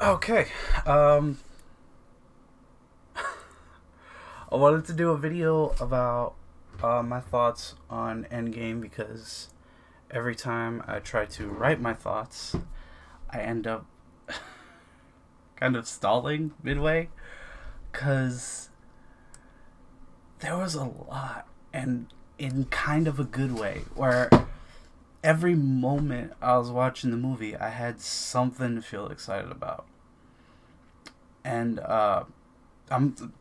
Okay. Um, I wanted to do a video about my thoughts on Endgame because every time I try to write my thoughts, I end up kind of stalling midway because there was a lot, and in kind of a good way, where every moment I was watching the movie, I had something to feel excited about. And I'm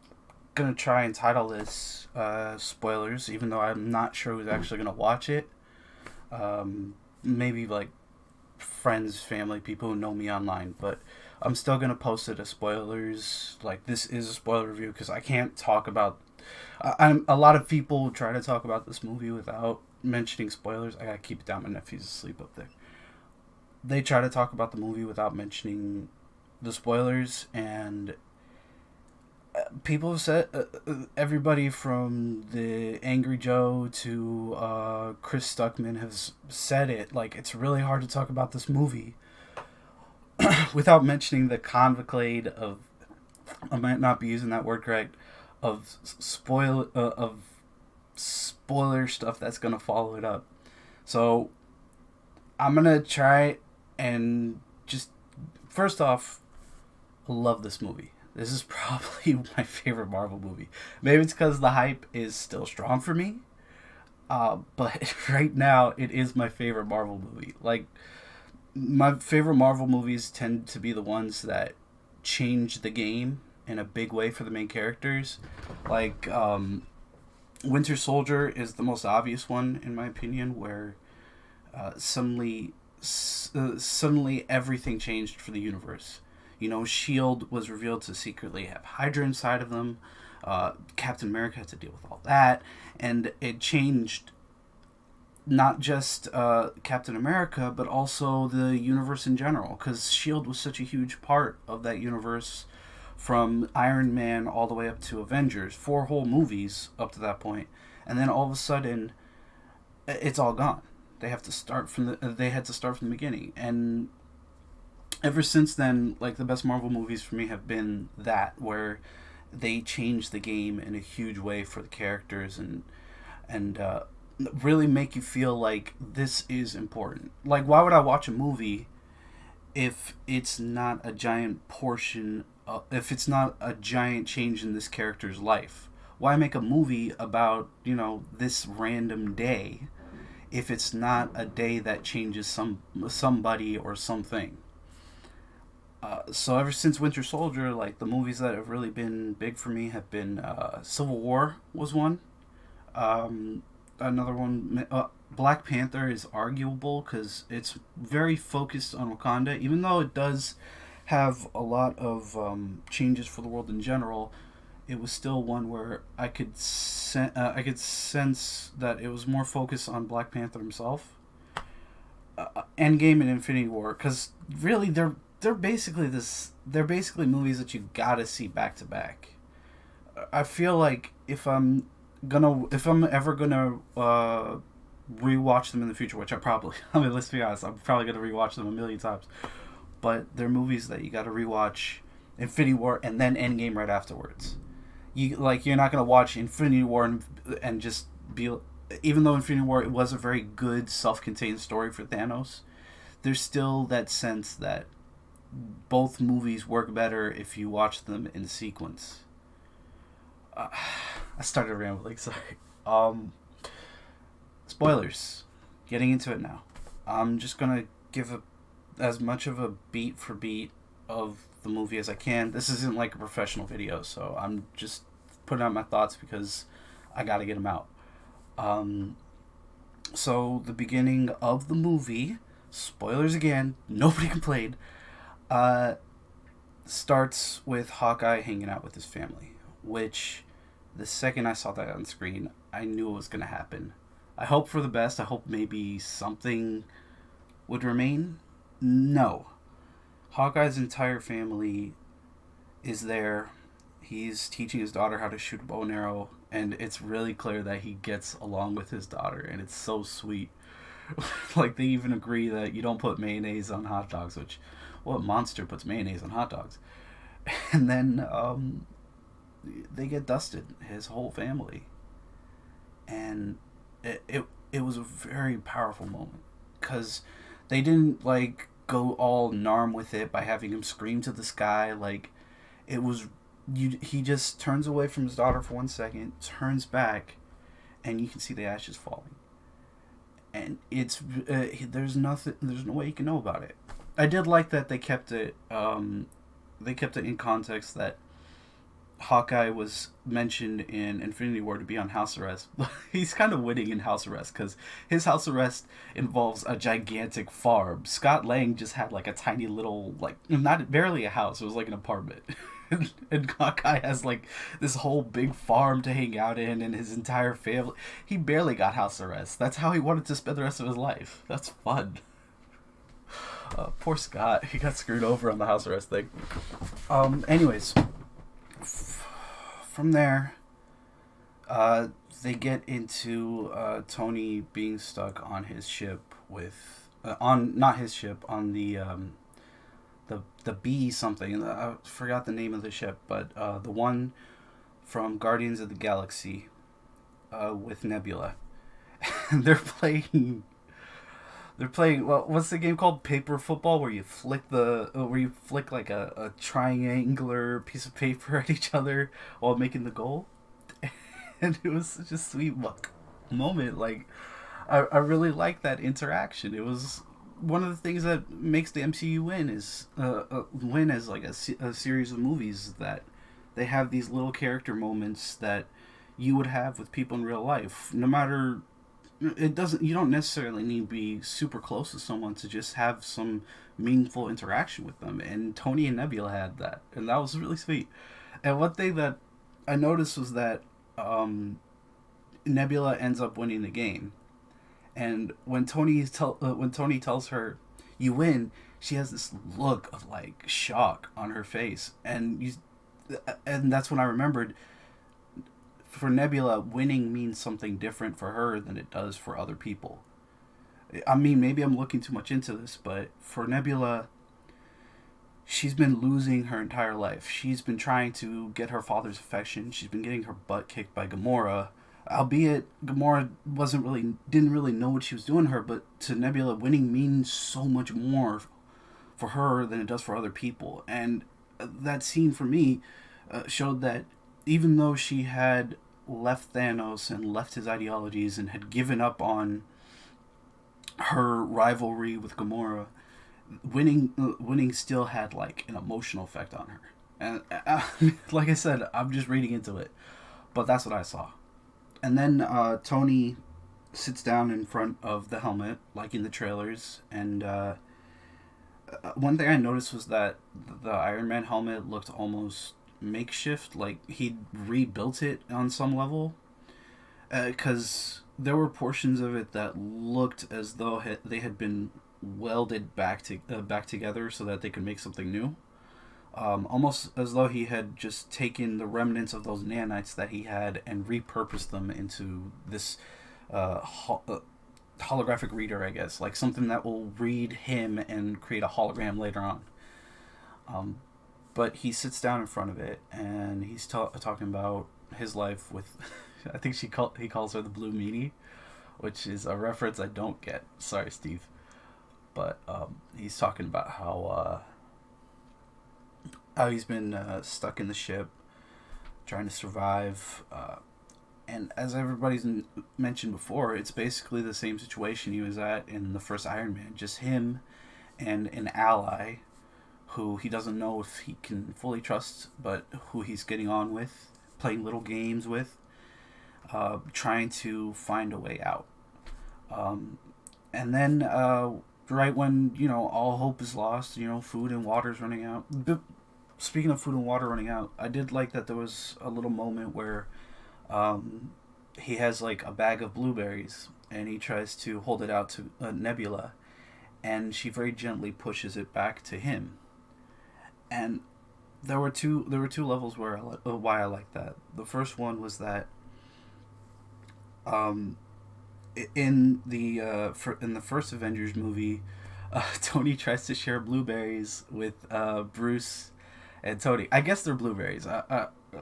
gonna try and title this spoilers, even though I'm not sure who's actually gonna watch it. Maybe like friends, family, people who know me online, but I'm still gonna post it as spoilers. Like this is a spoiler review because I can't talk about. I'm a lot of people try to talk about this movie without mentioning spoilers. I gotta keep it down. My nephew's asleep up there. They try to talk about the movie without mentioning the spoilers, and people have said everybody from the Angry Joe to Chris Stuckman has said it. Like it's really hard to talk about this movie without mentioning the convocade of, I might not be using that word correct, of spoiler stuff that's gonna follow it up. So I'm gonna try and just first off, love this movie. This is probably my favorite Marvel movie. Maybe it's because the hype is still strong for me. But right now, it is my favorite Marvel movie. Like, my favorite Marvel movies tend to be the ones that change the game in a big way for the main characters. Like, Winter Soldier is the most obvious one, in my opinion, where suddenly everything changed for the universe. You know, Shield was revealed to secretly have Hydra inside of them. Captain America had to deal with all that, and it changed not just Captain America, but also the universe in general. Because Shield was such a huge part of that universe, from Iron Man all the way up to Avengers, 4 whole movies up to that point, and then all of a sudden, it's all gone. They had to start from the beginning, and ever since then, like the best Marvel movies for me have been that where they change the game in a huge way for the characters and really make you feel like this is important. Like, why would I watch a movie if it's not a giant portion? If it's not a giant change in this character's life? Why make a movie about this random day if it's not a day that changes somebody or something? So ever since Winter Soldier, like the movies that have really been big for me have been Civil War was one. Another one, Black Panther is arguable because it's very focused on Wakanda, even though it does have a lot of changes for the world in general. It was still one where I could sense that it was more focused on Black Panther himself. Endgame and Infinity War, because really they're basically movies that you gotta see back to back. I feel like if I'm ever gonna rewatch them in the future, which I probably I mean let's be honest, I'm probably gonna rewatch them a million times. But they're movies that you gotta rewatch Infinity War and then Endgame right afterwards. You're not gonna watch Infinity War and just be, even though Infinity War it was a very good self-contained story for Thanos, there's still that sense that both movies work better if you watch them in sequence. Uh, I started rambling. Sorry. Um, Spoilers. Getting into it now. I'm just gonna give as much of a beat for beat of the movie as I can. This isn't like a professional video, so I'm just putting out my thoughts because I gotta get them out. Um, so the beginning of the movie, spoilers again. Nobody complained. Uh, Starts with Hawkeye hanging out with his family, which the second I saw that on screen, I knew it was going to happen. I hope for the best. I hope maybe something would remain. No. Hawkeye's entire family is there. He's teaching his daughter how to shoot a bow and arrow, and it's really clear that he gets along with his daughter, and it's so sweet. Like they even agree that you don't put mayonnaise on hot dogs, which what monster puts mayonnaise on hot dogs? And then they get dusted, his whole family, and it was a very powerful moment because they didn't like go all narm with it by having him scream to the sky. Like it was, he just turns away from his daughter for 1 second, turns back, and you can see the ashes falling. And it's there's nothing, there's no way you can know about it. I did like that they kept it in context that Hawkeye was mentioned in Infinity War to be on house arrest. He's kind of winning in house arrest because his house arrest involves a gigantic farm. Scott Lang just had like a tiny little, like, not barely a house. It was like an apartment. And Hawkeye has like this whole big farm to hang out in, and his entire family. He barely got house arrest. That's how he wanted to spend the rest of his life. That's fun. Poor Scott. He got screwed over on the house arrest thing. Anyways, from there, they get into Tony being stuck on his ship with on not his ship, on the B something. I forgot the name of the ship, but the one from Guardians of the Galaxy with Nebula. And they're playing, well, what's the game called? Paper football, where you flick like a triangular piece of paper at each other while making the goal. And it was such a sweet moment. Like, I really like that interaction. It was one of the things that makes the MCU win as like a series of movies, that they have these little character moments that you would have with people in real life. No matter, it doesn't, you don't necessarily need to be super close to someone to just have some meaningful interaction with them. And Tony and Nebula had that, and that was really sweet. And one thing that I noticed was that Nebula ends up winning the game, and when Tony tells her you win, she has this look of like shock on her face, and that's when I remembered, for Nebula, winning means something different for her than it does for other people. I mean, maybe I'm looking too much into this, but for Nebula, she's been losing her entire life. She's been trying to get her father's affection. She's been getting her butt kicked by Gamora. Albeit Gamora didn't really know what she was doing to her, but to Nebula, winning means so much more for her than it does for other people. And that scene for me showed that even though she had left Thanos and left his ideologies and had given up on her rivalry with Gamora, winning still had like an emotional effect on her. And like I said, I'm just reading into it, but that's what I saw. And then Tony sits down in front of the helmet, like in the trailers, and one thing I noticed was that the Iron Man helmet looked almost makeshift, like he'd rebuilt it on some level, because there were portions of it that looked as though they had been welded back together so that they could make something new. Almost as though he had just taken the remnants of those nanites that he had and repurposed them into this holographic reader, I guess, like something that will read him and create a hologram later on. But he sits down in front of it and he's talking about his life with, I think he calls her the Blue Meanie, which is a reference I don't get. Sorry, Steve. But he's talking about how he's been stuck in the ship, trying to survive. And as everybody's mentioned before, it's basically the same situation he was at in the first Iron Man. Just him and an ally who he doesn't know if he can fully trust, but who he's getting on with, playing little games with, trying to find a way out. And then right when, all hope is lost, food and water's running out. Speaking of food and water running out, I did like that there was a little moment where he has like a bag of blueberries and he tries to hold it out to Nebula, and she very gently pushes it back to him. And there were two levels where why I liked that. The first one was that in the first Avengers movie, Tony tries to share blueberries with Bruce and Tony. I guess they're blueberries.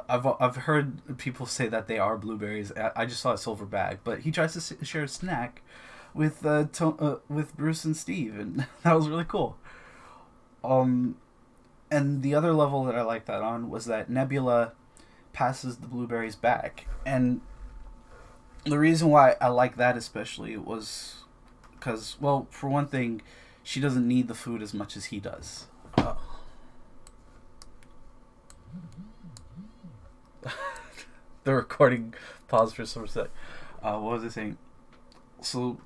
I've heard people say that they are blueberries. I just saw a silver bag, but he tries to share a snack with Bruce and Steve, and that was really cool. Um, and the other level that I liked that on was that Nebula passes the blueberries back, and the reason why I like that especially was because, well, for one thing, she doesn't need the food as much as he does. The recording paused for some sec. What was I saying? So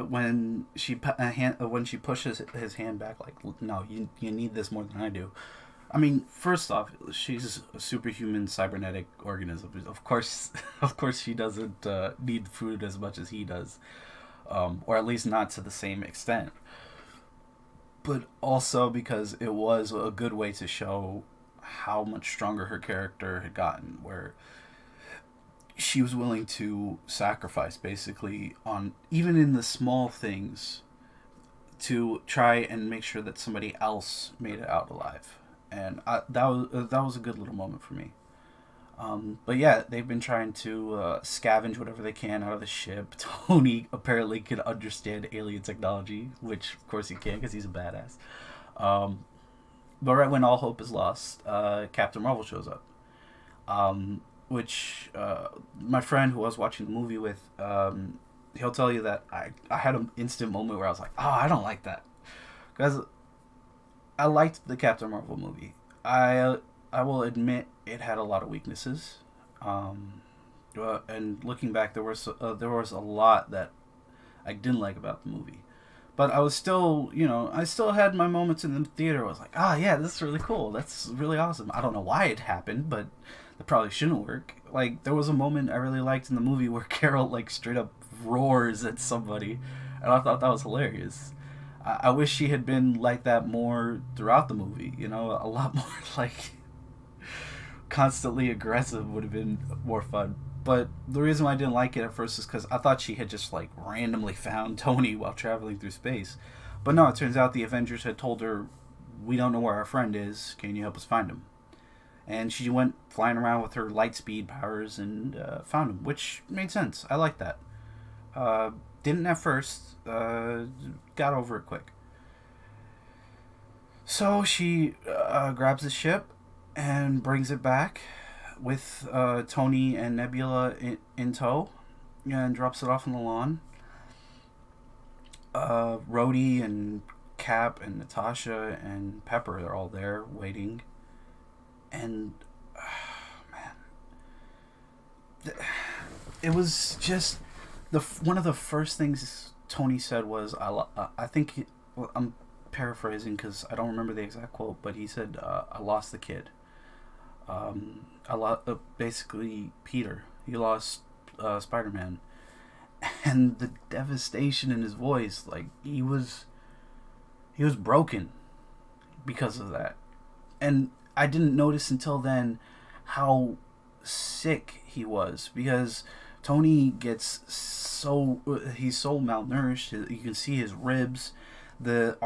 when she pushes his hand back, like, no, you need this more than I do. I mean, first off, she's a superhuman cybernetic organism. Of course, of course, she doesn't need food as much as he does, or at least not to the same extent. But also because it was a good way to show how much stronger her character had gotten, where she was willing to sacrifice basically on even in the small things to try and make sure that somebody else made it out alive, and that was a good little moment for me. But yeah, they've been trying to scavenge whatever they can out of the ship. Tony apparently can understand alien technology, which of course he can because he's a badass. Um, but right when all hope is lost, Captain Marvel shows up. Which my friend who I was watching the movie with, he'll tell you that I had an instant moment where I was like, oh, I don't like that. Because I liked the Captain Marvel movie. I will admit it had a lot of weaknesses. And looking back, there was a lot that I didn't like about the movie. But I was still, I still had my moments in the theater. I was like, ah, yeah, this is really cool. That's really awesome. I don't know why it happened, but that probably shouldn't work. Like, there was a moment I really liked in the movie where Carol, like, straight up roars at somebody, and I thought that was hilarious. I wish she had been like that more throughout the movie, a lot more, like, constantly aggressive would have been more fun. But the reason why I didn't like it at first is because I thought she had just, like, randomly found Tony while traveling through space. But no, it turns out the Avengers had told her, we don't know where our friend is, can you help us find him? And she went flying around with her light speed powers and found him, which made sense. I like that. Didn't at first. Got over it quick. So she grabs the ship and brings it back with Tony and Nebula in tow, and drops it off on the lawn. Rhodey and Cap and Natasha and Pepper are all there waiting. And man, it was just one of the first things Tony said was, I think well, I'm paraphrasing because I don't remember the exact quote, but he said, I lost the kid. Basically Peter. He lost Spider-Man, and the devastation in his voice, like he was broken because of that. And I didn't notice until then how sick he was, because Tony gets he's so malnourished. You can see his ribs. Not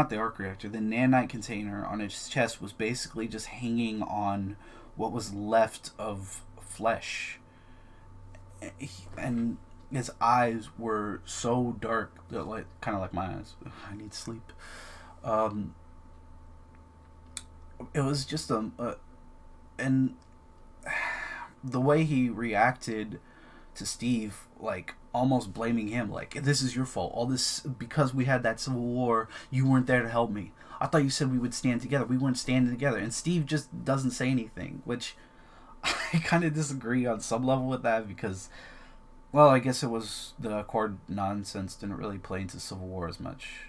the arc reactor, the nanite container on his chest was basically just hanging on what was left of flesh, and his eyes were so dark that, like, kind of like my eyes. I need sleep. It was just and the way he reacted to Steve, like almost blaming him, like, this is your fault, all this because we had that civil war, you weren't there to help me, I thought you said we would stand together, we weren't standing together. And Steve just doesn't say anything, which I kind of disagree on some level with that, because, well, I guess it was the Accord nonsense didn't really play into Civil War as much.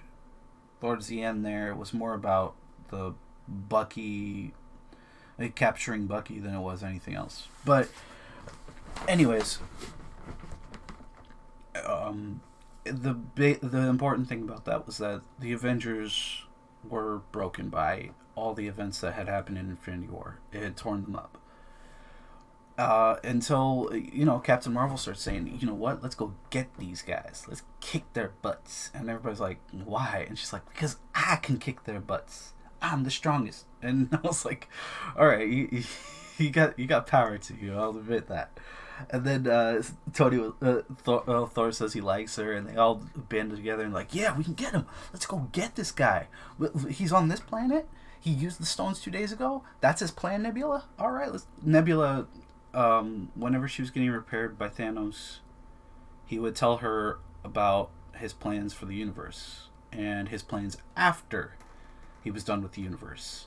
Towards the end there, it was more about the Bucky, capturing Bucky, than it was anything else. But anyways, the important thing about that was that the Avengers were broken by all the events that had happened in Infinity War. It had torn them up. Until Captain Marvel starts saying, you know what, let's go get these guys, let's kick their butts, and everybody's like, why? And she's like, because I can kick their butts, I'm the strongest. And I was like, all right, you got power to you, I'll admit that. And then Thor says he likes her, and they all band together and like, yeah, we can get him. Let's go get this guy. He's on this planet. He used the stones 2 days ago. That's his plan, Nebula. All right, let's. Nebula, whenever she was getting repaired by Thanos, he would tell her about his plans for the universe and his plans after he was done with the universe.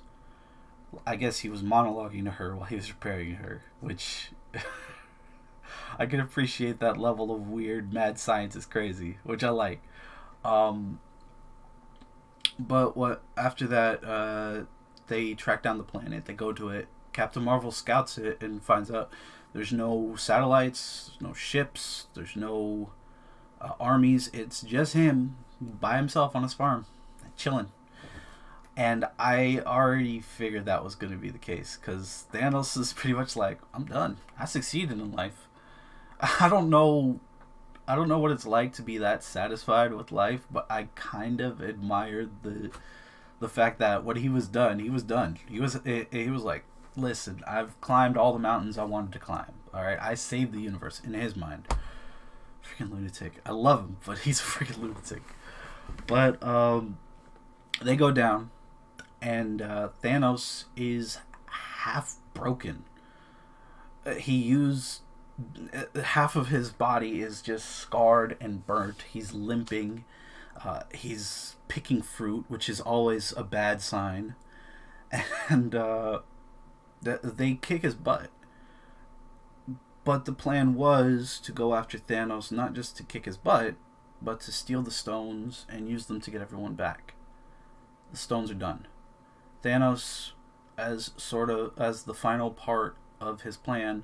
I guess he was monologuing to her while he was repairing her, which I can appreciate that level of weird mad science is crazy, which I like. Um, but what after that, they track down the planet. They go to it. Captain Marvel scouts it and finds out there's no satellites, there's no ships, there's no armies. It's just him by himself on his farm, chilling. And I already figured that was going to be the case because Thanos is pretty much like, I'm done. I succeeded in life. I don't know. I don't know what it's like to be that satisfied with life, but I kind of admired the fact that when he was done, he was done. He was like, listen, I've climbed all the mountains I wanted to climb. All right, I saved the universe in his mind. Freaking lunatic. I love him, but he's a freaking lunatic. But they go down, and Thanos is half broken. He used half of his body is just scarred and burnt. He's limping. He's picking fruit, which is always a bad sign. And they kick his butt. But the plan was to go after Thanos, not just to kick his butt, but to steal the stones and use them to get everyone back. The stones are done. Thanos, as the final part of his plan,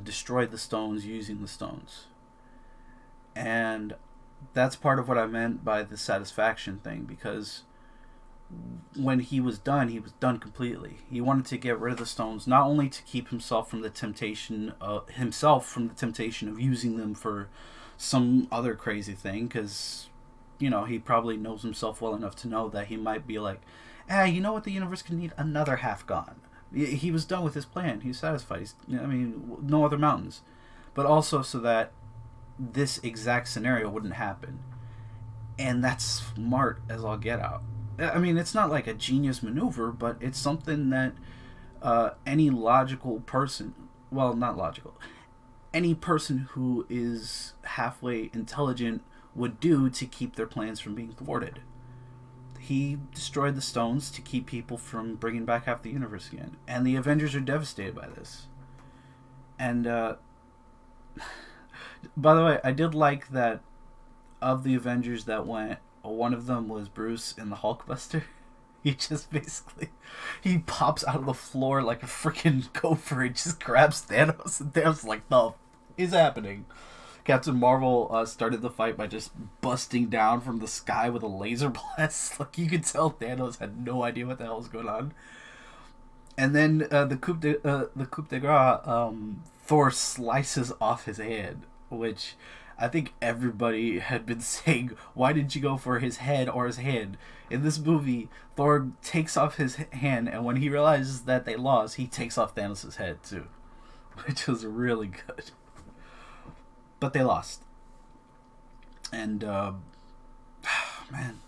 destroyed the stones using the stones. And that's part of what I meant by the satisfaction thing, because when he was done completely. He wanted to get rid of the stones, not only to keep himself from the temptation of using them for some other crazy thing, because he probably knows himself well enough to know that he might be like, you know what, the universe can need another half gone. He was done with his plan. He's satisfied. No other mountains. But also so that this exact scenario wouldn't happen. And that's smart as all get out. It's not like a genius maneuver, but it's something that any logical person, well, not logical, any person who is halfway intelligent would do to keep their plans from being thwarted. He destroyed the stones to keep people from bringing back half the universe again. And the Avengers are devastated by this. And, by the way, I did like that of the Avengers that went, one of them was Bruce in the Hulkbuster. He just basically, he pops out of the floor like a freaking gopher and just grabs Thanos. And Thanos is like, no, is happening. Captain Marvel started the fight by just busting down from the sky with a laser blast. Like, you could tell Thanos had no idea what the hell was going on. And then the coup de grace, Thor slices off his hand, which I think everybody had been saying, why didn't you go for his head or his hand? In this movie, Thor takes off his hand, and when he realizes that they lost, he takes off Thanos' head too, which was really good. But they lost. And, man.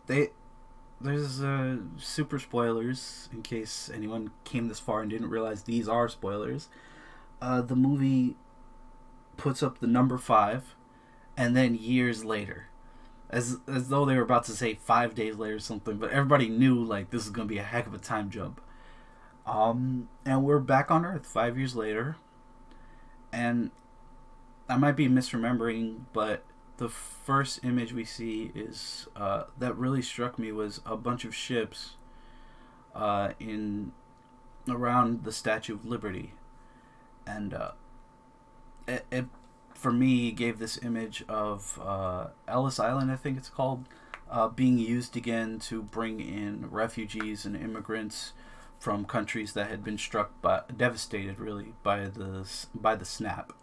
There's super spoilers, in case anyone came this far and didn't realize these are spoilers. The movie puts up the number 5, and then years later. As though they were about to say 5 days later or something, but everybody knew, like, this is going to be a heck of a time jump. And we're back on Earth 5 years later. And I might be misremembering, but the first image we see is that really struck me was a bunch of ships in around the Statue of Liberty, and it for me gave this image of Ellis Island, I think it's called, being used again to bring in refugees and immigrants from countries that had been struck by devastated really by the snap,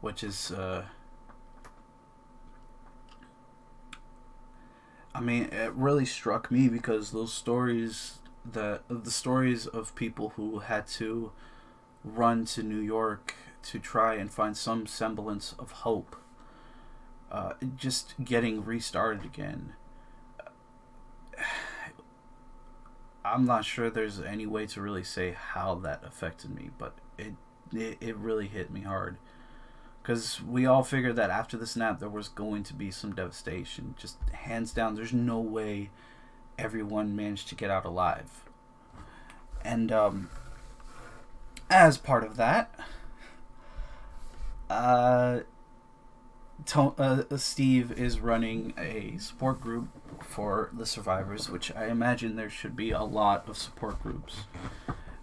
which is I mean, it really struck me because the stories of people who had to run to New York to try and find some semblance of hope, just getting restarted again. I'm not sure there's any way to really say how that affected me, but it really hit me hard. Because we all figured that after the snap there was going to be some devastation. Just hands down, there's no way everyone managed to get out alive. And as part of that, Steve is running a support group for the survivors, which I imagine there should be a lot of support groups.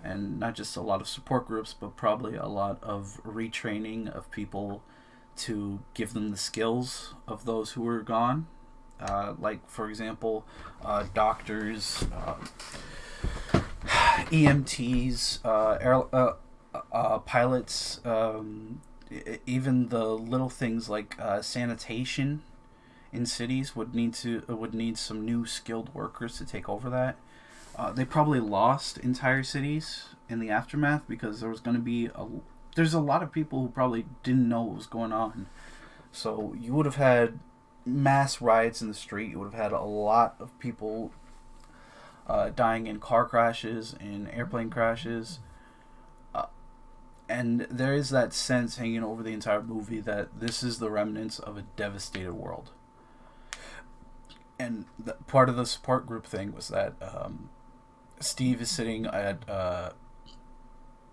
And not just a lot of support groups, but probably a lot of retraining of people to give them the skills of those who were gone. Like, for example, doctors, EMTs, pilots, even the little things like sanitation in cities would need some new skilled workers to take over that. They probably lost entire cities in the aftermath because there was going to be there's a lot of people who probably didn't know what was going on. So you would have had mass riots in the street. You would have had a lot of people dying in car crashes, in airplane crashes. And there is that sense hanging over the entire movie that this is the remnants of a devastated world. And part of the support group thing was that Steve is sitting at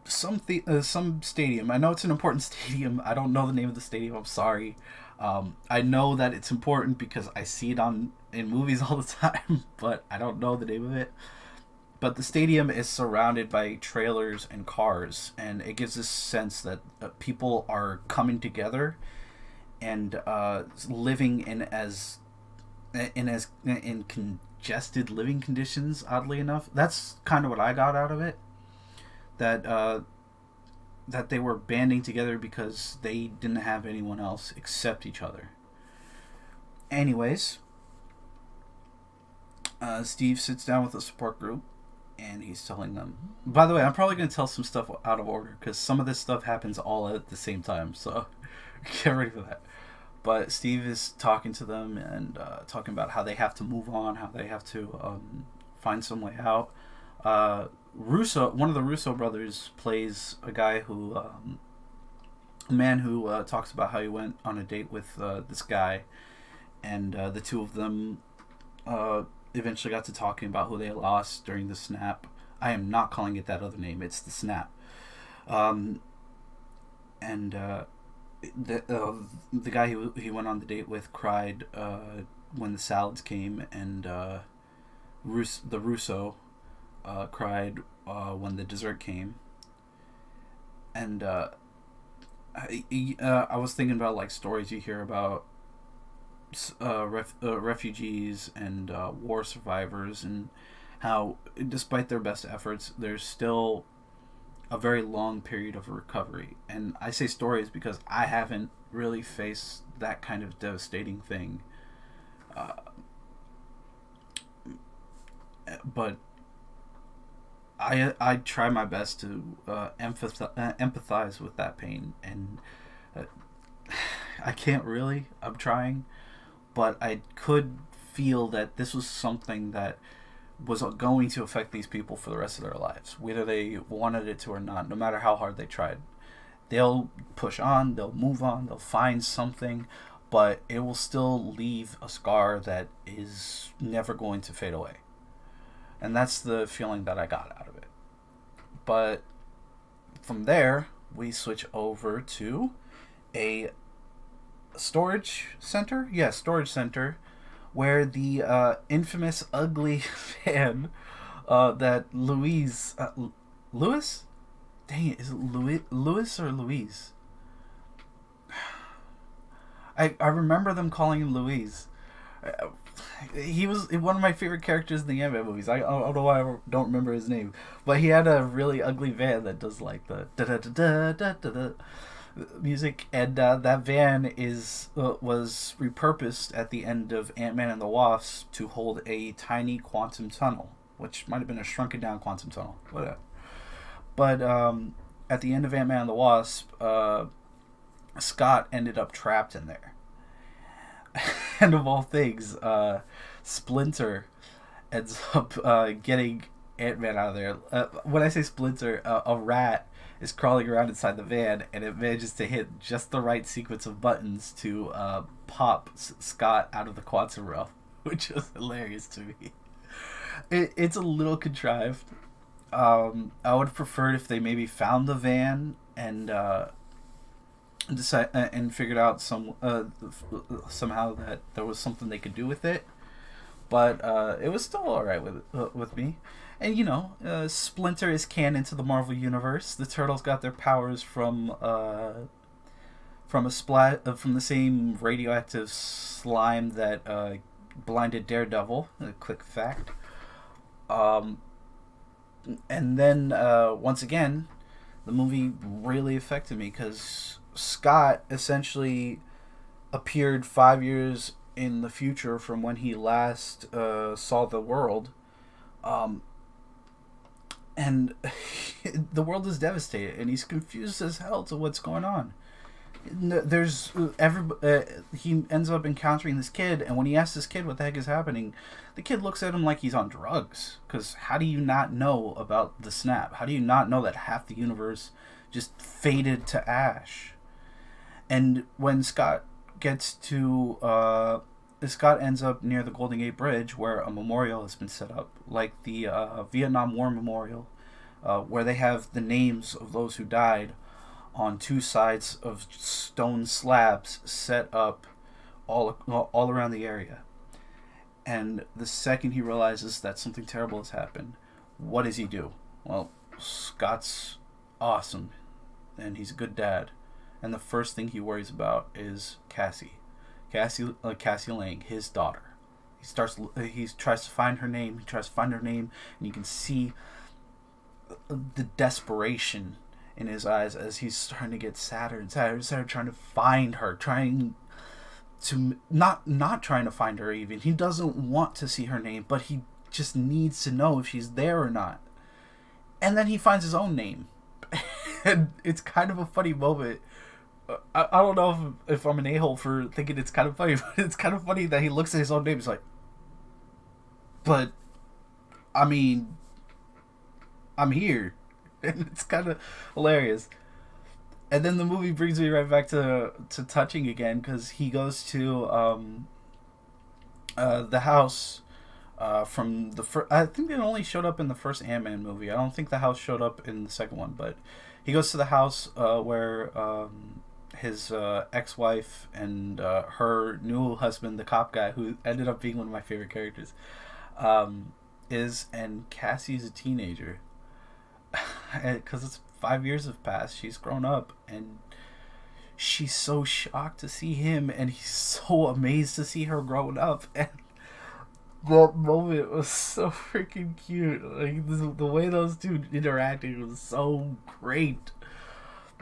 some stadium. I know it's an important stadium. I don't know the name of the stadium. I'm sorry. I know that it's important because I see it in movies all the time, but I don't know the name of it. But the stadium is surrounded by trailers and cars, and it gives this sense that people are coming together and living in congested living conditions. Oddly enough, that's kind of what I got out of it. That they were banding together because they didn't have anyone else except each other. Anyways, Steve sits down with the support group, and he's telling them. By the way, I'm probably going to tell some stuff out of order because some of this stuff happens all at the same time. So get ready for that. But Steve is talking to them and talking about how they have to move on, how they have to find some way out. One of the Russo brothers, plays a guy who, a man who talks about how he went on a date with this guy, and the two of them eventually got to talking about who they lost during the snap. I am not calling it that other name. It's the snap. And the guy he went on the date with cried when the salads came, and the Russo cried when the dessert came. And I was thinking about like stories you hear about refugees and war survivors, and how despite their best efforts there's still a very long period of recovery. And I say stories because I haven't really faced that kind of devastating thing, but I try my best to empathize with that pain, and I can't really. I'm trying, but I could feel that this was something that was going to affect these people for the rest of their lives, whether they wanted it to or not. No matter how hard they tried, they'll push on, they'll move on, they'll find something, but it will still leave a scar that is never going to fade away. And that's the feeling that I got out of it. But from there, we switch over to a storage center? Yeah, storage center, where the infamous ugly man that Louise... Lewis? Dang it, is it Lewis or Louise? I remember them calling him Louise. he was one of my favorite characters in the Ant-Man movies. I don't know why I don't remember his name, but he had a really ugly van that does like the da da da da da da music, and that van is was repurposed at the end of Ant-Man and the Wasp to hold a tiny quantum tunnel, which might have been a shrunken down quantum tunnel, whatever. But at the end of Ant-Man and the Wasp, Scott ended up trapped in there. And of all things, Splinter ends up getting Ant-Man out of there. When I say Splinter, a rat is crawling around inside the van, and it manages to hit just the right sequence of buttons to pop Scott out of the quantum realm, which is hilarious to me. It's a little contrived. I would prefer if they maybe found the van and decide and figured out somehow that there was something they could do with it. But it was still all right with me. And Splinter is canon to the Marvel universe. The Turtles got their powers from a from the same radioactive slime that blinded Daredevil. A quick fact. And then once again, the movie really affected me because Scott essentially appeared 5 years in the future from when he last saw the world. And the world is devastated, and he's confused as hell to what's going on. There's he ends up encountering this kid, and when he asks this kid what the heck is happening, the kid looks at him like he's on drugs. Because how do you not know about the snap? How do you not know that half the universe just faded to ash? And when Scott gets to Scott ends up near the Golden Gate Bridge, where a memorial has been set up, like the Vietnam War Memorial, where they have the names of those who died on two sides of stone slabs set up all around the area. And the second he realizes that something terrible has happened, what does he do? Well, Scott's awesome, and he's a good dad. And the first thing he worries about is Cassie Lang, his daughter. He tries to find her name. And you can see the desperation in his eyes as he's starting to get sadder and sadder, trying to find her, not trying to find her even. He doesn't want to see her name, but he just needs to know if she's there or not. And then he finds his own name. And it's kind of a funny moment. I don't know if I'm an a-hole for thinking it's kind of funny, but it's kind of funny that he looks at his own name. He's like, but, I mean, I'm here. And it's kind of hilarious. And then the movie brings me right back to touching again, because he goes to the house from the first. I think it only showed up in the first Ant-Man movie. I don't think the house showed up in the second one, but he goes to the house where his ex-wife and her new husband, the cop guy, who ended up being one of my favorite characters, is, and Cassie's a teenager. Because it's 5 years have passed. She's grown up, and she's so shocked to see him, and he's so amazed to see her grown up. And that moment was so freaking cute. Like the way those two interacted was so great.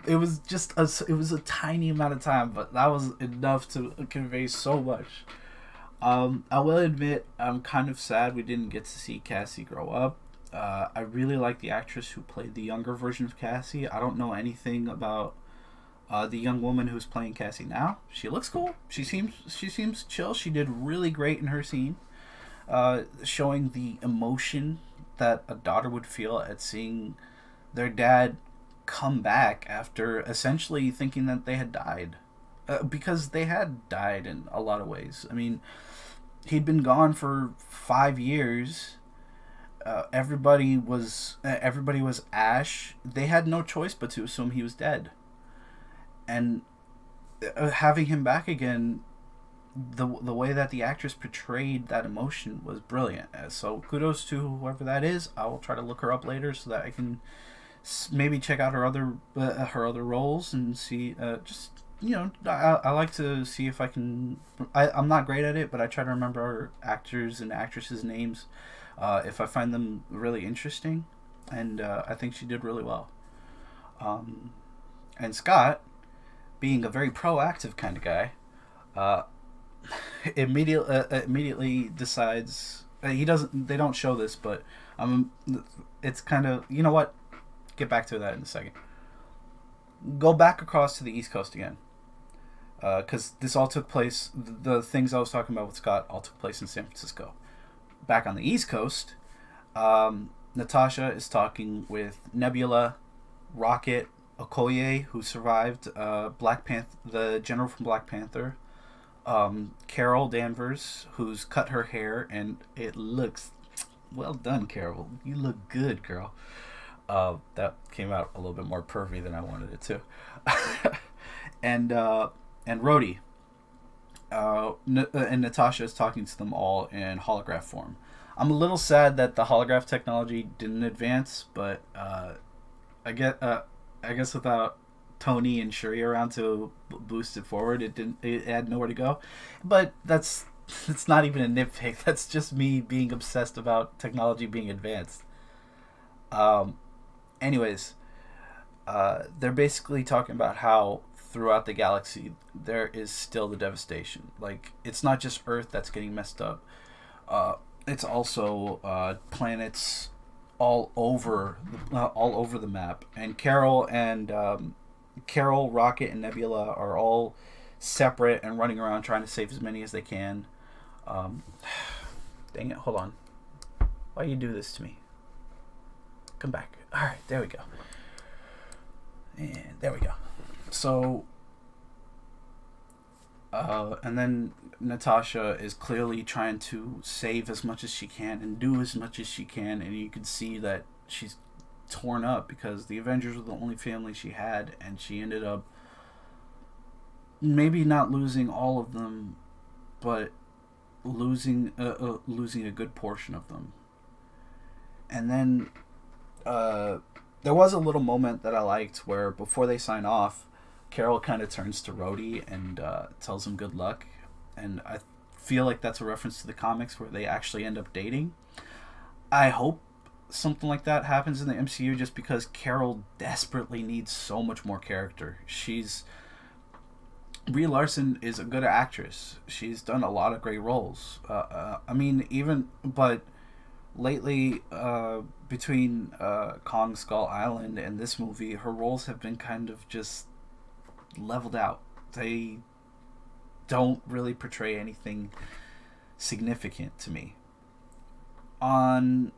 It was just it was a tiny amount of time, but that was enough to convey so much. I will admit I'm kind of sad we didn't get to see Cassie grow up. I really like the actress who played the younger version of Cassie. I don't know anything about the young woman who's playing Cassie now. She looks cool. She seems chill. She did really great in her scene, showing the emotion that a daughter would feel at seeing their dad come back after essentially thinking that they had died, because they had died in a lot of ways. I mean, he'd been gone for 5 years. Everybody was ash. They had no choice but to assume he was dead. And having him back again, the way that the actress portrayed that emotion was brilliant. So kudos to whoever that is. I will try to look her up later so that I can maybe check out her other roles and see. Just I like to see if I can. I'm not great at it, but I try to remember actors and actresses' names if I find them really interesting. And I think she did really well. Um, and Scott, being a very proactive kind of guy, uh, immediately decides he doesn't. They don't show this, but um, it's kind of, you know what? Get back to that in a second. Go back across to the East Coast again, because this all took place. The things I was talking about with Scott all took place in San Francisco. Back on the East Coast, Natasha is talking with Nebula, Rocket, Okoye, who survived, Black Panther, the general from Black Panther, Carol Danvers, who's cut her hair and it looks well done. Carol, you look good, girl. That came out a little bit more pervy than I wanted it to. and Rhodey, and Natasha is talking to them all in holograph form. I'm a little sad that the holograph technology didn't advance, but I get I guess without Tony and Shuri around to boost it forward, it didn't. It had nowhere to go. But that's not even a nitpick. That's just me being obsessed about technology being advanced. Um, Anyways, they're basically talking about how throughout the galaxy there is still the devastation. Like, it's not just Earth that's getting messed up. It's also planets all over the map. And Carol, Rocket, and Nebula are all separate and running around trying to save as many as they can. Um, Dang it! Hold on. Why you do this to me? Come back. All right, there we go. And there we go. So, and then Natasha is clearly trying to save as much as she can and do as much as she can, and you can see that she's torn up because the Avengers were the only family she had, and she ended up maybe not losing all of them, but losing a good portion of them. And then there was a little moment that I liked where before they sign off, Carol kind of turns to Rhodey and tells him good luck. And I feel like that's a reference to the comics where they actually end up dating. I hope something like that happens in the MCU just because Carol desperately needs so much more character. Brie Larson is a good actress. She's done a lot of great roles. But lately, between Kong Skull Island and this movie, her roles have been kind of just leveled out. They don't really portray anything significant to me. And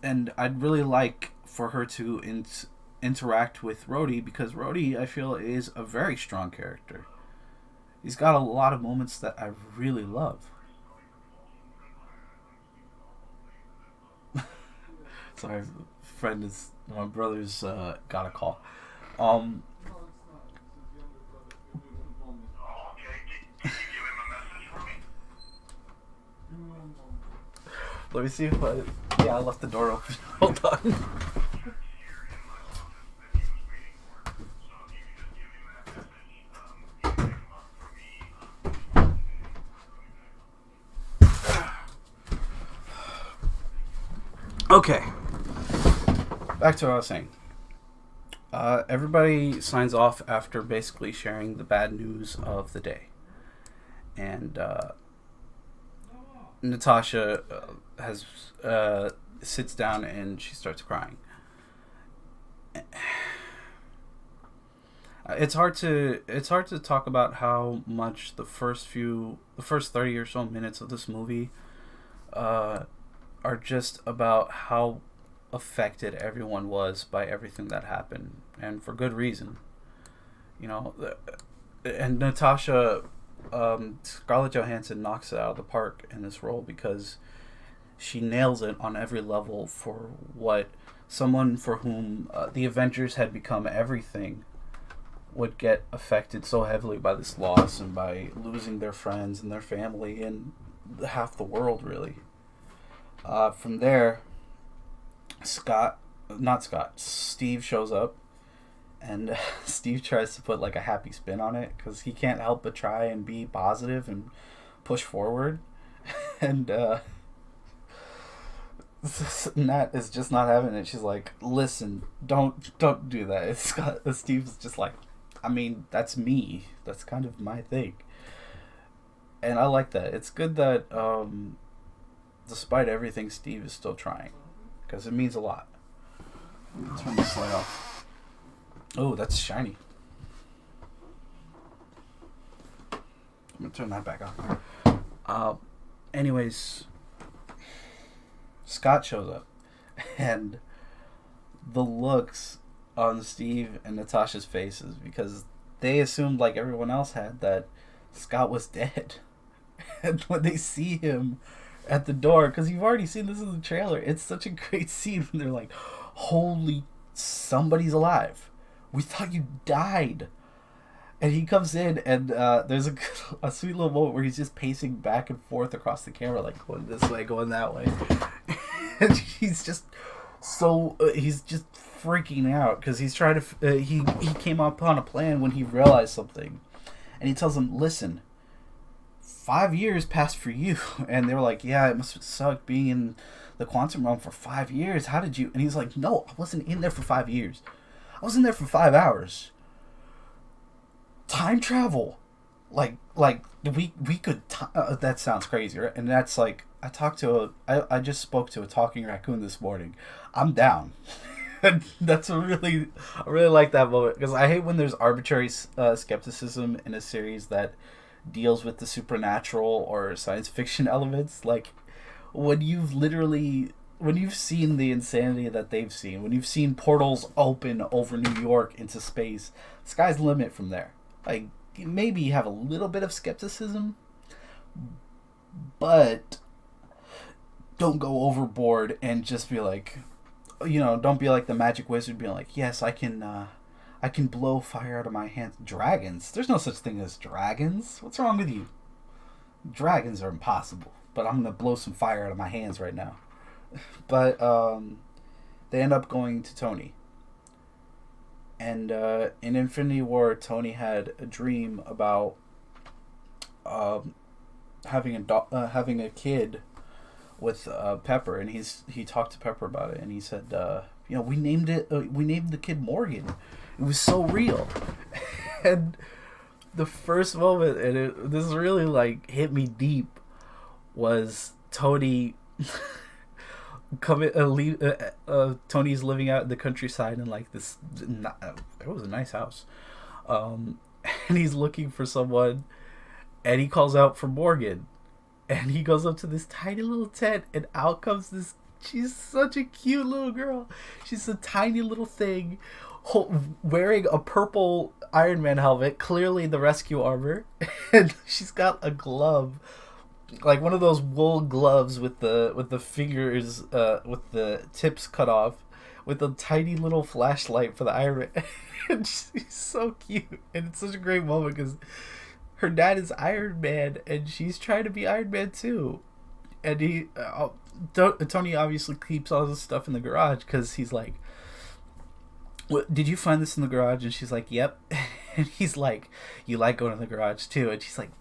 I'd really like for her to interact with Rhodey because Rhodey, I feel, is a very strong character. He's got a lot of moments that I really love. Sorry, my brother's got a call. Um, Let me see if I left the door open. Hold on. Okay. Back to what I was saying. Everybody signs off after basically sharing the bad news of the day. And Natasha has sits down and she starts crying. It's hard to talk about how much the first 30 or so minutes of this movie are just about how affected everyone was by everything that happened, and for good reason. You know, and Natasha, Scarlett Johansson knocks it out of the park in this role because she nails it on every level for what someone for whom the Avengers had become everything would get affected so heavily by this loss and by losing their friends and their family and half the world, really. From there, Steve shows up and Steve tries to put like a happy spin on it because he can't help but try and be positive and push forward. And Nat is just not having it. She's like, "Listen, don't do that." Steve's just like, I mean, that's me. That's kind of my thing, and I like that. It's good that despite everything, Steve is still trying because it means a lot. Turn this light off. Oh, that's shiny. I'm gonna turn that back on. Anyways, Scott shows up, and the looks on Steve and Natasha's faces, because they assumed, like everyone else had, that Scott was dead. And when they see him at the door, because you've already seen this in the trailer, it's such a great scene when they're like, holy, somebody's alive. We thought you died. And he comes in, and there's a sweet little moment where he's just pacing back and forth across the camera, like going this way, going that way. And he's just he's just freaking out because he's trying to, he came upon a plan when he realized something. And he tells them, listen, 5 years passed for you. And they were like, yeah, it must suck being in the quantum realm for 5 years. How did you? And he's like, no, I wasn't in there for 5 years. I was in there for 5 hours. Time travel, like we could that sounds crazy, right? And that's like, I just spoke to a talking raccoon this morning. I'm down. And that's I really like that moment, because I hate when there's arbitrary skepticism in a series that deals with the supernatural or science fiction elements. Like when you've seen the insanity that they've seen, when you've seen portals open over New York into space, sky's the limit from there. Like, maybe you have a little bit of skepticism, but don't go overboard and just be like, don't be like the magic wizard being like, yes, I can blow fire out of my hands. Dragons? There's no such thing as dragons. What's wrong with you? Dragons are impossible, but I'm going to blow some fire out of my hands right now. But they end up going to Tony. And in Infinity War, Tony had a dream about having a kid with Pepper, and he talked to Pepper about it, and he said, we named the kid Morgan. It was so real. And the first moment, and this really like hit me deep, was Tony. Tony's living out in the countryside in like this. It was a nice house, and he's looking for someone, and he calls out for Morgan, and he goes up to this tiny little tent, and out comes this. She's such a cute little girl. She's a tiny little thing, wearing a purple Iron Man helmet, clearly the rescue armor, and she's got a glove. Like one of those wool gloves with the fingers, with the tips cut off, with a tiny little flashlight for the Iron Man. And she's so cute, and it's such a great moment because her dad is Iron Man, and she's trying to be Iron Man too. And Tony obviously keeps all this stuff in the garage because he's like, "What? Did you find this in the garage?" And she's like, "Yep." And he's like, "You like going to the garage too?" And she's like.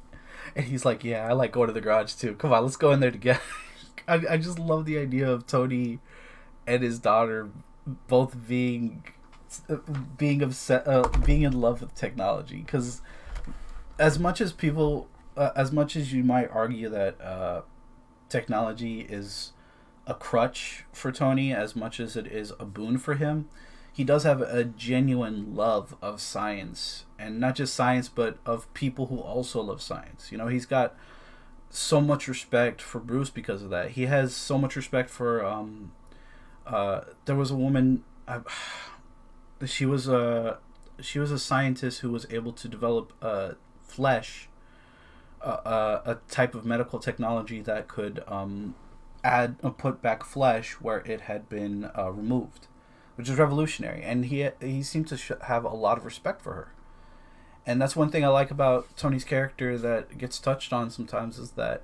And he's like, yeah, I like going to the garage too. Come on, let's go in there together. I just love the idea of Tony and his daughter both being in love with technology. Because as much as you might argue that technology is a crutch for Tony, as much as it is a boon for him, he does have a genuine love of science, and not just science, but of people who also love science. He's got so much respect for Bruce because of that. He has so much respect for there was a woman, she was a scientist who was able to develop flesh, a type of medical technology that could put back flesh where it had been removed, which is revolutionary, and he seemed to have a lot of respect for her. And that's one thing I like about Tony's character that gets touched on sometimes, is that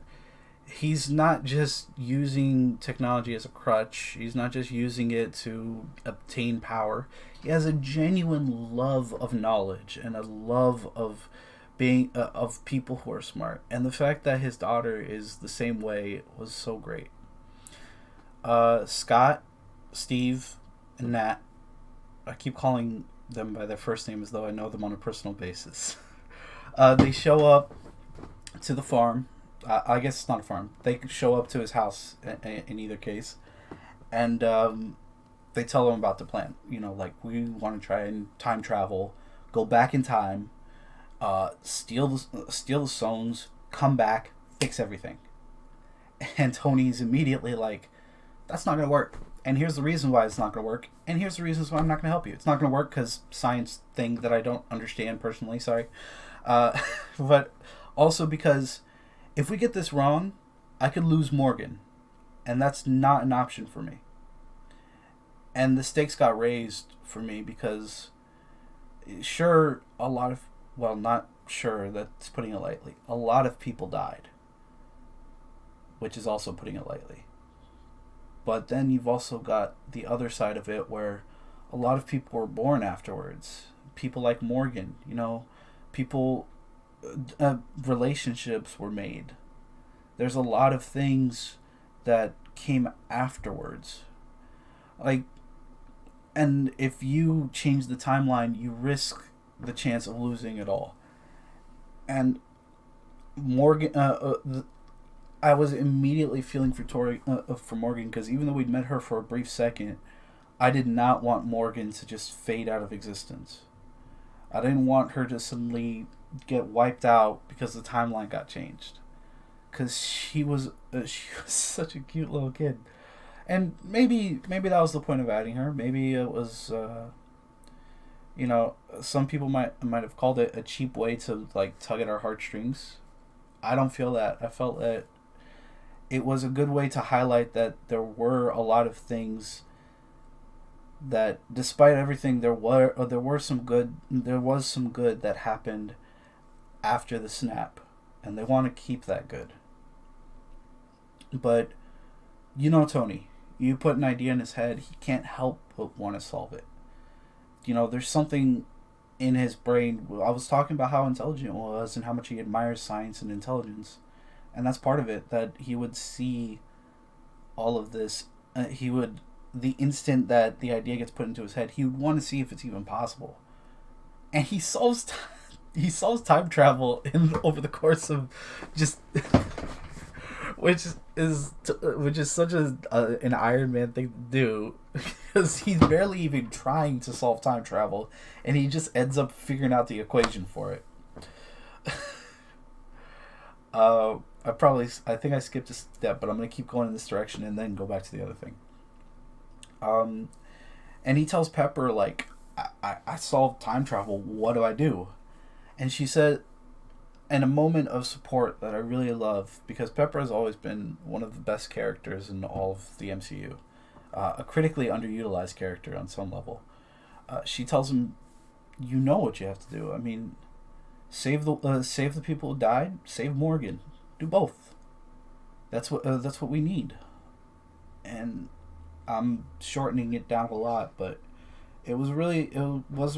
he's not just using technology as a crutch. He's not just using it to obtain power. He has a genuine love of knowledge and a love of being of people who are smart. And the fact that his daughter is the same way was so great. Scott, Steve, and Nat. I keep calling them by their first name as though I know them on a personal basis. They show up to the farm. I guess it's not a farm. They show up to his house in either case, and they tell him about the plan. You know, like, we want to try and time travel, go back in time, steal the stones, come back, fix everything. And Tony's immediately like, "That's not gonna work. And here's the reason why it's not gonna work. And here's the reasons why I'm not gonna help you. It's not gonna work because science thing that I don't understand personally. Sorry, but also because if we get this wrong, I could lose Morgan, and that's not an option for me. And the stakes got raised for me because, sure, a lot of, well, not sure, that's putting it lightly, a lot of people died, which is also putting it lightly. But then you've also got the other side of it where a lot of people were born afterwards. People like Morgan, you know, people, relationships were made. There's a lot of things that came afterwards. Like, and if you change the timeline, you risk the chance of losing it all. And Morgan, I was immediately feeling for Morgan, because even though we'd met her for a brief second, I did not want Morgan to just fade out of existence. I didn't want her to suddenly get wiped out because the timeline got changed. Because she was such a cute little kid. And maybe that was the point of adding her. Maybe it was, you know, some people might have called it a cheap way to, like, tug at our heartstrings. I don't feel that. I felt that it was a good way to highlight that there were a lot of things that, despite everything, there was some good that happened after the snap, and they want to keep that good. But you know, Tony, you put an idea in his head, he can't help but want to solve it. You know, there's something in his brain. I was talking about how intelligent he was and how much he admires science and intelligence, and that's part of it. That he would see all of this. He would, the instant that the idea gets put into his head, he would want to see if it's even possible. And he solves time travel over the course of just which is such an Iron Man thing to do, because he's barely even trying to solve time travel, and he just ends up figuring out the equation for it. I think I skipped a step, but I'm gonna keep going in this direction and then go back to the other thing. And he tells Pepper, like, I solved time travel. What do I do? And she said, in a moment of support that I really love, because Pepper has always been one of the best characters in all of the MCU, a critically underutilized character on some level. She tells him, "You know what you have to do. I mean, save the people who died. Save Morgan. Do both. That's what we need." And I'm shortening it down a lot, but it was a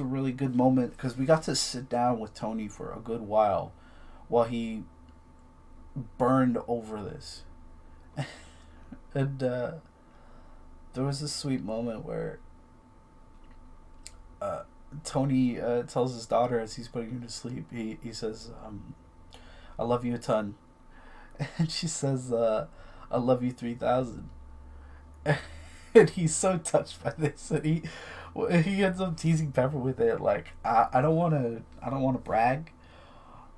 really good moment, because we got to sit down with Tony for a good while he burned over this. And there was this sweet moment where Tony tells his daughter as he's putting her to sleep, he says, "I love you a ton." And she says, "I love you 3,000." And he's so touched by this, and he ends up teasing Pepper with it, like, I don't want to brag,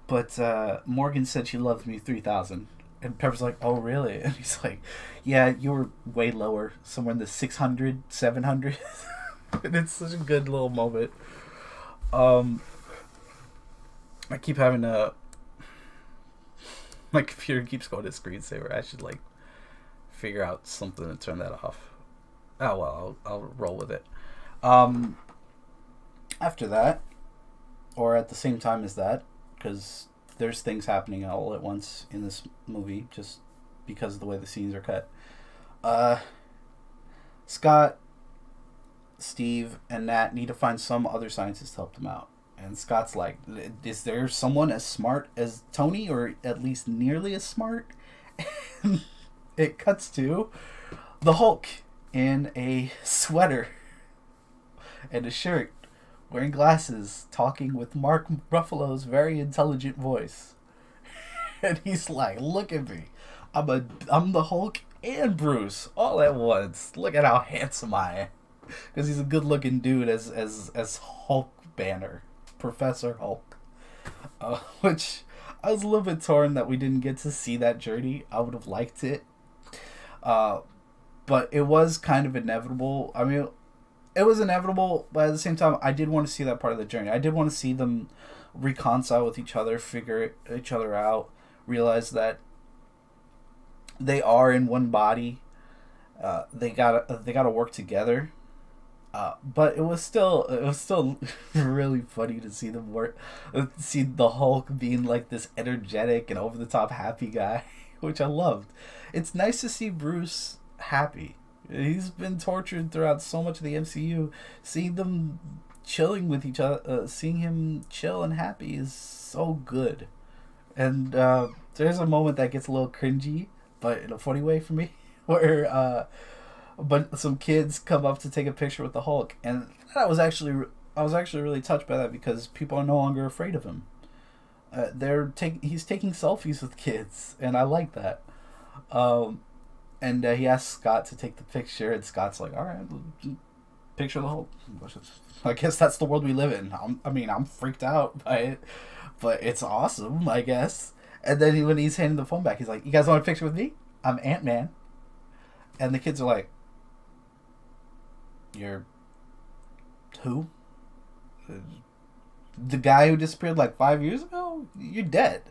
but Morgan said she loves me 3,000. And Pepper's like, "Oh, really?" And he's like, "Yeah, you were way lower, somewhere in the 600, 700." And it's such a good little moment. I keep having my computer keeps going to screensaver. I should, like, figure out something to turn that off. Oh well, I'll roll with it. After that, or at the same time as that, because there's things happening all at once in this movie, just because of the way the scenes are cut. Uh, Scott, Steve, and Nat need to find some other scientist to help them out. And Scott's like, is there someone as smart as Tony, or at least nearly as smart? And it cuts to the Hulk in a sweater and a shirt, wearing glasses, talking with Mark Ruffalo's very intelligent voice. And he's like, look at me. I'm the Hulk and Bruce all at once. Look at how handsome I am. Because he's a good looking dude as Hulk Banner. Professor Hulk. Which I was a little bit torn that we didn't get to see that journey. I would have liked it. But it was kind of inevitable. I mean, it was inevitable, but at the same time, I did want to see that part of the journey. I did want to see them reconcile with each other, figure each other out, realize that they are in one body. They gotta work together. But it was still really funny to see them work, see the Hulk being like this energetic and over the top happy guy, which I loved. It's nice to see Bruce happy. He's been tortured throughout so much of the MCU. Seeing them chilling with each other, seeing him chill and happy is so good. And there's a moment that gets a little cringy, but in a funny way for me, where but some kids come up to take a picture with the Hulk, and I was actually really touched by that, because people are no longer afraid of him. He's taking selfies with kids, and I like that. And he asks Scott to take the picture, and Scott's like, all right, picture of the Hulk. I guess that's the world we live in. I'm freaked out by it, but it's awesome, I guess. And then when he's handing the phone back, he's like, you guys want a picture with me? I'm Ant-Man. And the kids are like, you're who? The guy who disappeared like 5 years ago? You're dead.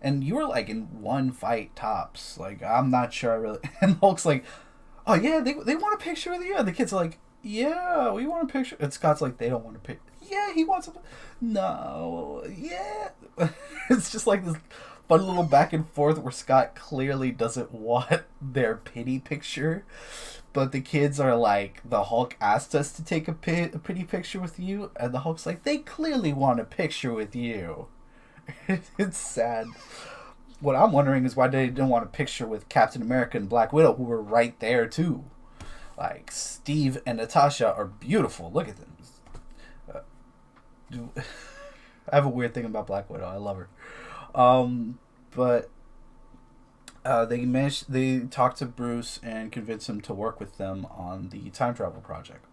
And you were like in one fight tops. Like, I'm not sure I really... And Hulk's like, oh yeah, they want a picture with you. And the kids are like, yeah, we want a picture. And Scott's like, they don't want a picture. Yeah, he wants a... No, yeah. It's just like this fun little back and forth where Scott clearly doesn't want their pity picture. But the kids are like, the Hulk asked us to take a pretty picture with you. And the Hulk's like, they clearly want a picture with you. It's sad. What I'm wondering is why they didn't want a picture with Captain America and Black Widow, who were right there too. Like, Steve and Natasha are beautiful. Look at them. I have a weird thing about Black Widow. I love her. But they talk to Bruce and convince him to work with them on the time travel project.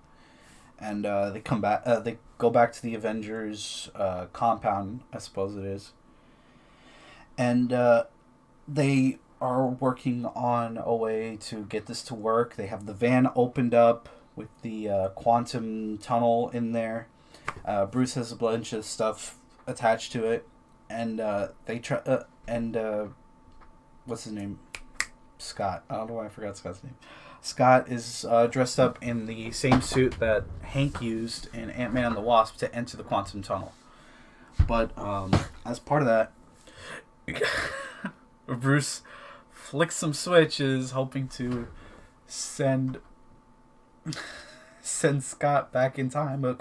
And they come back. They go back to the Avengers compound, I suppose it is. And they are working on a way to get this to work. They have the van opened up with the quantum tunnel in there. Bruce has a bunch of stuff attached to it, and they try. What's his name? Scott. I don't know why I forgot Scott's name. Scott is dressed up in the same suit that Hank used in Ant-Man and the Wasp to enter the quantum tunnel. But as part of that, Bruce flicks some switches, hoping to send Scott back in time a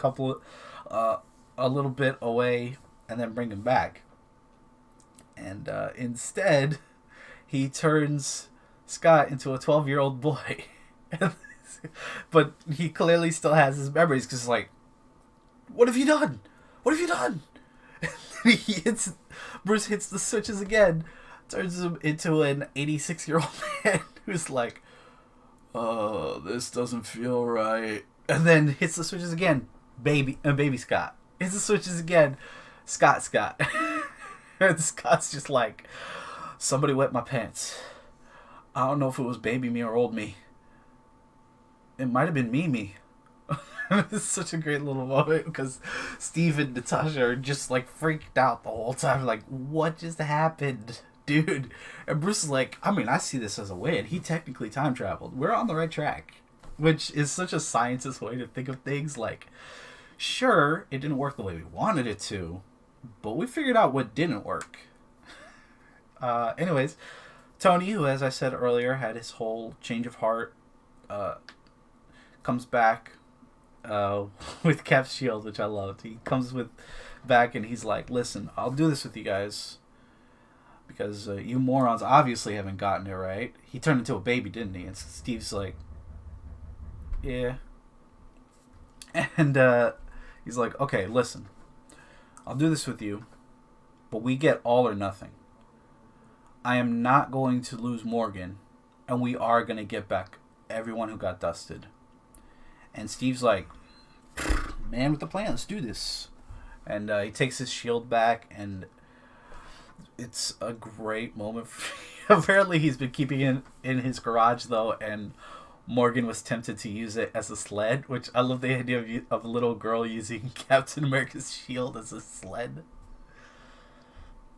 little bit away, and then bring him back. And instead, he turns Scott into a 12-year-old boy. But he clearly still has his memories, because like, what have you done? What have you done? And Bruce hits the switches again, turns him into an 86-year-old man who's like, oh, this doesn't feel right. And then hits the switches again, baby Scott. Hits the switches again, Scott. And Scott's just like, somebody wet my pants. I don't know if it was baby me or old me. It might have been me. It's such a great little moment, because Steve and Natasha are just like freaked out the whole time. Like, what just happened, dude? And Bruce is like, I mean, I see this as a win. He technically time traveled. We're on the right track. Which is such a scientist way to think of things. Like, sure, it didn't work the way we wanted it to, but we figured out what didn't work. Anyways, Tony, who, as I said earlier, had his whole change of heart, uh, comes back uh, with Cap's shield, which I loved. He comes with back and he's like, "Listen, I'll do this with you guys because you morons obviously haven't gotten it right." He turned into a baby, didn't he? And Steve's like, "Yeah," and he's like, "Okay, listen, I'll do this with you, but we get all or nothing. I am not going to lose Morgan, and we are going to get back everyone who got dusted." And Steve's like, "Man with the plan, let's do this." And he takes his shield back, and it's a great moment. Apparently he's been keeping it in his garage, though, and Morgan was tempted to use it as a sled, which I love the idea of a little girl using Captain America's shield as a sled.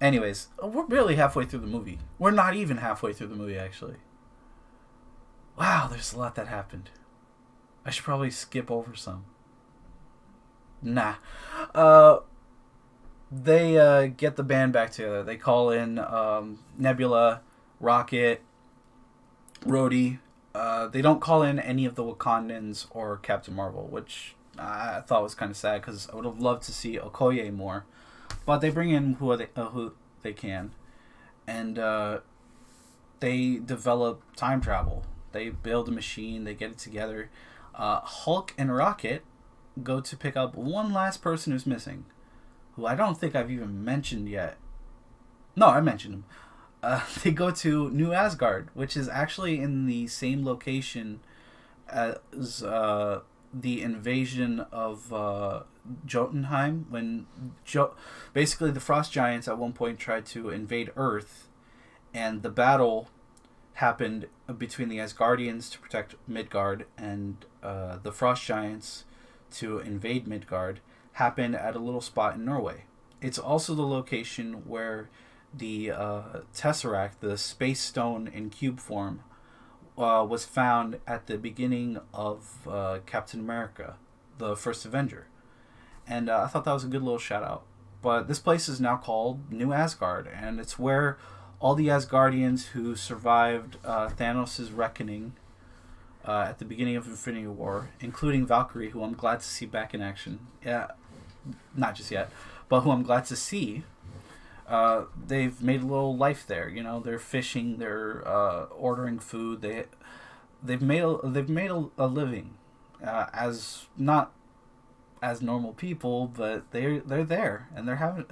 Anyways, we're barely halfway through the movie. We're not even halfway through the movie, actually. Wow, there's a lot that happened. I should probably skip over some. Nah. They get the band back together. They call in Nebula, Rocket, Rhodey. They don't call in any of the Wakandans or Captain Marvel, which I thought was kind of sad because I would have loved to see Okoye more. But they bring in who they can, and they develop time travel. They build a machine. They get it together. Hulk and Rocket go to pick up one last person who's missing, who I don't think I've even mentioned yet. No, I mentioned him. They go to New Asgard, which is actually in the same location as the invasion of Jotunheim, when basically the Frost Giants at one point tried to invade Earth, and the battle happened between the Asgardians to protect Midgard and the Frost Giants to invade Midgard happened at a little spot in Norway. It's also the location where the Tesseract, the space stone in cube form, was found at the beginning of Captain America, the first Avenger. And I thought that was a good little shout out. But this place is now called New Asgard, and it's where all the Asgardians who survived Thanos' reckoning at the beginning of Infinity War, including Valkyrie, who I'm glad to see back in action. Yeah, not just yet, but who I'm glad to see. They've made a little life there. You know, they're fishing, they're ordering food. They've made a living as not as normal people, but they're there and they're having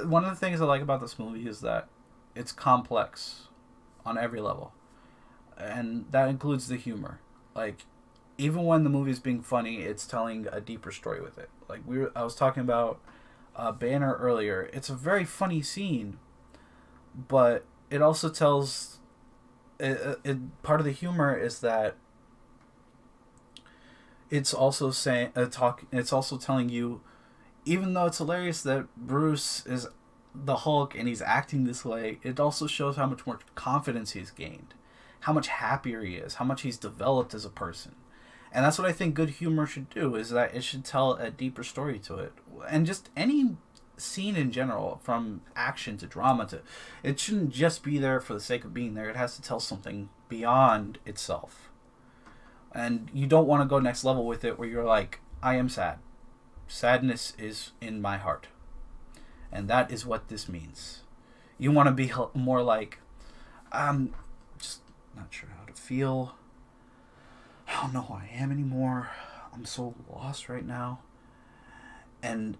one of the things I like about this movie is that it's complex on every level, and that includes the humor. Like, even when the movie is being funny, it's telling a deeper story with it. Like I was talking about Banner earlier. It's a very funny scene, but it also tells. Part of the humor is that it's also It's also telling you, even though it's hilarious that Bruce is the Hulk and he's acting this way, it also shows how much more confidence he's gained, how much happier he is, how much he's developed as a person. And that's what I think good humor should do, is that it should tell a deeper story to it. And just any scene in general, from action to drama it shouldn't just be there for the sake of being there. It has to tell something beyond itself. And you don't want to go next level with it where you're like, I am sad. Sadness is in my heart. And that is what this means. You want to be more like, I'm just not sure how to feel. I don't know who I am anymore. I'm so lost right now. And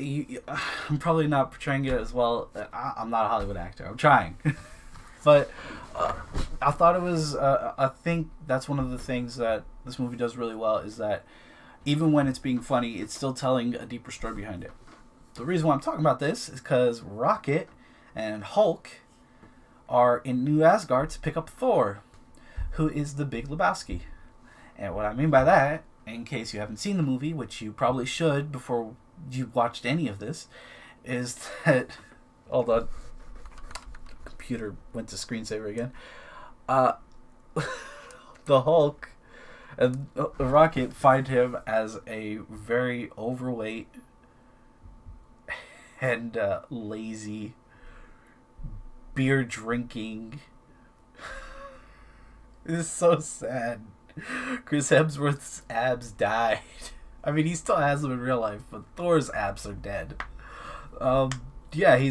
I'm probably not portraying it as well. I'm not a Hollywood actor. I'm trying. But I thought it was... I think that's one of the things that this movie does really well, is that even when it's being funny, it's still telling a deeper story behind it. The reason why I'm talking about this is because Rocket and Hulk are in New Asgard to pick up Thor, who is the Big Lebowski. And what I mean by that, in case you haven't seen the movie, which you probably should before you watched any of this, is that... Hold on. Computer went to screensaver again. The Hulk and Rocket find him as a very overweight and lazy, beer drinking. This is so sad. Chris Hemsworth's abs died. I mean, he still has them in real life, but Thor's abs are dead. Yeah, he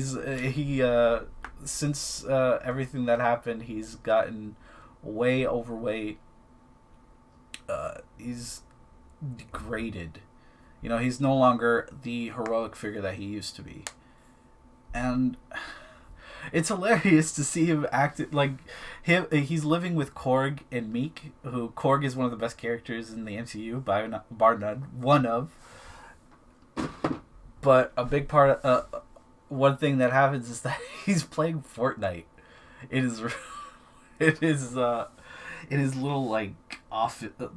since everything that happened, he's gotten way overweight. He's degraded. You know, he's no longer the heroic figure that he used to be. And it's hilarious to see him act like him. He's living with Korg and Meek, who Korg is one of the best characters in the MCU, bar none, one of. But a big part of one thing that happens is that he's playing Fortnite. It is, it is, in his little like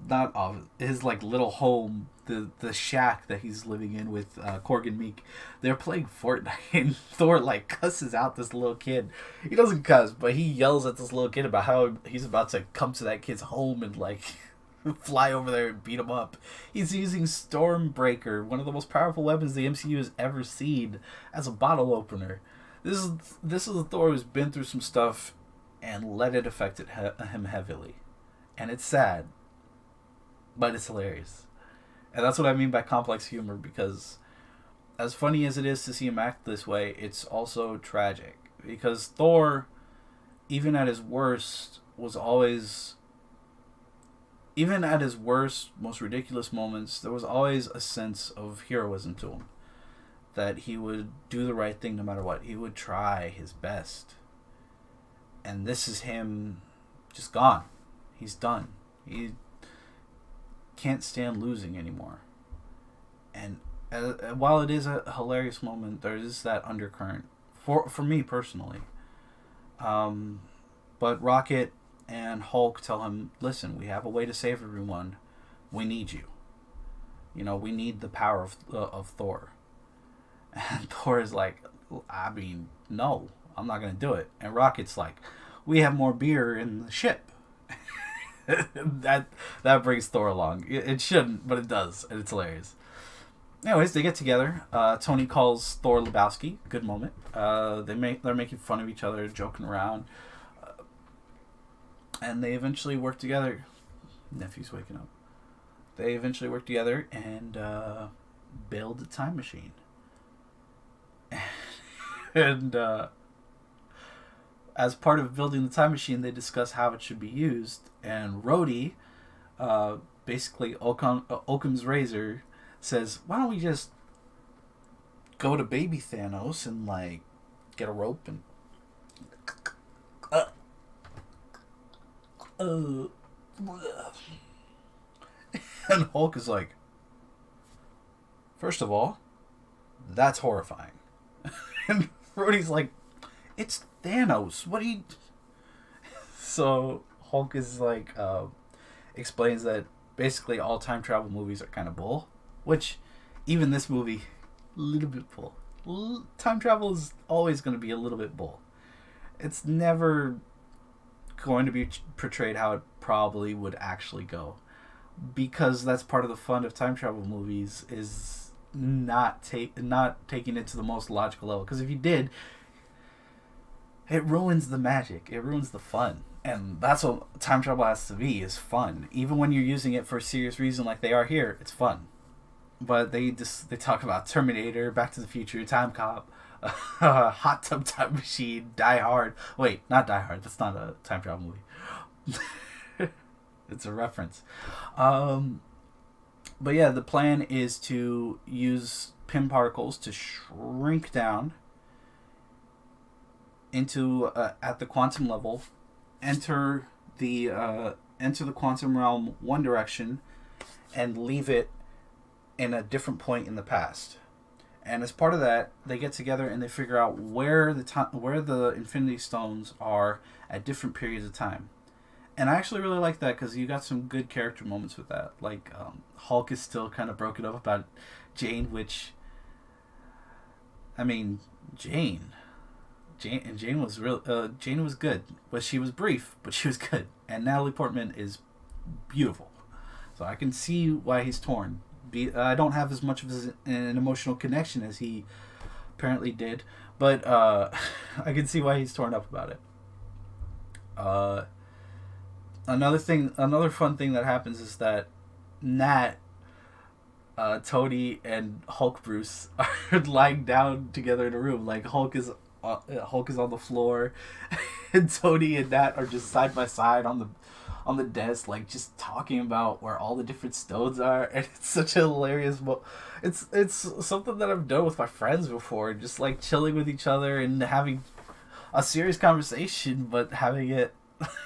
not office, his like little home, the shack that he's living in with Korg and Meek. They're playing Fortnite, and Thor like cusses out this little kid. He doesn't cuss, but he yells at this little kid about how he's about to come to that kid's home and like fly over there and beat him up. He's using Stormbreaker, one of the most powerful weapons the MCU has ever seen, as a bottle opener. This is a Thor who's been through some stuff and let it affect him heavily. And it's sad, but it's hilarious. And that's what I mean by complex humor, because as funny as it is to see him act this way, it's also tragic. Because Thor, even at his worst, was always... Even at his worst, most ridiculous moments, there was always a sense of heroism to him. That he would do the right thing no matter what. He would try his best. And this is him just gone. He's done. He can't stand losing anymore. And while it is a hilarious moment, there is that undercurrent for me personally. But Rocket and Hulk tell him, listen, we have a way to save everyone. We need you. You know, we need the power of Thor. And Thor is like, I mean, no, I'm not going to do it. And Rocket's like, we have more beer in the ship. that brings Thor along. It shouldn't, but it does, and it's hilarious. Anyways, they get together. Tony calls Thor Lebowski. Good moment. They're making fun of each other, joking around, and they eventually work together. Nephew's waking up. They eventually work together and build a time machine. And as part of building the time machine, they discuss how it should be used. And Rhodey, basically Occam's razor, says, why don't we just go to baby Thanos and like get a rope and and Hulk is like, first of all, that's horrifying. And Rhodey's like, it's Thanos. What do you... So Hulk is like, explains that basically all time travel movies are kind of bull. Which, even this movie, a little bit bull. Time travel is always going to be a little bit bull. It's never going to be portrayed how it probably would actually go. Because that's part of the fun of time travel movies, is not taking it to the most logical level. Because if you did, it ruins the magic. It ruins the fun. And that's what time travel has to be, is fun. Even when you're using it for a serious reason like they are here, it's fun. But they talk about Terminator, Back to the Future, Time Cop, Hot Tub Time Machine, Die Hard. Wait, not Die Hard. That's not a time travel movie. It's a reference. But yeah, the plan is to use Pym particles to shrink down into at the quantum level, enter the quantum realm one direction, and leave it in a different point in the past. And as part of that, they get together and they figure out where the Infinity Stones are at different periods of time. And I actually really like that, because you got some good character moments with that. Like, Hulk is still kind of broken up about Jane, which, I mean, Jane was Jane was good, but she was brief, but she was good. And Natalie Portman is beautiful, so I can see why he's torn. I don't have as much of an emotional connection as he apparently did. But I can see why he's torn up about it. Uh, another fun thing that happens is that Nat, Tony, and Hulk Bruce are lying down together in a room. Like Hulk is on the floor, and Tony and Nat are just side by side on the desk, like just talking about where all the different stones are, and it's such a hilarious. It's something that I've done with my friends before, just like chilling with each other and having a serious conversation, but having it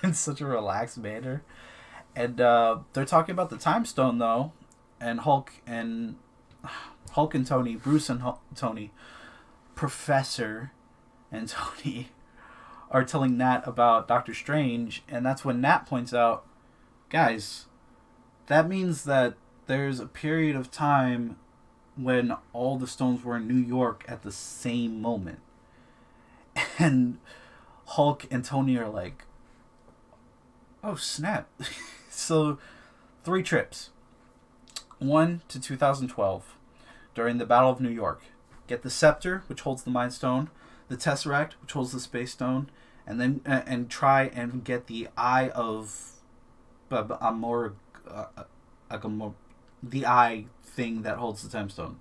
in such a relaxed manner. And they're talking about the time stone though, and Hulk and Tony, Bruce and Tony, Professor and Tony are telling Nat about Doctor Strange, and that's when Nat points out, guys, that means that there's a period of time when all the stones were in New York at the same moment. And Hulk and Tony are like, oh snap. So 3 trips. 1 to 2012 during the Battle of New York. Get the scepter, which holds the Mind Stone, the Tesseract, which holds the Space Stone, and then and try and get the Eye of Amor, the Eye thing that holds the Time Stone.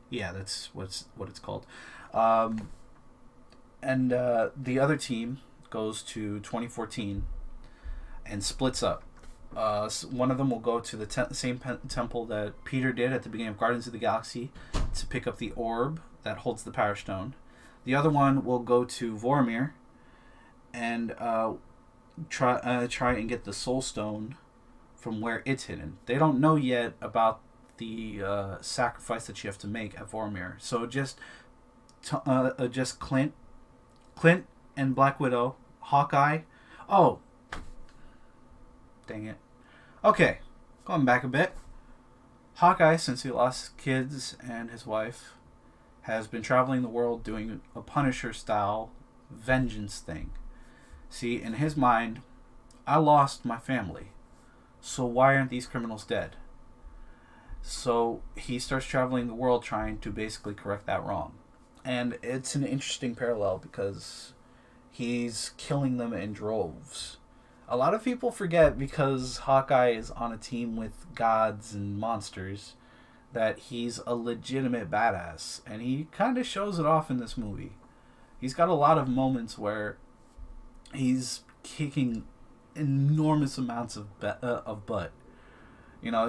Yeah, that's what it's called. And the other team goes to 2014 and splits up. One of them will go to the same temple that Peter did at the beginning of Guardians of the Galaxy to pick up the orb that holds the Power Stone. The other one will go to Vormir and try and get the Soul Stone from where it's hidden. They don't know yet about the sacrifice that you have to make at Vormir. So just Clint and Black Widow, Hawkeye. Oh, dang it. Okay, going back a bit. Hawkeye, since he lost kids and his wife, has been traveling the world doing a Punisher-style vengeance thing. See, in his mind, I lost my family, so why aren't these criminals dead? So he starts traveling the world trying to basically correct that wrong. And it's an interesting parallel because he's killing them in droves. A lot of people forget, because Hawkeye is on a team with gods and monsters, that he's a legitimate badass. And he kind of shows it off in this movie. He's got a lot of moments where he's kicking enormous amounts of butt. You know,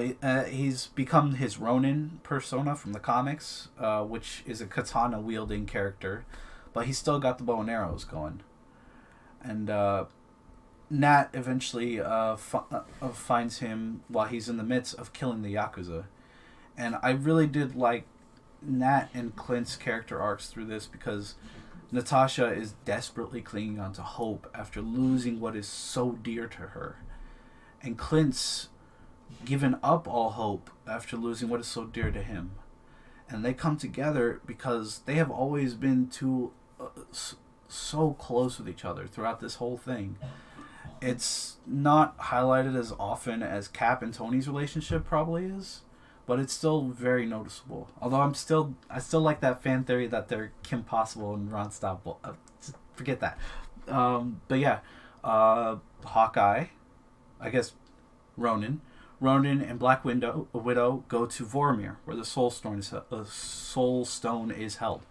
he's become his Ronin persona from the comics, which is a katana-wielding character. But he's still got the bow and arrows going. And Nat eventually finds him while he's in the midst of killing the Yakuza. And I really did like Nat and Clint's character arcs through this, because Natasha is desperately clinging on to hope after losing what is so dear to her. And Clint's given up all hope after losing what is so dear to him. And they come together because they have always been so close with each other throughout this whole thing. It's not highlighted as often as Cap and Tony's relationship probably is, but it's still very noticeable. Although I still like that fan theory that they're Kim Possible and Ron Stoppable. Forget that. But yeah, Hawkeye, I guess Ronin and Black Widow go to Vormir, where the Soul Stone is held.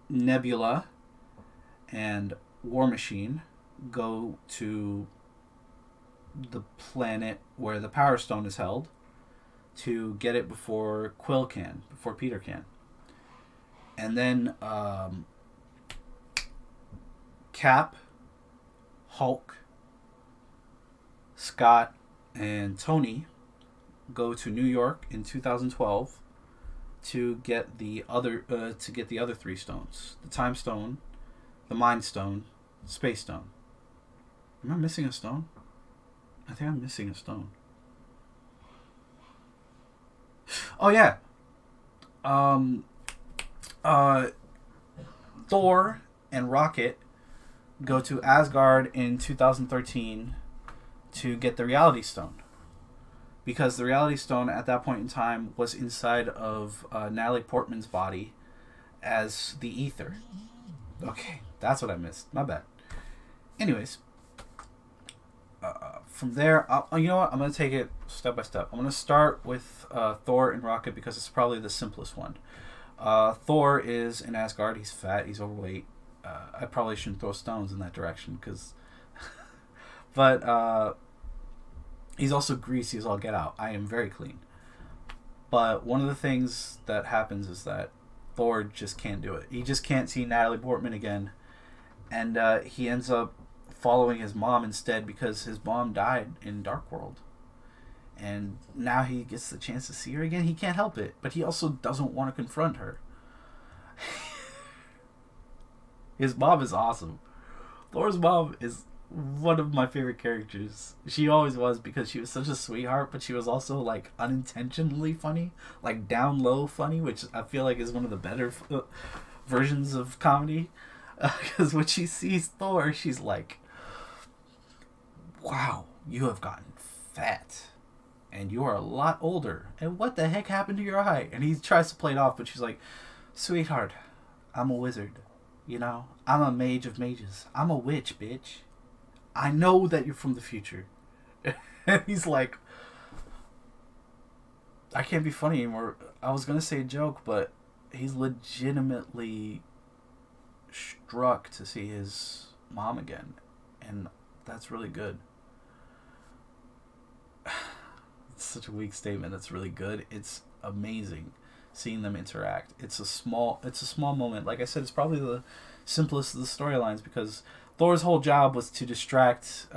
Nebula and War Machine go to the planet where the Power Stone is held to get it before Peter can. And then Cap, Hulk, Scott, and Tony go to New York in 2012 to get the other 3 stones: the Time Stone, the Mind Stone, Space Stone. Am I missing a stone? I think I'm missing a stone. Oh yeah. Thor and Rocket go to Asgard in 2013 to get the Reality Stone. because the Reality Stone at that point in time was inside of Natalie Portman's body as the ether. Okay, that's what I missed. My bad. Anyways, from there, you know what? I'm going to take it step by step. I'm going to start with Thor and Rocket because it's probably the simplest one. Thor is in Asgard. He's fat. He's overweight. I probably shouldn't throw stones in that direction because... but he's also greasy as all get out. I am very clean. But one of the things that happens is that Thor just can't do it. He just can't see Natalie Portman again. And he ends up following his mom instead because his mom died in Dark World. And now he gets the chance to see her again. He can't help it. But he also doesn't want to confront her. His mom is awesome. Thor's mom is one of my favorite characters. She always was because she was such a sweetheart, but she was also like unintentionally funny, like down low funny, which I feel like is one of the better versions of comedy. Because when she sees Thor, she's like, "Wow, you have gotten fat, and you are a lot older. And what the heck happened to your eye?" And he tries to play it off, but she's like, "Sweetheart, I'm a wizard. You know, I'm a mage of mages. I'm a witch, bitch. I know that you're from the future." And he's like, "I can't be funny anymore. I was going to say a joke, but he's legitimately struck to see his mom again. And that's really good." It's such a weak statement. That's really good. It's amazing seeing them interact. It's a small moment. Like I said, it's probably the simplest of the storylines because Thor's whole job was to distract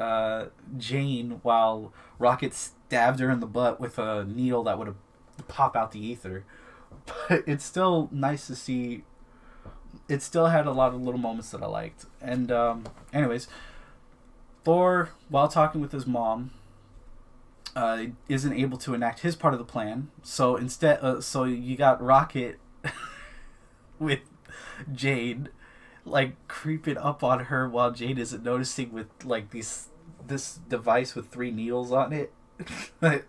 Jane while Rocket stabbed her in the butt with a needle that would pop out the ether. But it's still nice to see. It still had a lot of little moments that I liked. And anyways, Thor, while talking with his mom, isn't able to enact his part of the plan. So instead, so you got Rocket with Jade, like creeping up on her while Jade isn't noticing with like this device with 3 needles on it. And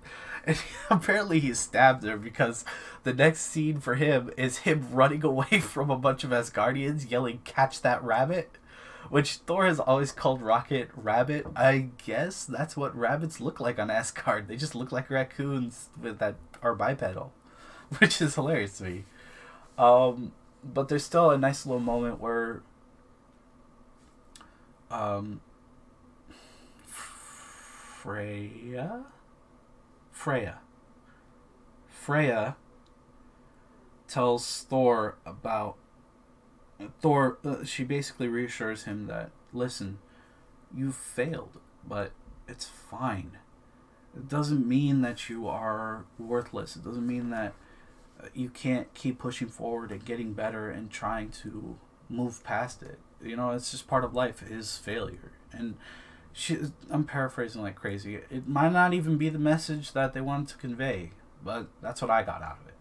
apparently he stabbed her because the next scene for him is him running away from a bunch of Asgardians yelling, "Catch that rabbit," which Thor has always called Rocket Rabbit. I guess that's what rabbits look like on Asgard. They just look like raccoons with that are bipedal, which is hilarious to me. But there's still a nice little moment where Freya tells Thor about she basically reassures him that, "Listen, you failed, but it's fine. It doesn't mean that you are worthless. It doesn't mean that you can't keep pushing forward and getting better and trying to move past it. You know, it's just part of life is failure." And I'm paraphrasing like crazy. It might not even be the message that they wanted to convey, but that's what I got out of it.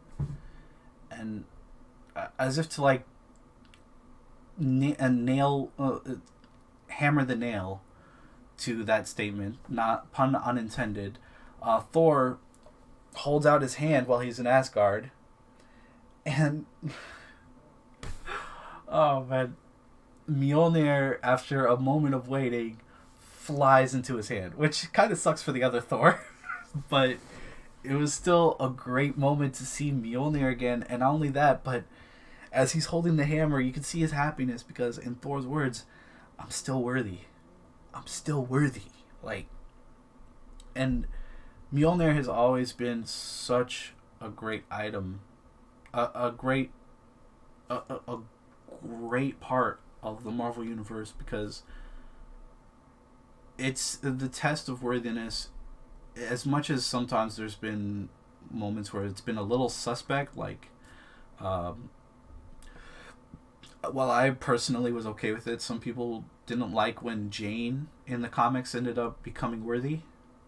And as if to like hammer the nail to that statement, not pun unintended, Thor holds out his hand while he's in Asgard, and oh man, Mjolnir, after a moment of waiting, flies into his hand, which kind of sucks for the other Thor, but it was still a great moment to see Mjolnir again. And not only that, but as he's holding the hammer, you can see his happiness because, in Thor's words, "I'm still worthy. I'm still worthy." Like, and Mjolnir has always been such a great item, a great part of the Marvel Universe because it's the test of worthiness. As much as sometimes there's been moments where it's been a little suspect, like, while I personally was okay with it, some people didn't like when Jane in the comics ended up becoming worthy.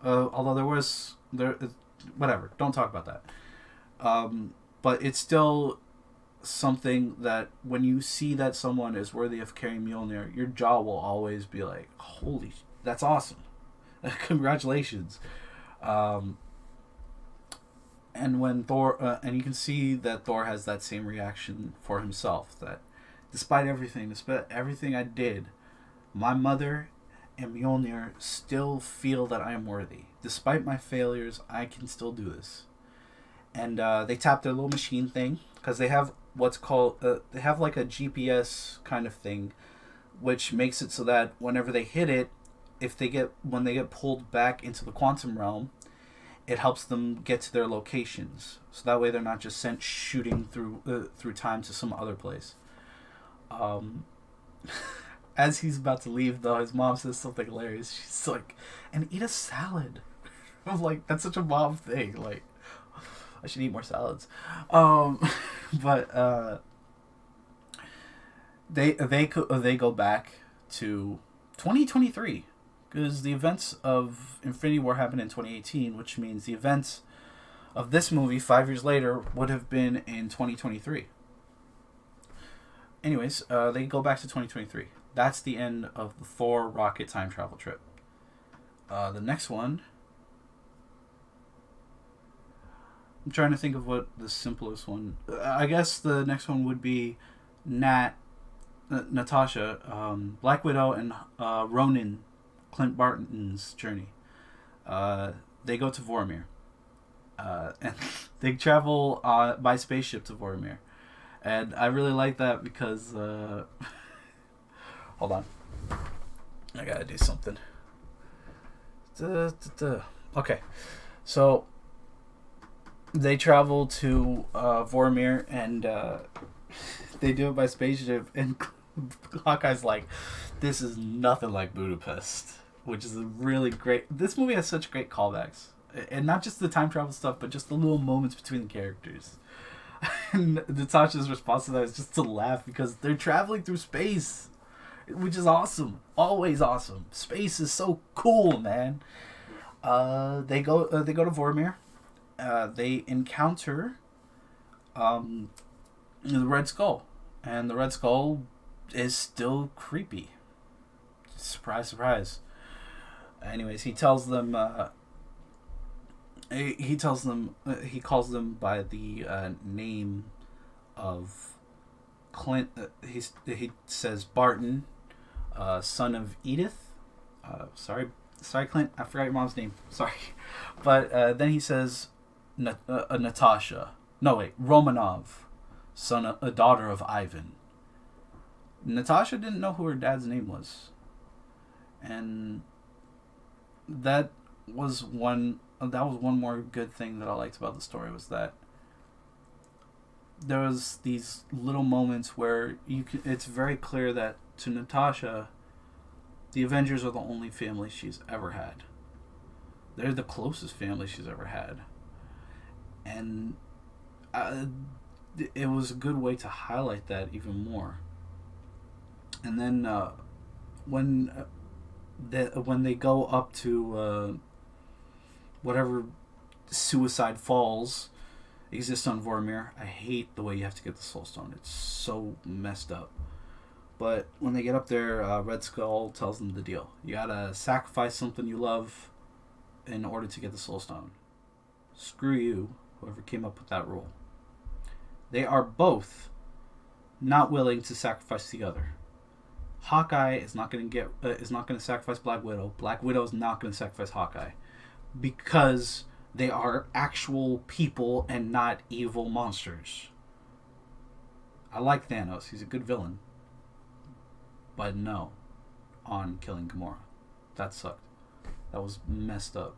Although whatever, don't talk about that. But it's still something that when you see that someone is worthy of carrying Mjolnir, your jaw will always be like, "Holy, that's awesome. Congratulations." And when Thor, and you can see that Thor has that same reaction for himself. That despite everything I did, my mother and Mjolnir still feel that I am worthy. Despite my failures, I can still do this. And they tap their little machine thing because they have what's called they have like a GPS kind of thing, which makes it so that whenever they hit it, if they get when they get pulled back into the quantum realm, it helps them get to their locations. So that way they're not just sent shooting through time to some other place. As he's about to leave, though, his mom says something hilarious. She's like, "And eat a salad." I'm like, that's such a mom thing. Like, I should eat more salads. But they go back to 2023 because the events of Infinity War happened in 2018, which means the events of this movie 5 years later would have been in 2023. Anyways, they go back to 2023. That's the end of the Thor rocket time travel trip. The next one, I'm trying to think of what the simplest one. I guess the next one would be Natasha, Black Widow, and Ronin, Clint Barton's journey. They go to Vormir. And they travel by spaceship to Vormir. And I really like that because... hold on. I gotta do something. Okay. So, they travel to Vormir and they do it by spaceship. And Hawkeye's like, this is nothing like Budapest. Which is a really great... This movie has such great callbacks. And not just the time travel stuff, but just the little moments between the characters. And Natasha's response to that is just to laugh because they're traveling through space, which is awesome. Always awesome. Space is so cool, man. They go to Vormir. They encounter the Red Skull, and the Red Skull is still creepy. Surprise, surprise. Anyways, he tells them. He calls them by the name of Clint. He says Barton, son of Edith. Sorry, Clint. I forgot your mom's name. Sorry, but then he says Natasha. No, wait, Romanov, a daughter of Ivan. Natasha didn't know who her dad's name was, and that was one more good thing that I liked about the story was that there was these little moments where it's very clear that to Natasha, the Avengers are the only family she's ever had. They're the closest family she's ever had. And it was a good way to highlight that even more. And then when they go up to whatever Suicide Falls exists on Vormir, I hate the way you have to get the Soul Stone. It's so messed up. But when they get up there, Red Skull tells them the deal. You gotta sacrifice something you love in order to get the Soul Stone. Screw you, whoever came up with that rule. They are both not willing to sacrifice the other. Hawkeye is not going to sacrifice Black Widow. Black Widow is not going to sacrifice Hawkeye because they are actual people and not evil monsters. I like Thanos. He's a good villain. But no on killing Gamora. That sucked. That was messed up.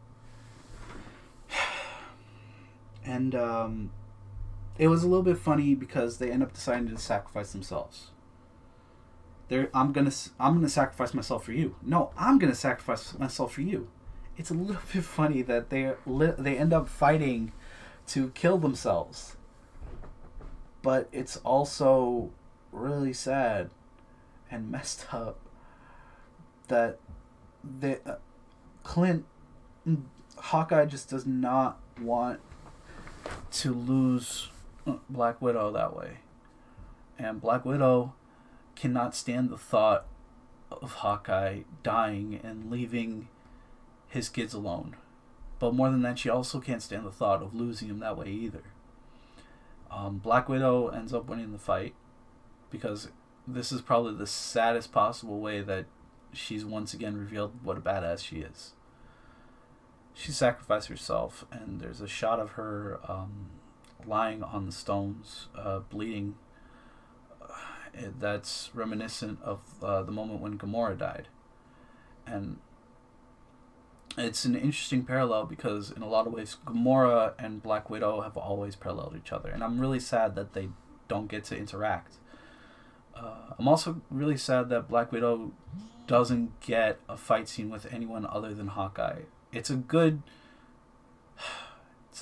And it was a little bit funny because they end up deciding to sacrifice themselves. I'm gonna sacrifice myself for you. No, I'm gonna sacrifice myself for you. It's a little bit funny that they end up fighting to kill themselves, but it's also really sad and messed up that Hawkeye just does not want to lose Black Widow that way, and Black Widow cannot stand the thought of Hawkeye dying and leaving his kids alone. But more than that, she also can't stand the thought of losing him that way either. Black Widow ends up winning the fight because this is probably the saddest possible way that she's once again revealed what a badass she is. She sacrificed herself, and there's a shot of her lying on the stones, bleeding. That's reminiscent of the moment when Gamora died. And it's an interesting parallel because in a lot of ways Gamora and Black Widow have always paralleled each other, and I'm really sad that they don't get to interact. I'm also really sad that Black Widow doesn't get a fight scene with anyone other than Hawkeye. It's a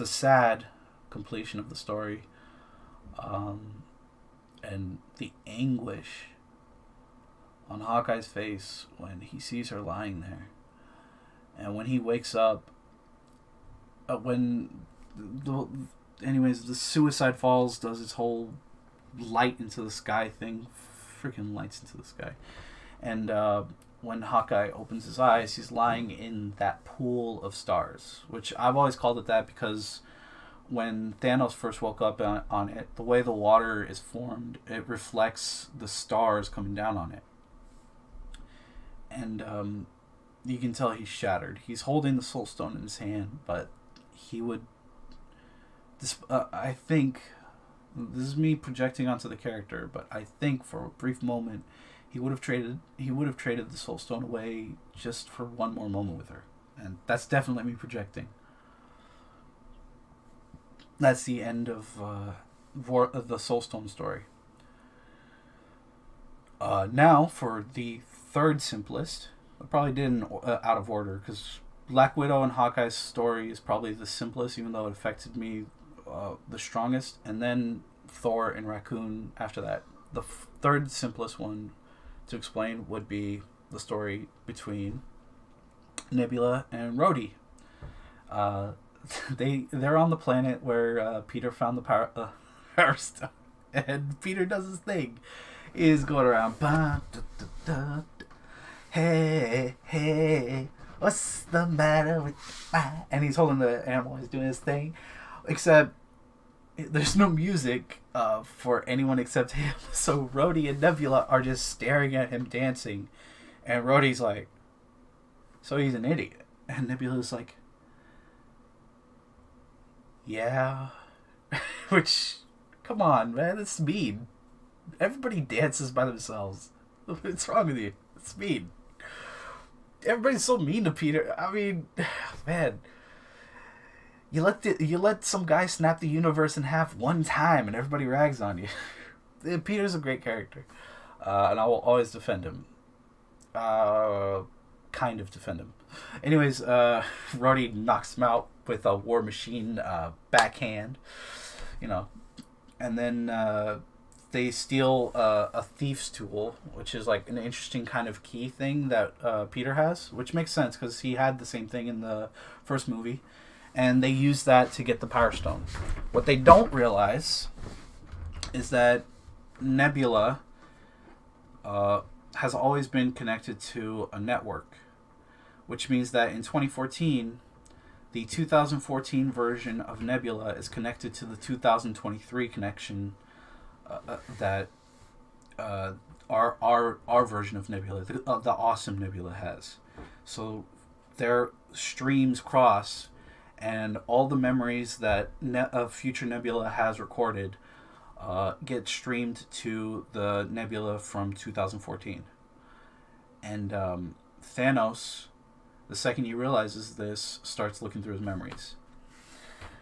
sad completion of the story, and the anguish on Hawkeye's face when he sees her lying there. And when he wakes up, the Suicide Falls does its whole light into the sky thing, freaking lights into the sky. And when Hawkeye opens his eyes, he's lying in that pool of stars, which I've always called it that because when Thanos first woke up on it, the way the water is formed, it reflects the stars coming down on it. And you can tell he's shattered. He's holding the Soul Stone in his hand, but he would... I think... This is me projecting onto the character, but I think for a brief moment he would have traded the Soul Stone away just for one more moment with her. And that's definitely me projecting. That's the end of the Soul Stone story. Now for the third simplest. I probably did in out of order because Black Widow and Hawkeye's story is probably the simplest, even though it affected me the strongest. And then Thor and Raccoon after that. The third simplest one to explain would be the story between Nebula and Rhodey. They're on the planet where Peter found the power stone, and Peter does his thing. He's going around, hey, what's the matter with and he's holding the animal. He's doing his thing, except there's no music for anyone except him. So Rhodey and Nebula are just staring at him dancing, and Rhodey's like, so he's an idiot, and Nebula's like, yeah. Which, come on, man, it's mean. Everybody dances by themselves. What's wrong with you? It's mean. Everybody's so mean to Peter. I mean, man, you let some guy snap the universe in half one time, and everybody rags on you. Peter's a great character, and I will always defend him. Kind of defend him. Anyways, Rhodey knocks him out with a War Machine backhand, and then they steal a thief's tool, which is like an interesting kind of key thing that Peter has, which makes sense because he had the same thing in the first movie, and they use that to get the Power Stone. What they don't realize is that Nebula has always been connected to a network, which means that in 2014, the 2014 version of Nebula is connected to the 2023 connection that our version of Nebula, the awesome Nebula, has. So their streams cross, and all the memories that future Nebula has recorded get streamed to the Nebula from 2014. And Thanos, the second he realizes this, starts looking through his memories.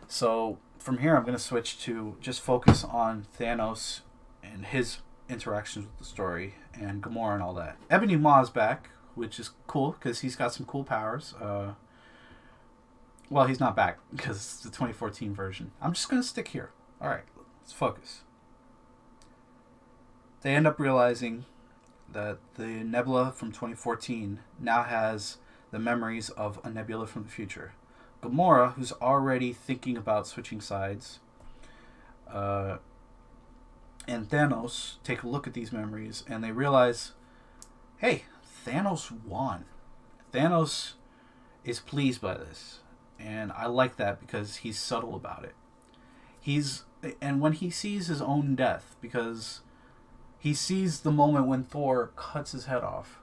So from here, I'm going to switch to just focus on Thanos and his interactions with the story and Gamora and all that. Ebony Maw's back, which is cool because he's got some cool powers. Well, he's not back because it's the 2014 version. I'm just going to stick here. All right, let's focus. They end up realizing that the Nebula from 2014 now has the memories of a Nebula from the future. Gamora, who's already thinking about switching sides, and Thanos take a look at these memories, and they realize, hey, Thanos won. Thanos is pleased by this. And I like that because he's subtle about it. He's and when he sees his own death, because he sees the moment when Thor cuts his head off,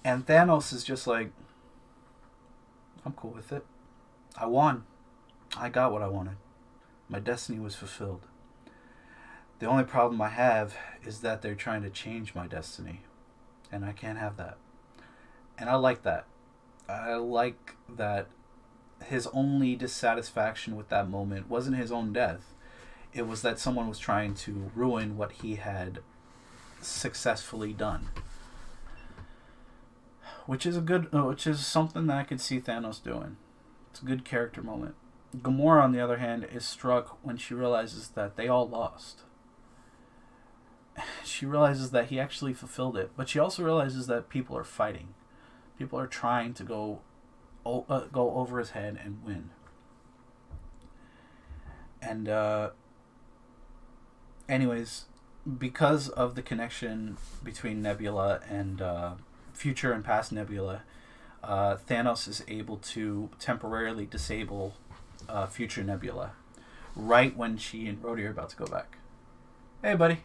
and Thanos is just like, I'm cool with it. I won. I got what I wanted. My destiny was fulfilled. The only problem I have is that they're trying to change my destiny, and I can't have that. And I like that. I like that his only dissatisfaction with that moment wasn't his own death. It was that someone was trying to ruin what he had successfully done. Which is something that I could see Thanos doing. It's a good character moment. Gamora, on the other hand, is struck when she realizes that they all lost. She realizes that he actually fulfilled it, but she also realizes that people are fighting. People are trying to go over his head and win. And anyways, because of the connection between Nebula and future and past Nebula, Thanos is able to temporarily disable future Nebula right when she and Rhodey are about to go back. Hey, buddy.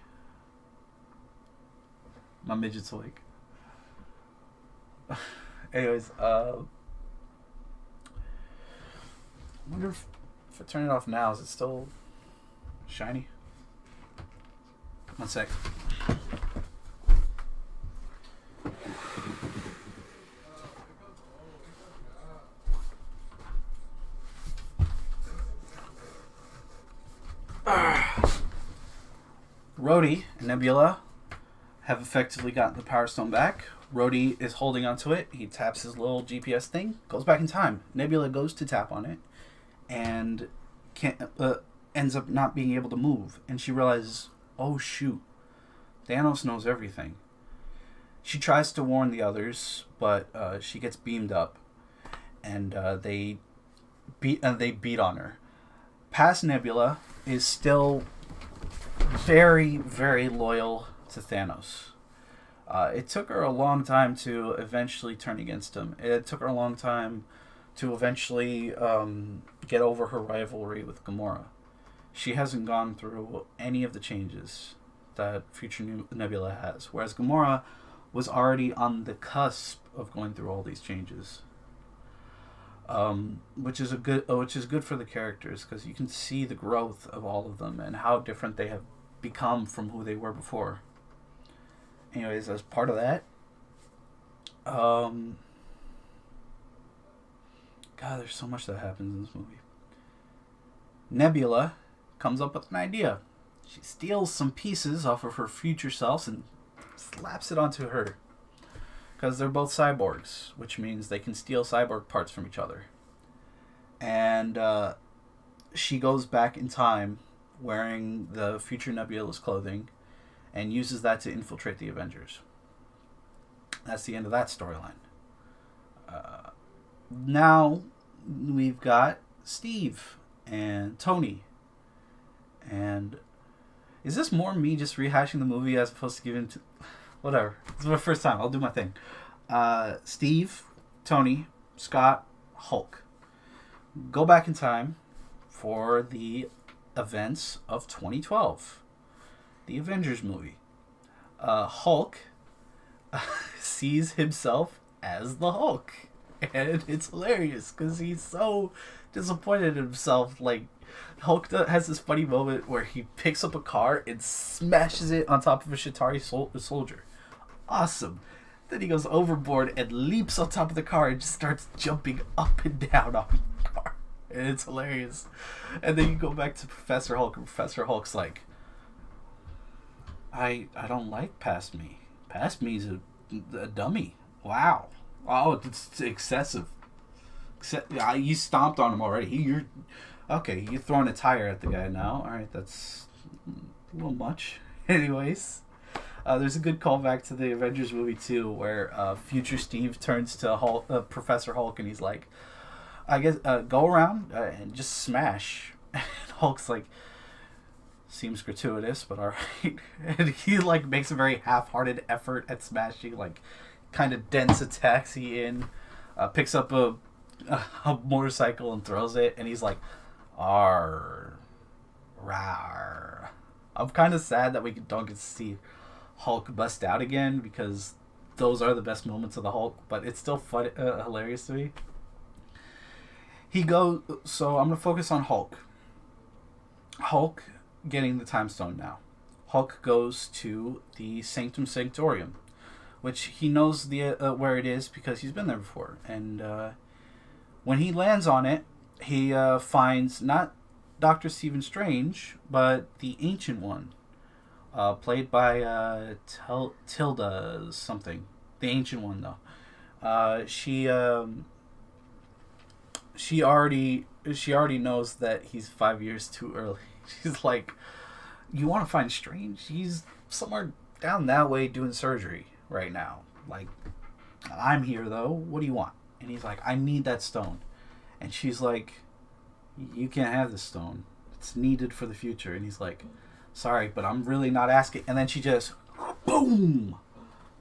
My midget's awake. Anyways, I wonder if I turn it off now, is it still shiny? One sec. Rhodey and Nebula have effectively gotten the Power Stone back. Rhodey is holding onto it. He taps his little GPS thing, goes back in time. Nebula goes to tap on it, and ends up not being able to move. And she realizes, oh shoot, Thanos knows everything. She tries to warn the others, but she gets beamed up, and they beat on her. Past Nebula is still very, very loyal to Thanos. It took her a long time to eventually turn against him. It took her a long time to eventually get over her rivalry with Gamora. She hasn't gone through any of the changes that future Nebula has, whereas Gamora was already on the cusp of going through all these changes. Which is good for the characters, because you can see the growth of all of them and how different they have become from who they were before. Anyways, as part of that, God, there's so much that happens in this movie. Nebula comes up with an idea. She steals some pieces off of her future selves and slaps it onto her. Because they're both cyborgs, which means they can steal cyborg parts from each other. And she goes back in time wearing the future Nebula's clothing and uses that to infiltrate the Avengers. That's the end of that storyline. Now we've got Steve and Tony. And is this more me just rehashing the movie as opposed to giving... Whatever. It's my first time. I'll do my thing. Steve, Tony, Scott, Hulk. Go back in time for the events of 2012. The Avengers movie. Hulk sees himself as the Hulk. And it's hilarious because he's so disappointed in himself. Like, Hulk has this funny moment where he picks up a car and smashes it on top of a Shatari soldier. Awesome. Then he goes overboard and leaps on top of the car and just starts jumping up and down on the car. And it's hilarious. And then you go back to Professor Hulk, and Professor Hulk's like, I don't like Past Me. Past Me's a dummy. Wow. Oh, it's excessive. You stomped on him already. You're throwing a tire at the guy now. All right, that's a little much. Anyways, there's a good callback to the Avengers movie too, where future Steve turns to Professor Hulk, and he's like, "I guess go around and just smash." And Hulk's like, "Seems gratuitous, but all right." And he like makes a very half-hearted effort at smashing, like kind of dents a taxi in, picks up a a motorcycle and throws it, and he's like, "Arr, rawr." I'm kind of sad that we don't get to see Hulk bust out again because those are the best moments of the Hulk, but it's still fun, hilarious to me. He goes. So I'm gonna focus on Hulk. Hulk getting the Time Stone now. Hulk goes to the Sanctum Sanctorum, which he knows where it is because he's been there before. And when he lands on it, he finds not Dr. Stephen Strange, but the Ancient One, played by Tilda something. The Ancient One, though. She already knows that he's 5 years too early. She's like, "You want to find Strange? He's somewhere down that way doing surgery right now. Like, I'm here though. What do you want?" And he's like, "I need that stone." And she's like, "You can't have this stone. It's needed for the future." And he's like, "Sorry, but I'm really not asking." And then she just, boom,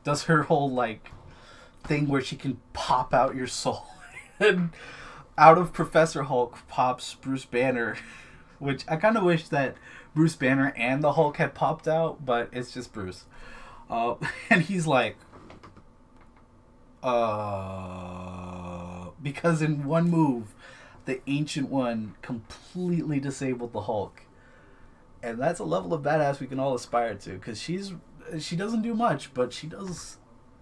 does her whole like thing where she can pop out your soul. And out of Professor Hulk pops Bruce Banner, which I kind of wish that Bruce Banner and the Hulk had popped out, but it's just Bruce. And he's like, because in one move, the Ancient One completely disabled the Hulk. And that's a level of badass we can all aspire to, because she doesn't do much, but she does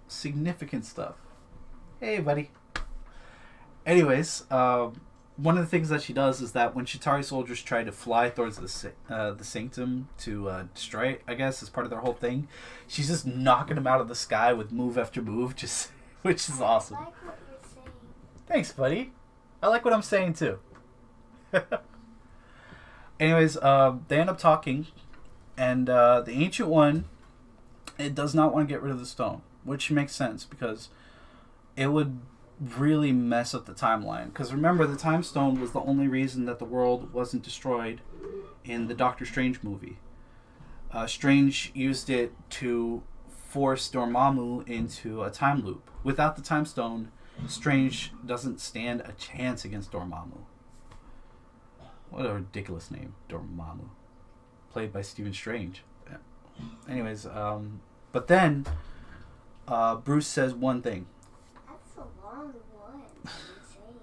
significant stuff. Hey, buddy. Anyways, one of the things that she does is that when Chitauri soldiers try to fly towards the Sanctum to destroy it, I guess, as part of their whole thing, she's just knocking them out of the sky with move after move, just which is awesome. I like what you're saying. Thanks, buddy. I like what I'm saying, too. Anyways, they end up talking, and the Ancient One, it does not want to get rid of the stone, which makes sense, because it would really mess up the timeline. Because remember, the Time Stone was the only reason that the world wasn't destroyed in the Doctor Strange movie. Strange used it to force Dormammu into a time loop. Without the Time Stone, Strange doesn't stand a chance against Dormammu. What a ridiculous name, Dormammu. Played by Stephen Strange. Anyways, but then Bruce says one thing. That's a long one. You're saying.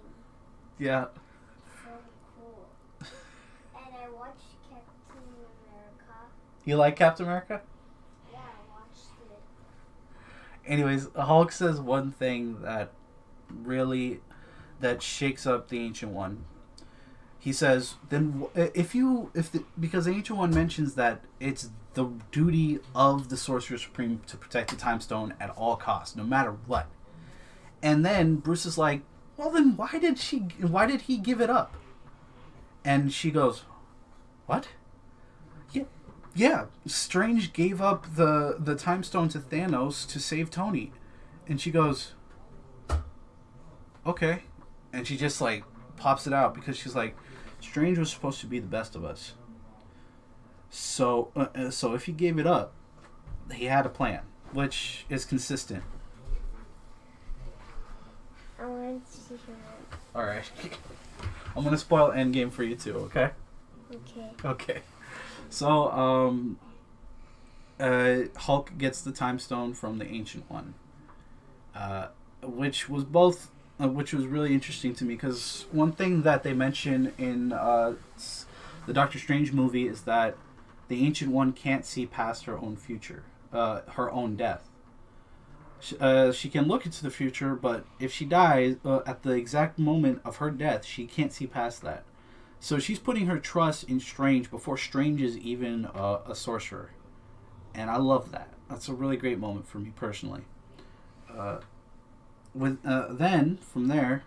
Yeah. So cool. And I watched Captain America. You like Captain America? Yeah, I watched it. Anyways, Hulk says one thing that shakes up the Ancient One. He says, then because the Ancient One mentions that it's the duty of the Sorcerer Supreme to protect the Time Stone at all costs, no matter what. And then Bruce is like, well, then why did he give it up? And she goes, what? Yeah. Strange gave up the Time Stone to Thanos to save Tony. And she goes, okay. And she just like pops it out because she's like, Strange was supposed to be the best of us. So if he gave it up, he had a plan, which is consistent. I want to hear it. Alright. I'm going to spoil Endgame for you too, okay? Okay. So, Hulk gets the Time Stone from the Ancient One. Which was really interesting to me, because one thing that they mention in the Doctor Strange movie is that the Ancient One can't see past her own future, her own death. She can look into the future, but if she dies at the exact moment of her death, she can't see past that. So she's putting her trust in Strange before Strange is even a sorcerer. And I love that. That's a really great moment for me personally. Then, from there,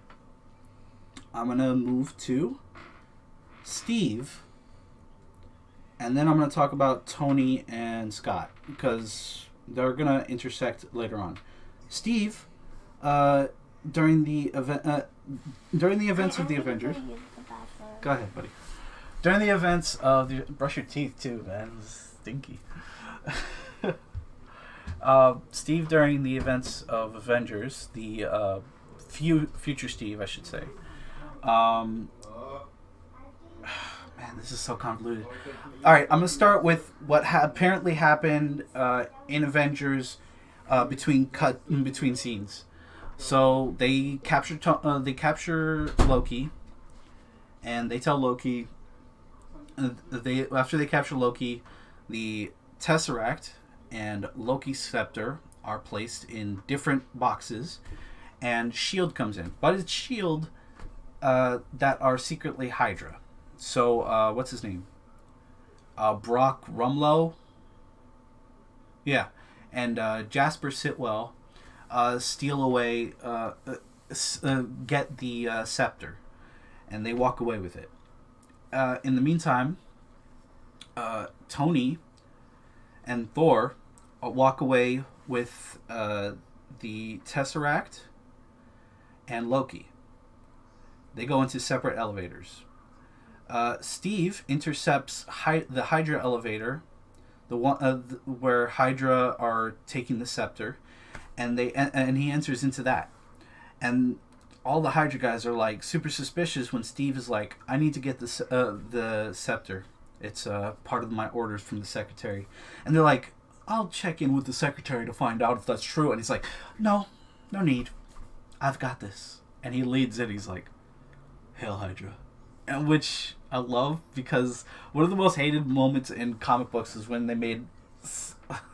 I'm going to move to Steve. And then I'm going to talk about Tony and Scott, because they're going to intersect later on. Steve, during the events of the Avengers... Go ahead, buddy. During the events of the... Brush your teeth, too, man. It's stinky. Steve, during the events of Avengers, the future Steve, I should say. Um, man, this is so convoluted. All right, I'm gonna start with what apparently happened in Avengers between scenes. So they capture Loki, and they tell Loki. They after they capture Loki, the Tesseract and Loki's scepter are placed in different boxes, and Shield comes in, but it's Shield that are secretly Hydra. So what's his name? Brock Rumlow. Yeah, and Jasper Sitwell steal away, get the scepter, and they walk away with it. In the meantime, Tony and Thor walk away with the Tesseract and Loki. They go into separate elevators. Steve intercepts the Hydra elevator, the one where Hydra are taking the scepter, and he enters into that. And all the Hydra guys are like super suspicious when Steve is like, "I need to get the scepter. It's part of my orders from the secretary." And they're like, "I'll check in with the secretary to find out if that's true." And he's like, "No need. I've got this." And he leads it. He's like, "Hail Hydra," and which I love, because one of the most hated moments in comic books is when they made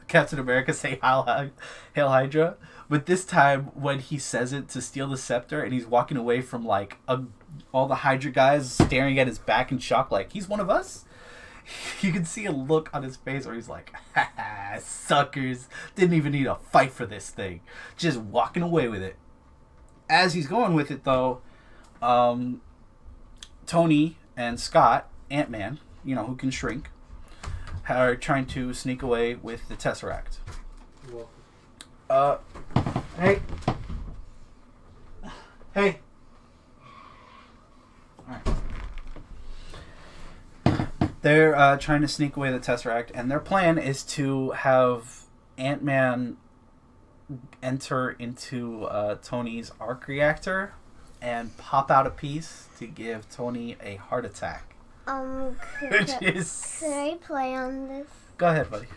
Captain America say Hail Hydra. But this time, when he says it to steal the scepter, and he's walking away from like all the Hydra guys staring at his back in shock, like he's one of us. You can see a look on his face where he's like, "Ha ha, suckers! Didn't even need a fight for this thing. Just walking away with it." As he's going with it, though, Tony and Scott, Ant-Man, who can shrink, are trying to sneak away with the Tesseract. Hey. Alright. They're trying to sneak away the Tesseract, and their plan is to have Ant-Man enter into Tony's arc reactor and pop out a piece to give Tony a heart attack. Could I play on this? Go ahead, buddy.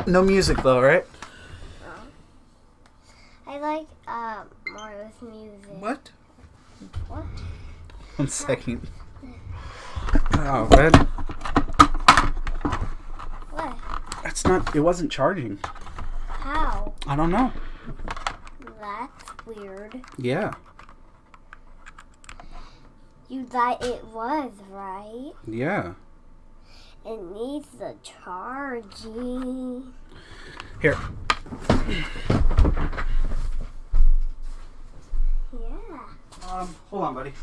No music though, right? I like more with music. What? What? 1 second. Oh, man. What? It wasn't charging. How? I don't know. That's weird. Yeah. You thought it was, right? Yeah. It needs the charging. Here. Yeah. Hold on, buddy.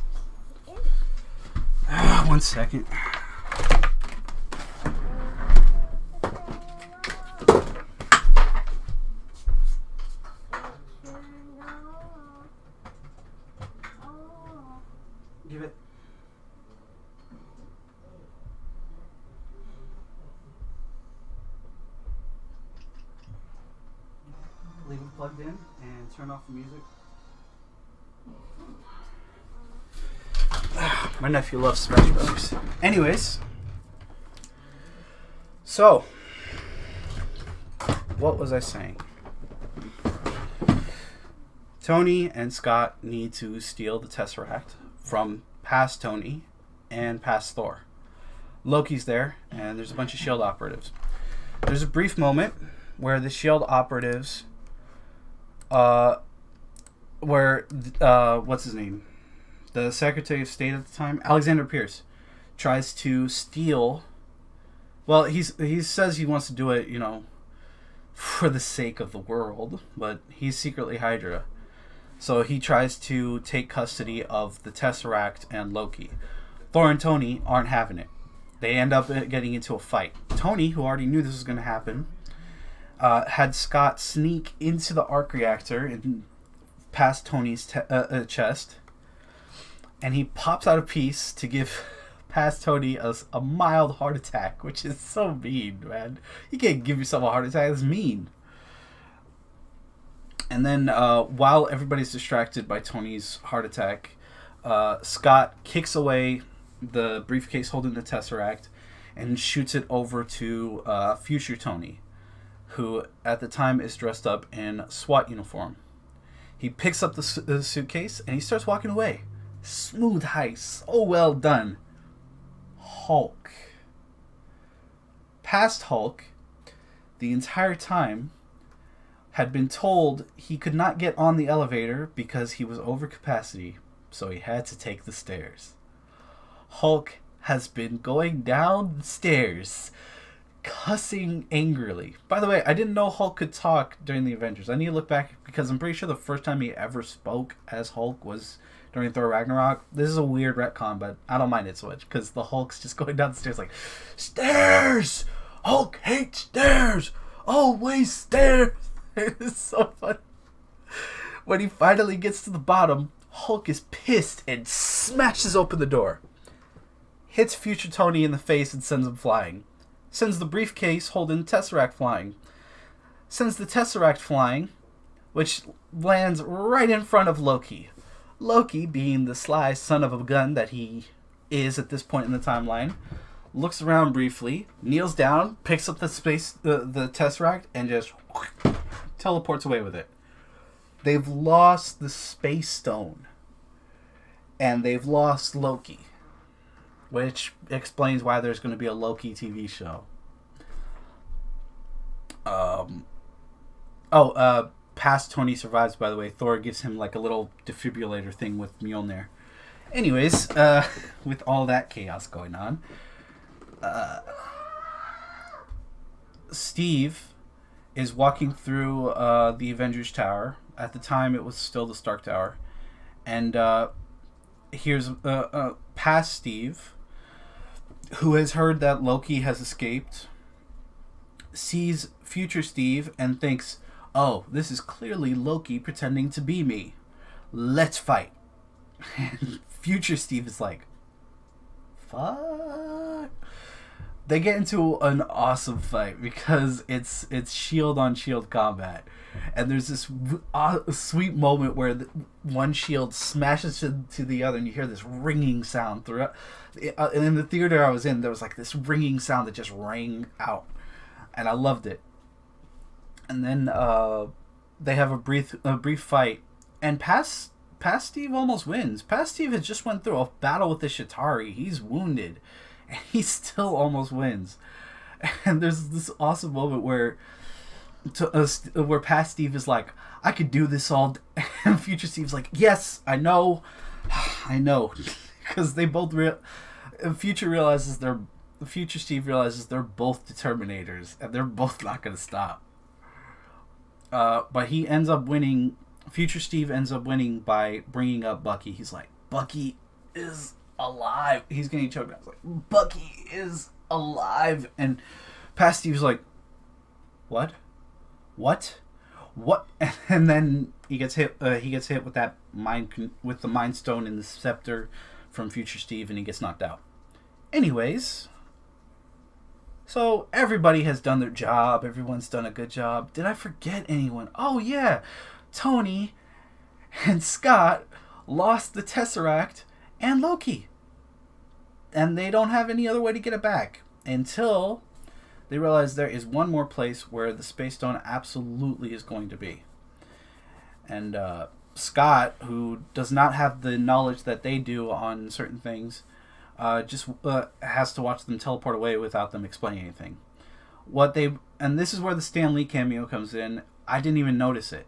1 second. Give it. Leave it plugged in and turn off the music. My nephew loves Smash Brothers. Anyways, so what was I saying? Tony and Scott need to steal the Tesseract from past Tony and past Thor. Loki's there, and there's a bunch of S.H.I.E.L.D. operatives. There's a brief moment where the S.H.I.E.L.D. operatives, what's his name? The Secretary of State at the time, Alexander Pierce, tries to steal. Well, he says he wants to do it, for the sake of the world, but he's secretly Hydra. So he tries to take custody of the Tesseract and Loki. Thor and Tony aren't having it. They end up getting into a fight. Tony, who already knew this was going to happen, had Scott sneak into the arc reactor and past Tony's chest, and he pops out a piece to give past Tony a mild heart attack, which is so mean, man. You can't give yourself a heart attack. That's mean. And then while everybody's distracted by Tony's heart attack, Scott kicks away the briefcase holding the Tesseract and shoots it over to future Tony, who at the time is dressed up in SWAT uniform. He picks up the suitcase and he starts walking away. Smooth heist. So well done. Hulk. Past Hulk, the entire time, had been told he could not get on the elevator because he was over capacity, so he had to take the stairs. Hulk has been going down the stairs, cussing angrily. By the way, I didn't know Hulk could talk during the Avengers. I need to look back because I'm pretty sure the first time he ever spoke as Hulk was during Thor Ragnarok. This is a weird retcon, but I don't mind it so much because the Hulk's just going down the stairs like, stairs! Hulk hates stairs! Always stairs! It's so funny. When he finally gets to the bottom, Hulk is pissed and smashes open the door. Hits future Tony in the face and sends him flying. Sends the briefcase holding the Tesseract flying. Sends the Tesseract flying, which lands right in front of Loki. Loki, being the sly son of a gun that he is at this point in the timeline, looks around briefly, kneels down, picks up the Tesseract, and just teleports away with it. They've lost the Space Stone. And they've lost Loki. Which explains why there's going to be a Loki TV show. Past Tony survives, by the way. Thor gives him like a little defibrillator thing with Mjolnir. Anyways, with all that chaos going on, Steve is walking through the Avengers Tower. At the time, it was still the Stark Tower. And here's past Steve, who has heard that Loki has escaped, sees future Steve and thinks, oh, this is clearly Loki pretending to be me. Let's fight. And future Steve is like, fuck. They get into an awesome fight because it's shield on shield combat, and there's this sweet moment where one shield smashes to the other, and you hear this ringing sound throughout. And in the theater I was in, there was like this ringing sound that just rang out, and I loved it. And then they have a brief fight, and past Steve almost wins. Past Steve has just went through a battle with the Shatari. He's wounded. And he still almost wins. And there's this awesome moment where past Steve is like, I could do this all day. And future Steve's like, yes, I know. Because they both future Steve realizes they're both Determinators. And they're both not going to stop. But he ends up winning. Future Steve ends up winning by bringing up Bucky. He's like, Bucky is alive. He's getting choked out. He's like, Bucky is alive. And past Steve's like, what? And then he gets hit with that with the Mind Stone and the scepter from future Steve, and he gets knocked out. Anyways, so everybody has done their job. Everyone's done a good job. Did I forget anyone? Oh yeah, Tony and Scott lost the Tesseract and Loki. And they don't have any other way to get it back until they realize there is one more place where the Space Stone absolutely is going to be. And Scott, who does not have the knowledge that they do on certain things, just has to watch them teleport away without them explaining anything. And this is where the Stan Lee cameo comes in. I didn't even notice it.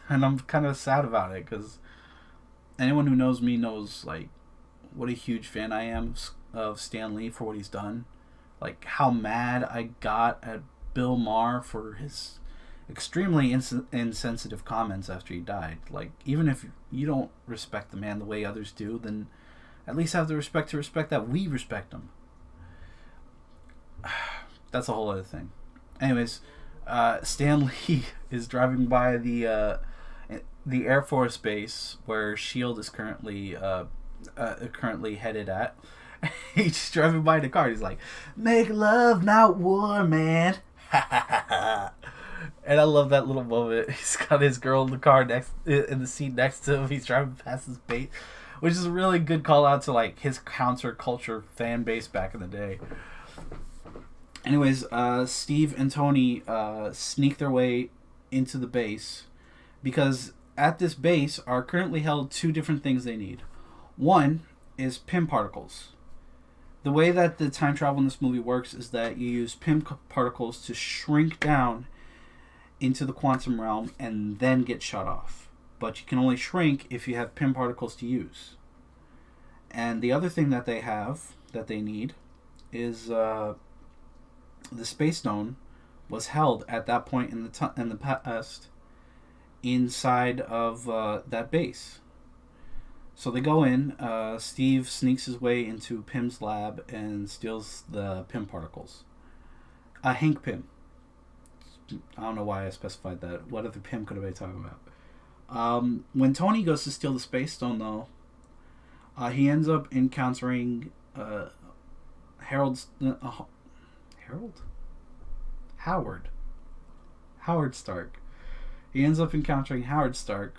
And I'm kind of sad about it because anyone who knows me knows like what a huge fan I am of Stan Lee for what he's done. Like how mad I got at Bill Maher for his extremely insensitive comments after he died. Like, even if you don't respect the man the way others do, then at least have the respect to respect that we respect him. That's a whole other thing. Anyways, Stan Lee is driving by the Air Force base where S.H.I.E.L.D. is currently headed at. He's just driving by in a car. He's like, "Make love, not war, man." And I love that little moment. He's got his girl in the car in the seat next to him. He's driving past his bait, which is a really good call out to like his counterculture fan base back in the day. Anyways, Steve and Tony sneak their way into the base because at this base are currently held two different things they need. One is Pym particles. The way that the time travel in this movie works is that you use Pym particles to shrink down into the quantum realm and then get shut off. But you can only shrink if you have Pym particles to use. And the other thing that they need, is the Space Stone was held at that point in the past inside of that base. So they go in. Steve sneaks his way into Pym's lab and steals the Pym particles. Hank Pym. I don't know why I specified that. What other Pym could I be talking about? When Tony goes to steal the Space Stone, though, he ends up encountering Howard Stark. He ends up encountering Howard Stark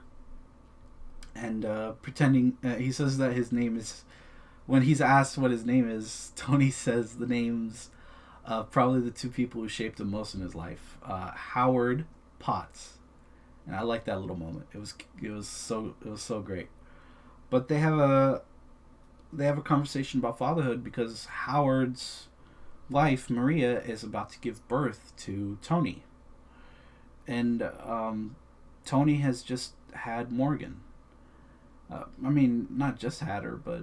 and pretending he says that his name is, when he's asked what his name is, Tony says the names of probably the two people who shaped him most in his life, Howard Potts. And I like that little moment. It was so great. But they have a conversation about fatherhood because Howard's wife, Maria, is about to give birth to Tony. And Tony has just had Morgan. I mean, not just had her, but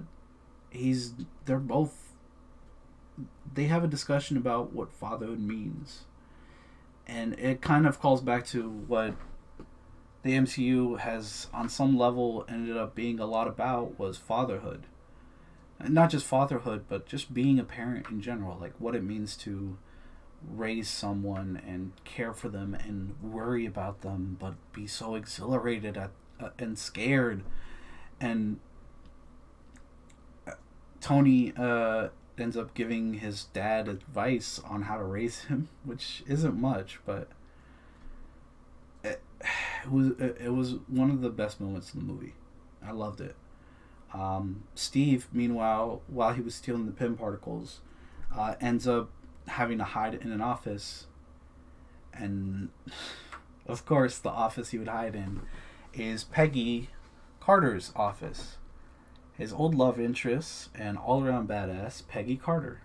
they have a discussion about what fatherhood means. And it kind of calls back to what the MCU has, on some level, ended up being a lot about, was fatherhood. And not just fatherhood, but just being a parent in general. Like, what it means to raise someone and care for them and worry about them, but be so exhilarated and scared. And Tony ends up giving his dad advice on how to raise him, which isn't much, but it was one of the best moments in the movie. I loved it. Steve, meanwhile, while he was stealing the Pym particles, ends up having to hide in an office. And, of course, the office he would hide in is Peggy Carter's office. His old love interest and all-around badass, Peggy Carter,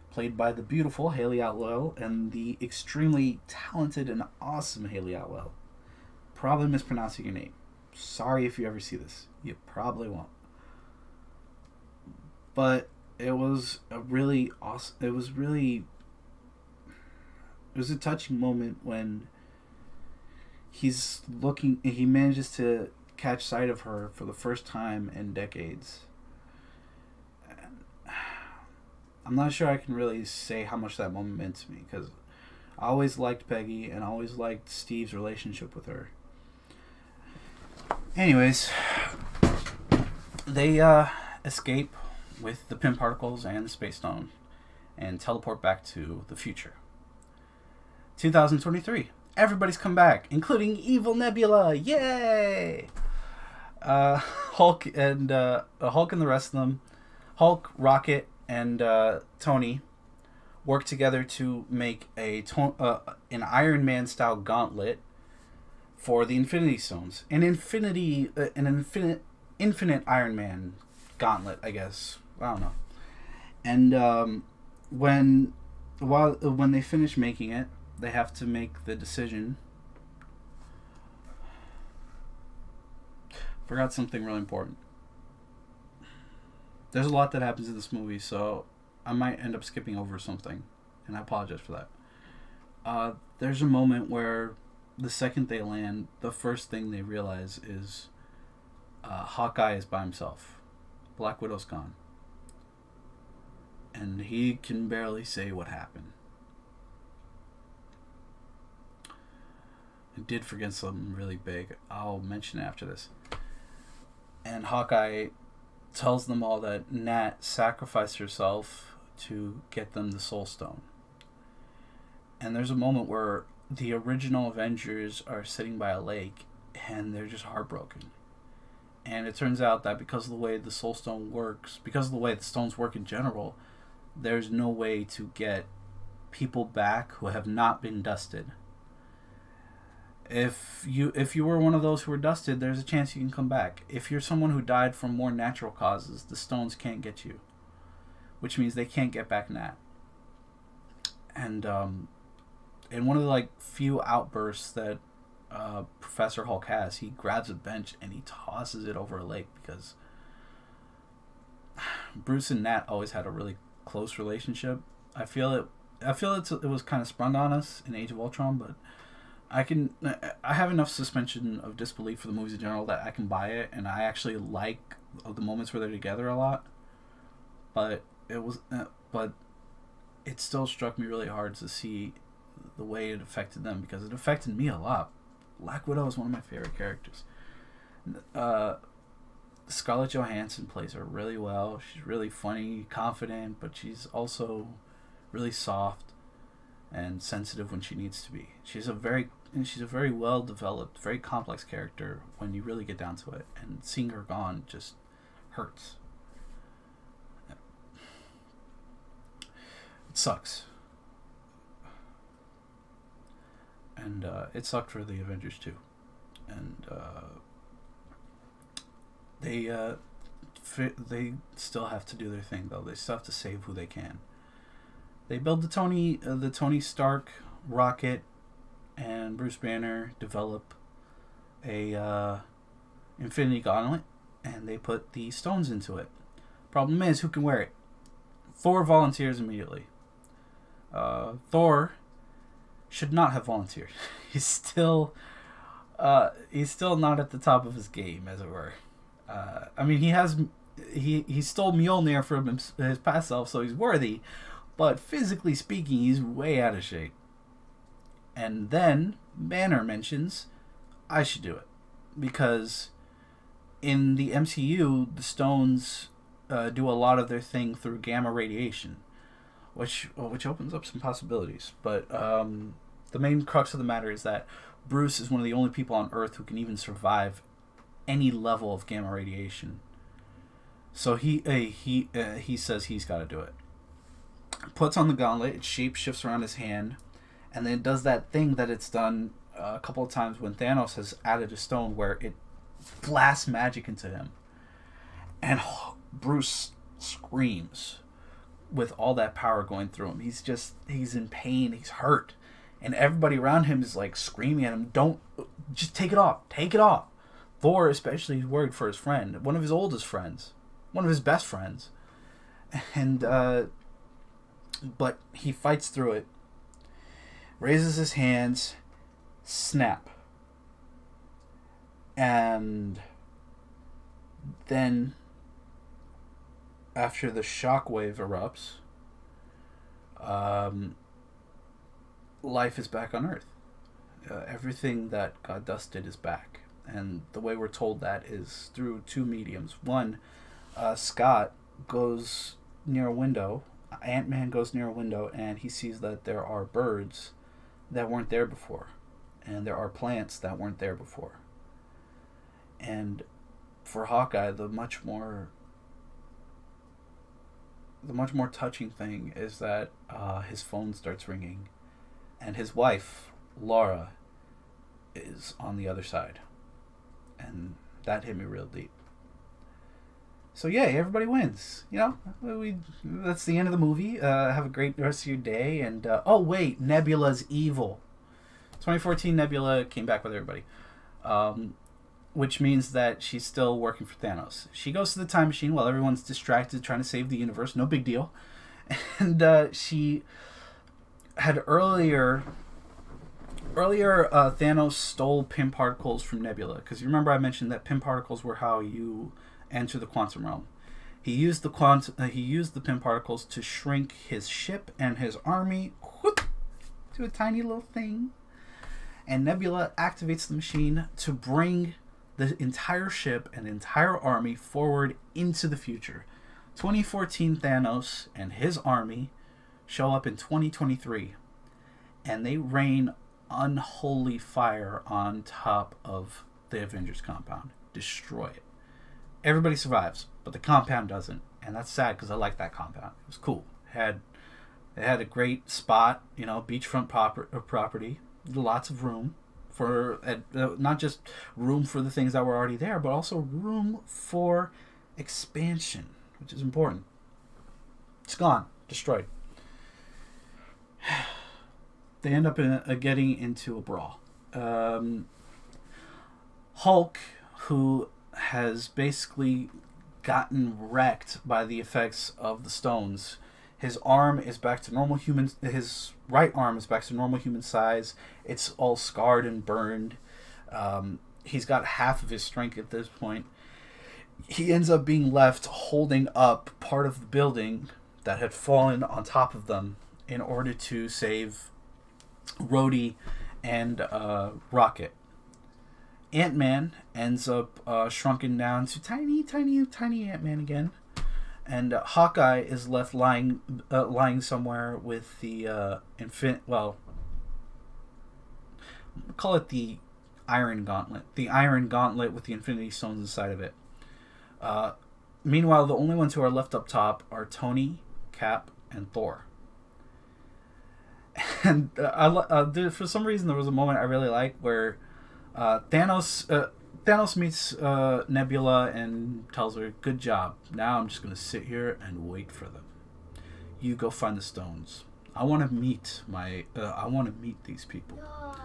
played by the beautiful Haley Atwell and the extremely talented and awesome Haley Atwell. Probably mispronouncing your name. Sorry if you ever see this. You probably won't. But it was a really awesome... It was a touching moment when he manages to catch sight of her for the first time in decades. And I'm not sure I can really say how much that moment meant to me, because I always liked Peggy and I always liked Steve's relationship with her. Anyways, they escape with the Pym particles and the Space Stone and teleport back to the future. 2023. Everybody's come back, including Evil Nebula. Yay! Hulk and the rest of them, Hulk, Rocket, and Tony work together to make an Iron Man style gauntlet for the Infinity Stones. An infinite Iron Man gauntlet, I guess. I don't know. And when they finish making it, they have to make the decision. Forgot something really important. There's a lot that happens in this movie, so I might end up skipping over something, and I apologize for that. There's a moment where the second they land, the first thing they realize is Hawkeye is by himself. Black Widow's gone. And he can barely say what happened. I did forget something really big. I'll mention it after this. And Hawkeye tells them all that Nat sacrificed herself to get them the Soul Stone. And there's a moment where the original Avengers are sitting by a lake and they're just heartbroken. And it turns out that because of the way the Soul Stone works, because of the way the stones work in general, there's no way to get people back who have not been dusted. If you were one of those who were dusted, there's a chance you can come back. If you're someone who died from more natural causes, the stones can't get you, which means they can't get back Nat. And in one of the few outbursts that Professor Hulk has, he grabs a bench and he tosses it over a lake because Bruce and Nat always had a really close relationship. I feel it was kind of sprung on us in Age of Ultron, but I have enough suspension of disbelief for the movies in general that I can buy it, and I actually like the moments where they're together a lot. But it still struck me really hard to see the way it affected them, because it affected me a lot. Black Widow is one of my favorite characters. Scarlett Johansson plays her really well. She's really funny, confident, but she's also really soft and sensitive when she needs to be. She's a very well developed, very complex character when you really get down to it. And seeing her gone just hurts. It sucks. And it sucked for the Avengers too. And they still have to do their thing though. They still have to save who they can. They build the Tony Stark rocket, and Bruce Banner develop a Infinity Gauntlet, and they put the stones into it. Problem is, who can wear it? Thor volunteers immediately. Thor should not have volunteered. He's still not at the top of his game, as it were. I mean, he stole Mjolnir from his past self, so he's worthy. But physically speaking, he's way out of shape. And then Banner mentions, I should do it. Because in the MCU, the stones do a lot of their thing through gamma radiation, which opens up some possibilities. But the main crux of the matter is that Bruce is one of the only people on Earth who can even survive any level of gamma radiation. So he says he's got to do it. Puts on the gauntlet, it shape shifts around his hand, and then it does that thing that it's done a couple of times when Thanos has added a stone where it blasts magic into him. And Bruce screams with all that power going through him. He's in pain, he's hurt. And everybody around him is screaming at him, just take it off. Thor especially is worried for his friend, one of his oldest friends, one of his best friends. And but he fights through it, raises his hands, snap. And then, after the shockwave erupts, life is back on Earth. Everything that got dusted is back. And the way we're told that is through two mediums. One, Scott goes near a window. Ant-Man goes near a window and he sees that there are birds that weren't there before. And there are plants that weren't there before. And for Hawkeye, the much more touching thing is that his phone starts ringing. And his wife, Laura, is on the other side. And that hit me real deep. So yay, everybody wins. That's the end of the movie. Have a great rest of your day. And oh wait, Nebula's evil. 2014 Nebula came back with everybody, which means that she's still working for Thanos. She goes to the time machine while everyone's distracted trying to save the universe. No big deal. And she had earlier Thanos stole Pym particles from Nebula, because you remember I mentioned that Pym particles were how you enter the quantum realm. He used the Pym particles to shrink his ship and his army to a tiny little thing. And Nebula activates the machine to bring the entire ship and entire army forward into the future. 2014 Thanos and his army show up in 2023, and they reign unholy fire on top of the Avengers compound. Destroy it. Everybody survives, but the compound doesn't, and that's sad because I like that compound. It was cool. It had a great spot, beachfront property, lots of room for not just room for the things that were already there, but also room for expansion, which is important. It's gone, destroyed. They end up getting into a brawl. Hulk, who has basically gotten wrecked by the effects of the stones. His arm is back to normal human. His right arm is back to normal human size. It's all scarred and burned. He's got half of his strength at this point. He ends up being left holding up part of the building that had fallen on top of them in order to save Rhodey and Rocket. Ant-Man ends up shrunken down to tiny Ant-Man again. And Hawkeye is left lying somewhere with the call it the Iron Gauntlet. The Iron Gauntlet with the Infinity Stones inside of it. Meanwhile, the only ones who are left up top are Tony, Cap, and Thor. And for some reason, there was a moment I really like where Thanos meets Nebula and tells her, "Good job. Now I'm just going to sit here and wait for them. You go find the stones. I want to meet these people." No.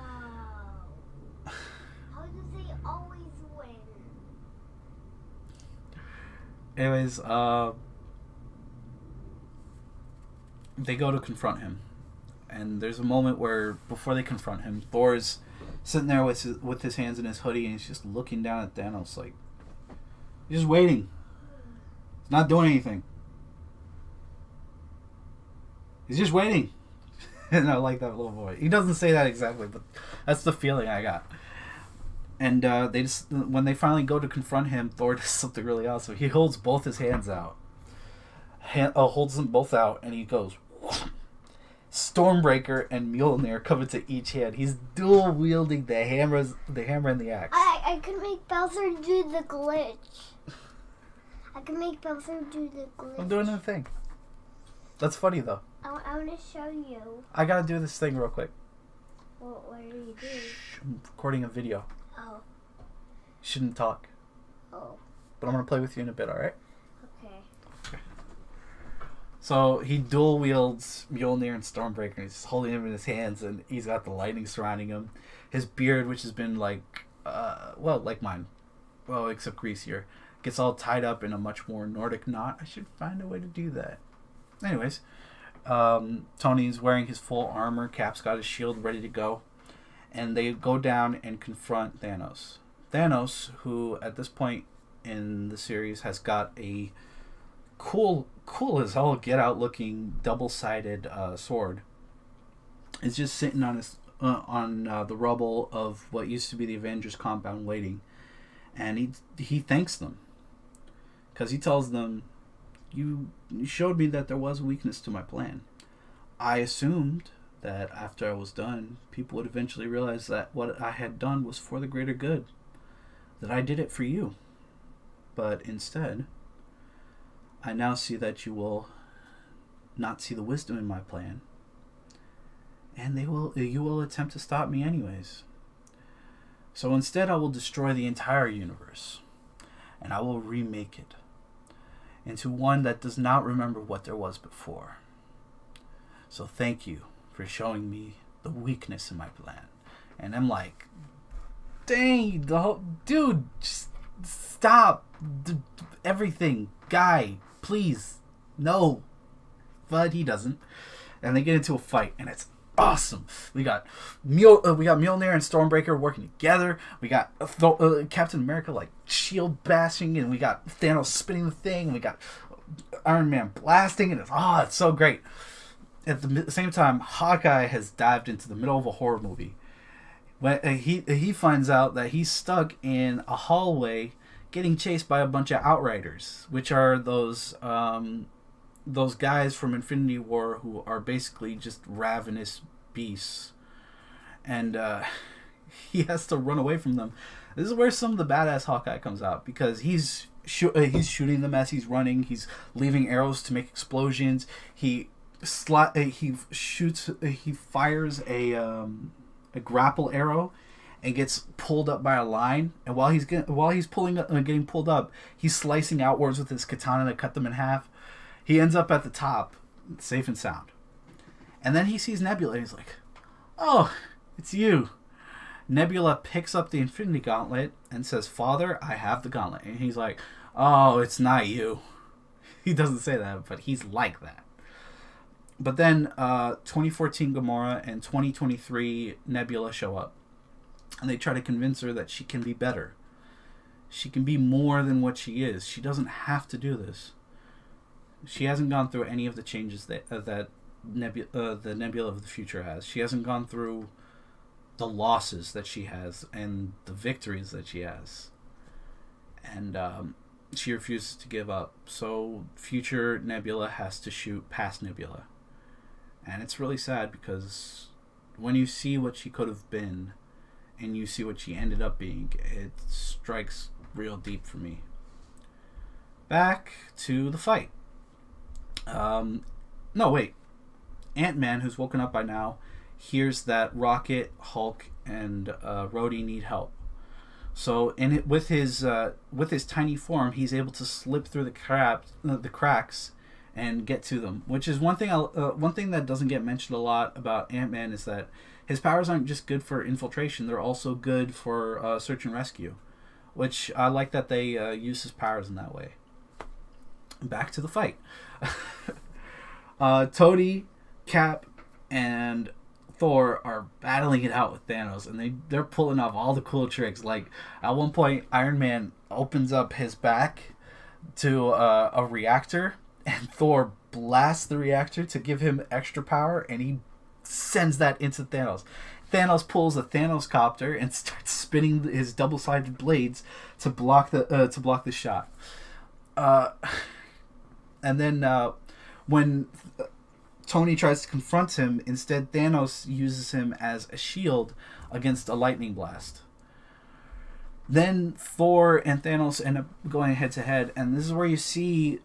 How do they always win? Anyways, they go to confront him. And there's a moment where, before they confront him, Thor's sitting there with his hands in his hoodie, and he's just looking down at Thanos like, he's just waiting. He's not doing anything. He's just waiting. And I like that little boy. He doesn't say that exactly, but that's the feeling I got. And when they finally go to confront him, Thor does something really awesome. He holds both his hands out. Holds them both out, and he goes, Stormbreaker and Mjolnir come into each hand. He's dual wielding the hammer and the axe. I could make Bowser do the glitch. I'm doing the thing. That's funny though. I want to show you. I gotta do this thing real quick. What are you doing? I'm recording a video. Oh. Shouldn't talk. Oh. But I'm gonna play with you in a bit, alright? Okay. So he dual wields Mjolnir and Stormbreaker, and he's holding him in his hands, and he's got the lightning surrounding him. His beard, which has been like mine, except greasier, gets all tied up in a much more Nordic knot. I should find a way to do that. Anyways, Tony's wearing his full armor. Cap's got his shield ready to go, and they go down and confront Thanos. Thanos, who at this point in the series has got a cool as hell get out looking double-sided sword, is just sitting on his the rubble of what used to be the Avengers compound waiting, and he thanks them because he tells them, you showed me that there was a weakness to my plan. I assumed that after I was done, people would eventually realize that what I had done was for the greater good, that I did it for you, but instead I now see that you will not see the wisdom in my plan, and you will attempt to stop me anyways. So instead I will destroy the entire universe, and I will remake it into one that does not remember what there was before. So thank you for showing me the weakness in my plan. And I'm like, dang, dude, just stop everything, guy, please, no. But he doesn't, and they get into a fight, and it's awesome. We got Mjolnir and Stormbreaker working together. We got Captain America like shield bashing, and we got Thanos spinning the thing. And we got Iron Man blasting, and it's so great. At the same time, Hawkeye has dived into the middle of a horror movie. When he finds out that he's stuck in a hallway, getting chased by a bunch of Outriders, which are those guys from Infinity War who are basically just ravenous beasts. and he has to run away from them. This is where some of the badass Hawkeye comes out, because he's shooting them as he's running. He's leaving arrows to make explosions. He fires a grapple arrow and gets pulled up by a line. And while he's getting pulled up, he's slicing outwards with his katana to cut them in half. He ends up at the top, safe and sound. And then he sees Nebula, and he's like, "Oh, it's you." Nebula picks up the Infinity Gauntlet and says, "Father, I have the gauntlet." And he's like, "Oh, it's not you." He doesn't say that, but he's like that. But then 2014 Gamora and 2023 Nebula show up. And they try to convince her that she can be better. She can be more than what she is. She doesn't have to do this. She hasn't gone through any of the changes that the Nebula of the future has. She hasn't gone through the losses that she has and the victories that she has. And she refuses to give up. So future Nebula has to shoot past Nebula. And it's really sad, because when you see what she could have been and you see what she ended up being, it strikes real deep for me. Back to the fight. No, wait. Ant-Man, who's woken up by now, hears that Rocket, Hulk, and Rhodey need help. So, with his tiny form, he's able to slip through the cracks and get to them. Which is one thing that doesn't get mentioned a lot about Ant-Man, is that his powers aren't just good for infiltration; they're also good for search and rescue. Which I like that they use his powers in that way. Back to the fight. Tony, Cap, and Thor are battling it out with Thanos, and they're pulling off all the cool tricks. Like, at one point, Iron Man opens up his back to a reactor, and Thor blasts the reactor to give him extra power, and he sends that into Thanos. Thanos pulls a Thanos copter and starts spinning his double-sided blades to block the shot. And then when Tony tries to confront him, instead Thanos uses him as a shield against a lightning blast. Then Thor and Thanos end up going head to head, and this is where you see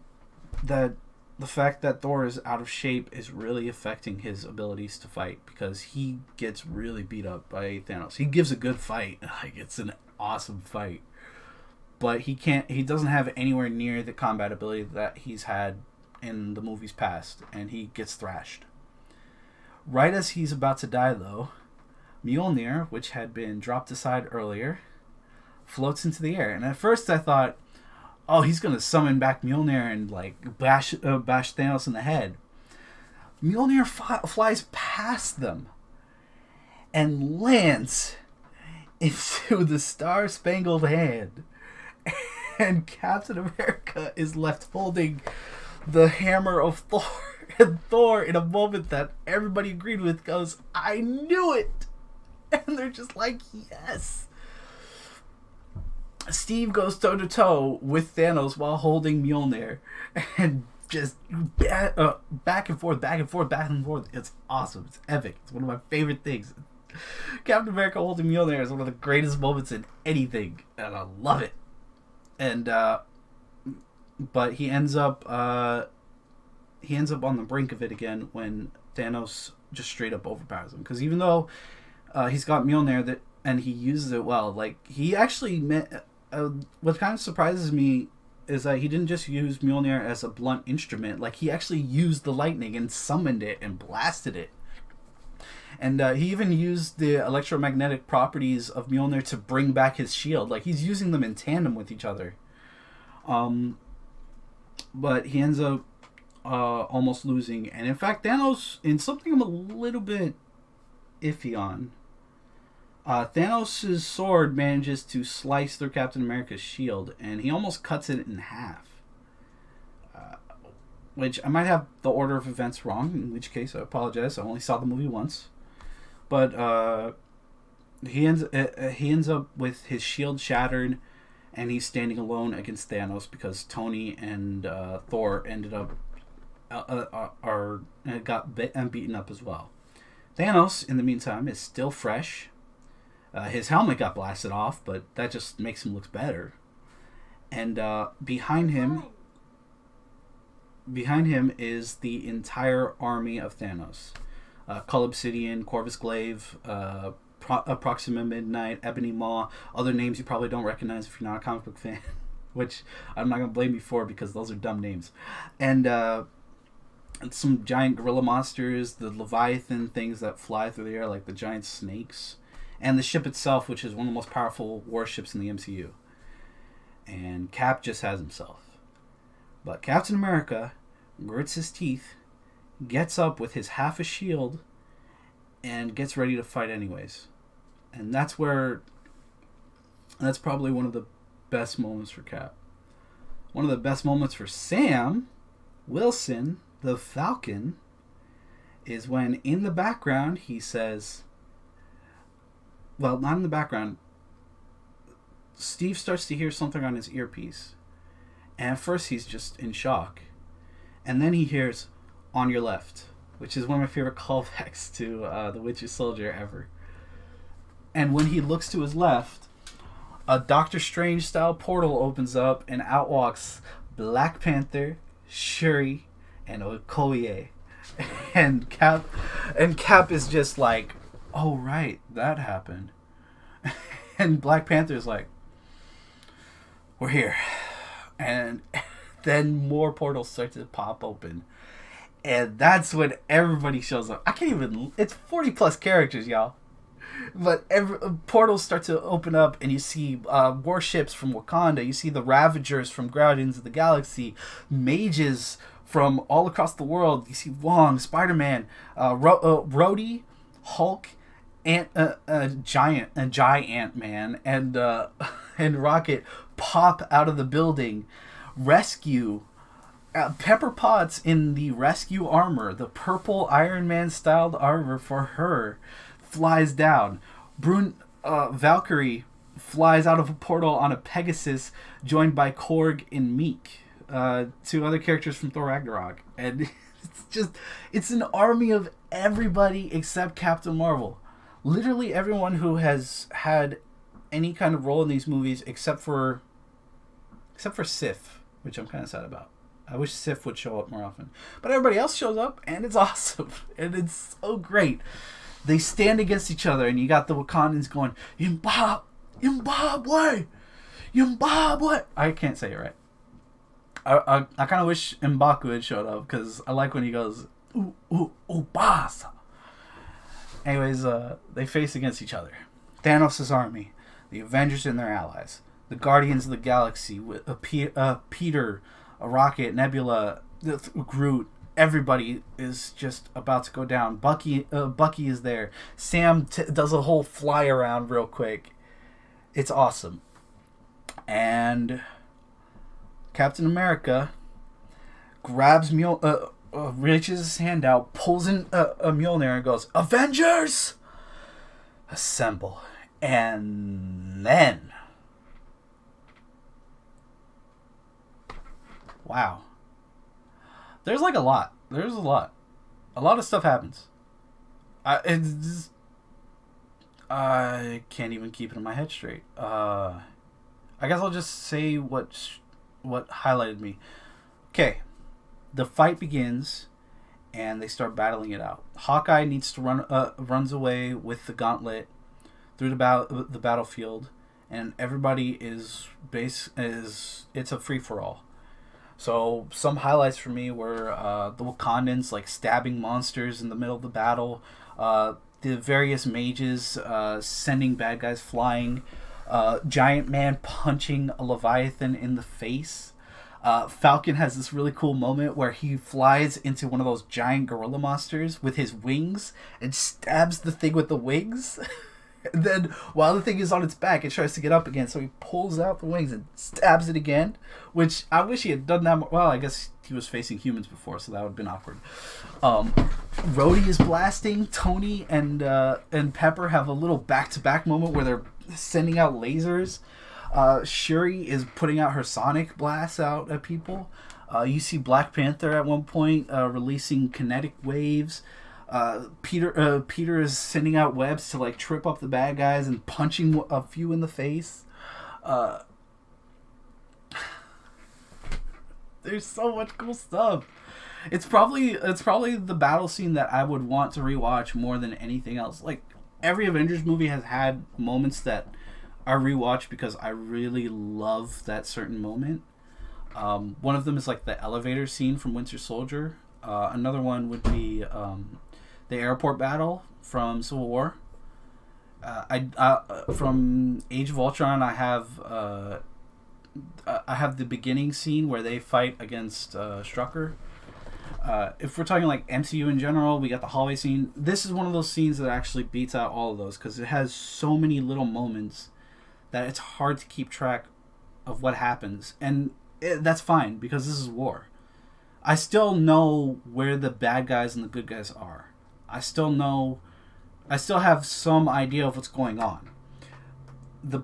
that the fact that Thor is out of shape is really affecting his abilities to fight, because he gets really beat up by Thanos. He gives a good fight, like it's an awesome fight, but he doesn't have anywhere near the combat ability that he's had in the movies past, and he gets thrashed. Right as he's about to die, though, Mjolnir, which had been dropped aside earlier, floats into the air. And at first I thought, oh, he's going to summon back Mjolnir and like bash Thanos in the head. Mjolnir flies past them and lands into the Star-Spangled Hand. And Captain America is left holding the hammer of Thor. And Thor, in a moment that everybody agreed with, goes, "I knew it!" And they're just like, yes. Steve goes toe-to-toe with Thanos while holding Mjolnir. And just back and forth. It's awesome. It's epic. It's one of my favorite things. Captain America holding Mjolnir is one of the greatest moments in anything. And I love it. And, but he ends up on the brink of it again when Thanos just straight up overpowers him. Because even though he's got Mjolnir and he uses it well, like he actually what kind of surprises me is that he didn't just use Mjolnir as a blunt instrument. Like he actually used the lightning and summoned it and blasted it. And he even used the electromagnetic properties of Mjolnir to bring back his shield. Like he's using them in tandem with each other. But he ends up almost losing. And in fact, Thanos, in something I'm a little bit iffy on, Thanos' sword manages to slice through Captain America's shield, and he almost cuts it in half. Which I might have the order of events wrong, in which case I apologize. I only saw the movie once. But he ends up with his shield shattered, and he's standing alone against Thanos because Tony and Thor ended up got beaten up as well. Thanos, in the meantime, is still fresh. His helmet got blasted off, but that just makes him look better. And behind him is the entire army of Thanos. Cull Obsidian, Corvus Glaive, Proxima Midnight, Ebony Maw, other names you probably don't recognize if you're not a comic book fan, which I'm not going to blame you for because those are dumb names. And some giant gorilla monsters, the Leviathan things that fly through the air like the giant snakes, and the ship itself, which is one of the most powerful warships in the MCU. And Cap just has himself. But Captain America grits his teeth, gets up with his half a shield, and gets ready to fight anyways. And that's probably one of the best moments for Cap. One of the best moments for Sam Wilson, the Falcon, is when in the background he says, well, not in the background, Steve starts to hear something on his earpiece. And at first he's just in shock. And then he hears, "On your left," which is one of my favorite callbacks to The Winter Soldier ever. And when he looks to his left, a Doctor Strange style portal opens up and out walks Black Panther, Shuri, and Okoye. And Cap is just like, "Oh right, that happened." And Black Panther is like, "We're here." And then more portals start to pop open. And that's when everybody shows up. I can't even... It's 40 plus characters, y'all. But portals start to open up, and you see warships from Wakanda. You see the Ravagers from Guardians of the Galaxy. Mages from all across the world. You see Wong, Spider-Man, Rhodey, Hulk, Giant Man, and Rocket pop out of the building. Rescue Pepper Potts in the rescue armor, the purple Iron Man styled armor for her, flies down. Valkyrie flies out of a portal on a Pegasus, joined by Korg and Meek, two other characters from Thor Ragnarok. And it's an army of everybody except Captain Marvel. Literally everyone who has had any kind of role in these movies except for Sif, which I'm kind of sad about. I wish Sif would show up more often. But everybody else shows up, and it's awesome. And it's so great. They stand against each other, and you got the Wakandans going, Zimbabwe! I can't say it right. I kind of wish M'Baku had showed up, because I like when he goes, Ubasa. Anyways, they face against each other. Thanos' army, the Avengers and their allies, the Guardians of the Galaxy with Peter, a Rocket, Nebula, Groot. Everybody is just about to go down. Bucky is there. Sam does a whole fly around real quick. It's awesome. And Captain America grabs reaches his hand out, pulls in a Mjolnir and goes, "Avengers, assemble!" And then, wow, there's like a lot. There's a lot of stuff happens. I can't even keep it in my head straight. I guess I'll just say what highlighted me. Okay, the fight begins, and they start battling it out. Hawkeye needs to runs away with the gauntlet through the battlefield, and everybody it's a free for all. So some highlights for me were the Wakandans like stabbing monsters in the middle of the battle, the various mages sending bad guys flying, Giant Man punching a Leviathan in the face. Falcon has this really cool moment where he flies into one of those giant gorilla monsters with his wings and stabs the thing with the wings. And then while the thing is on its back, it tries to get up again. So he pulls out the wings and stabs it again, which I wish he had done that more. Well, I guess he was facing humans before, so that would have been awkward. Rhodey is blasting. Tony and Pepper have a little back-to-back moment where they're sending out lasers. Shuri is putting out her sonic blasts out at people. You see Black Panther at one point releasing kinetic waves. Peter is sending out webs to like trip up the bad guys and punching a few in the face. There's so much cool stuff. It's probably the battle scene that I would want to rewatch more than anything else. Like every Avengers movie has had moments that I rewatch because I really love that certain moment. One of them is like the elevator scene from Winter Soldier. Another one would be the airport battle from Civil War. From Age of Ultron, I have the beginning scene where they fight against Strucker. If we're talking like MCU in general, we got the hallway scene. This is one of those scenes that actually beats out all of those because it has so many little moments that it's hard to keep track of what happens. And that's fine because this is war. I still know where the bad guys and the good guys are. I still have some idea of what's going on. The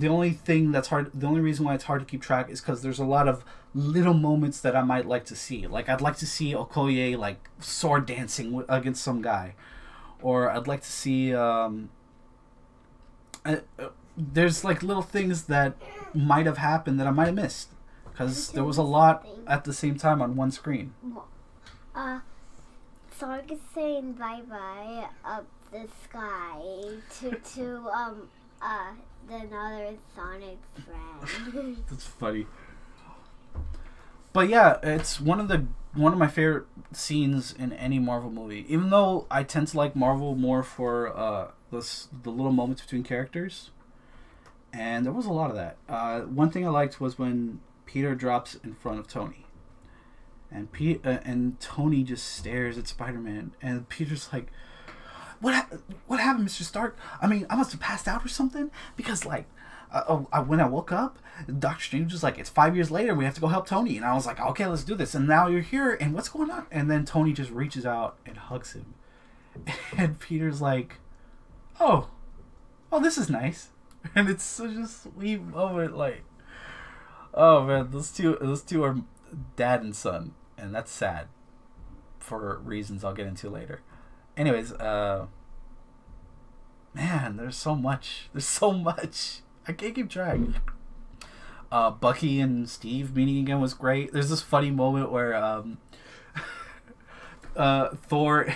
only reason why it's hard to keep track is because there's a lot of little moments that I might like to see. Like I'd like to see Okoye like sword dancing against some guy, or I'd like to see. There's like little things that might have happened that I might have missed because there was a lot at the same time on one screen. Sorg is saying bye bye up the sky to another Sonic friend. That's funny. But yeah, it's one of my favorite scenes in any Marvel movie. Even though I tend to like Marvel more for the little moments between characters, and there was a lot of that. One thing I liked was when Peter drops in front of Tony, and Tony just stares at Spider-Man, and Peter's like, What happened, Mr. Stark? I mean, I must have passed out or something because like. When I woke up, Doctor Strange was like, it's 5 years later, we have to go help Tony. And I was like, okay, let's do this. And now you're here, and what's going on? And then Tony just reaches out and hugs him. And Peter's like, oh, this is nice. And it's such a sweet moment. Like, oh man, those two are dad and son. And that's sad for reasons I'll get into later. Anyways, man, there's so much. I can't keep track. Bucky and Steve meeting again was great. There's this funny moment where Thor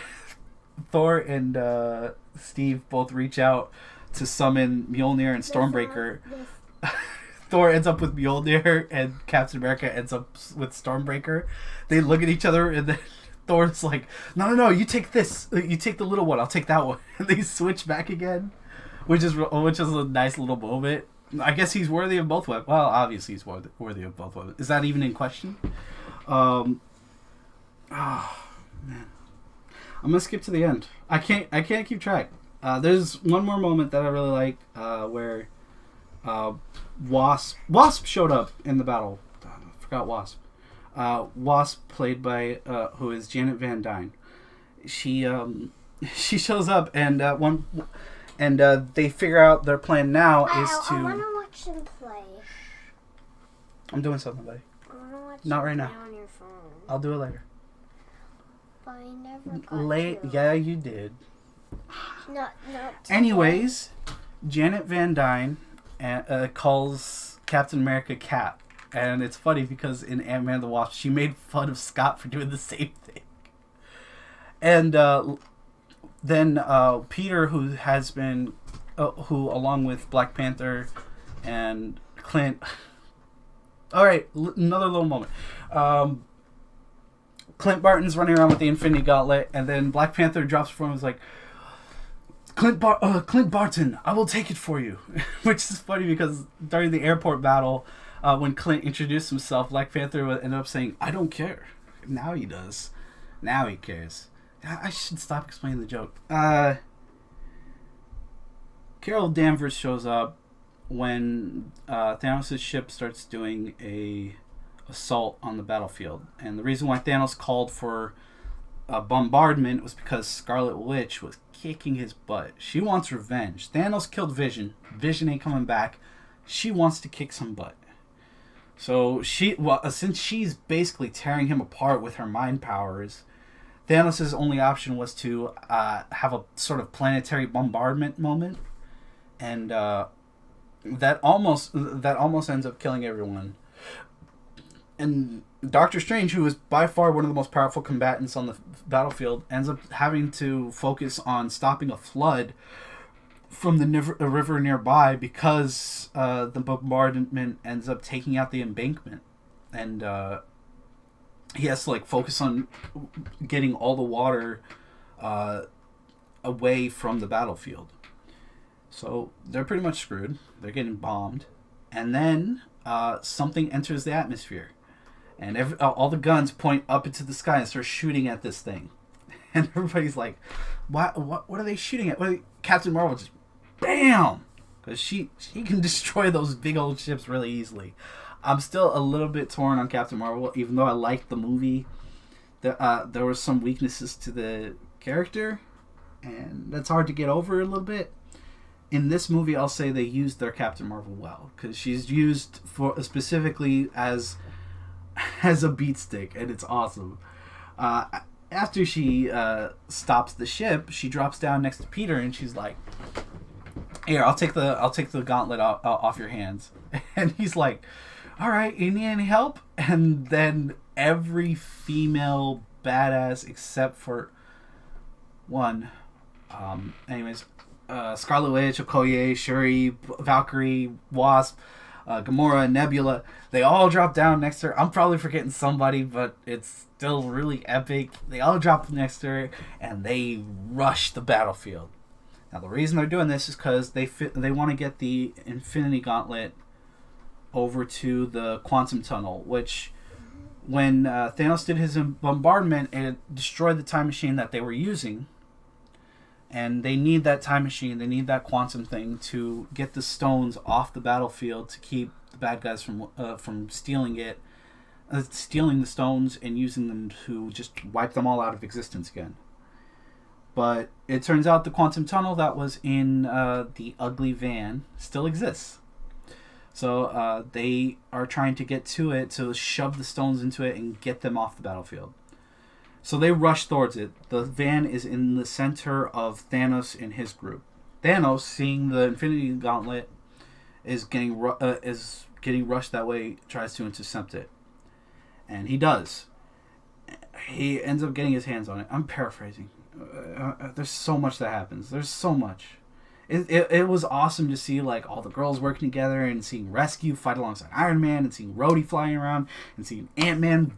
and Steve both reach out to summon Mjolnir and Stormbreaker. Thor ends up with Mjolnir and Captain America ends up with Stormbreaker. They look at each other and then Thor's like, no, you take this. You take the little one. I'll take that one. And they switch back again. Which is a nice little moment. I guess he's worthy of both weapons. Well, obviously he's worthy of both weapons. Is that even in question? Oh man, I'm gonna skip to the end. I can't keep track. There's one more moment that I really like where Wasp showed up in the battle. I forgot Wasp. Wasp, played by who is Janet Van Dyne. She shows up and they figure out their plan now is to. I want to watch them play. I'm doing something, buddy. I want to watch Not them right play now. on your phone. I'll do it later. But I never got Late, to. yeah, you did. Not today. Anyways, Janet Van Dyne calls Captain America Cap, and it's funny because in Ant-Man and the Wasp, she made fun of Scott for doing the same thing. And then Peter, who has been, who along with Black Panther and Clint. All right, another little moment. Clint Barton's running around with the Infinity Gauntlet, and then Black Panther drops from him and is like, Clint Barton, I will take it for you. Which is funny because during the airport battle, when Clint introduced himself, Black Panther ended up saying, I don't care. Now he does. Now he cares. I should stop explaining the joke. Carol Danvers shows up when Thanos' ship starts doing a assault on the battlefield. And the reason why Thanos called for a bombardment was because Scarlet Witch was kicking his butt. She wants revenge. Thanos killed Vision. Vision ain't coming back. She wants to kick some butt. So since she's basically tearing him apart with her mind powers, Thanos' only option was to have a sort of planetary bombardment moment, and that almost ends up killing everyone. And Doctor Strange, who is by far one of the most powerful combatants on the battlefield, ends up having to focus on stopping a flood from the river nearby because the bombardment ends up taking out the embankment, and he has to like focus on getting all the water away from the battlefield. So they're pretty much screwed. They're getting bombed, and then something enters the atmosphere, and all the guns point up into the sky and start shooting at this thing, and everybody's like, "What are they shooting at?" Captain Marvel just bam, because she can destroy those big old ships really easily. I'm still a little bit torn on Captain Marvel, even though I liked the movie. There were some weaknesses to the character, and that's hard to get over a little bit. In this movie, I'll say they used their Captain Marvel well, because she's used for specifically as a beat stick, and it's awesome. After she stops the ship, she drops down next to Peter, and she's like, "Here, I'll take the gauntlet off your hands." And he's like, "All right, you need any help?" And then every female badass except for one, Scarlet Witch, Okoye, Shuri, Valkyrie, Wasp, Gamora, Nebula, they all drop down next to her. I'm probably forgetting somebody, but it's still really epic. They all drop next to her, and they rush the battlefield. Now, the reason they're doing this is because they want to get the Infinity Gauntlet over to the Quantum Tunnel, which, when Thanos did his bombardment, it destroyed the time machine that they were using. And they need that time machine, they need that quantum thing to get the stones off the battlefield to keep the bad guys from stealing the stones and using them to just wipe them all out of existence again. But it turns out the quantum tunnel that was in the ugly van still exists. So they are trying to get to it to shove the stones into it and get them off the battlefield. So they rush towards it. The van is in the center of Thanos and his group. Thanos, seeing the Infinity Gauntlet is getting rushed that way, tries to intercept it. And he does. He ends up getting his hands on it. I'm paraphrasing. There's so much that happens. There's so much. It was awesome to see like all the girls working together and seeing Rescue fight alongside Iron Man and seeing Rhodey flying around and seeing Ant-Man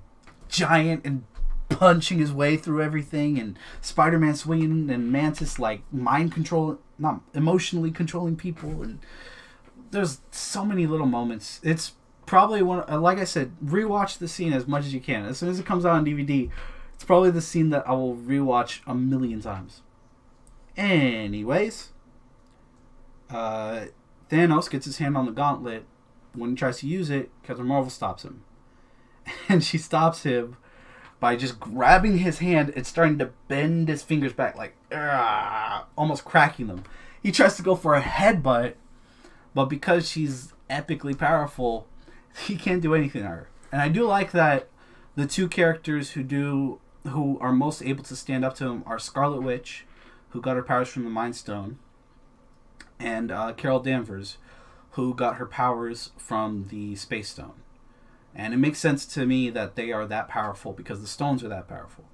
giant and punching his way through everything, and Spider-Man swinging, and Mantis like not emotionally controlling people, and there's so many little moments. It's probably one, like I said, rewatch the scene as much as you can. As soon as it comes out on DVD, it's probably the scene that I will rewatch a million times. Anyways, Thanos gets his hand on the gauntlet. When he tries to use it, Captain Marvel stops him, and she stops him by just grabbing his hand and starting to bend his fingers back, like, almost cracking them. He tries to go for a headbutt, but because she's epically powerful, he can't do anything to her. And I do like that the two characters who are most able to stand up to him are Scarlet Witch, who got her powers from the Mind Stone, and Carol Danvers, who got her powers from the Space Stone. And it makes sense to me that they are that powerful because the stones are that powerful.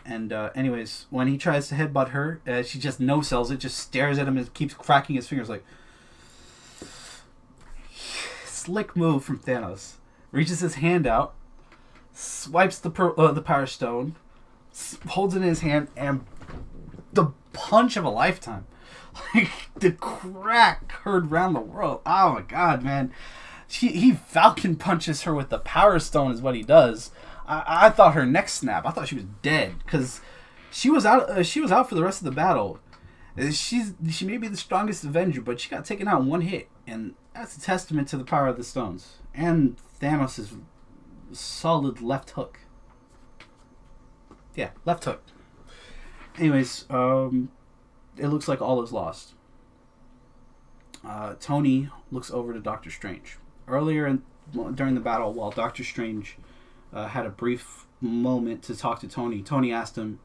And anyways, when he tries to headbutt her, she just no-sells it, just stares at him and keeps cracking his fingers like... Slick move from Thanos. Reaches his hand out, swipes the Power Stone, holds it in his hand, and the punch of a lifetime. Like, the crack heard around the world. Oh my god, man. He Falcon punches her with the Power Stone is what he does. I thought her neck snapped. I thought she was dead because she was out. She was out for the rest of the battle. She may be the strongest Avenger, but she got taken out in one hit, and that's a testament to the power of the stones and Thanos' solid left hook. Yeah, left hook. Anyways, it looks like all is lost. Tony looks over to Doctor Strange. Earlier during the battle, while Doctor Strange had a brief moment to talk to Tony, Tony asked him,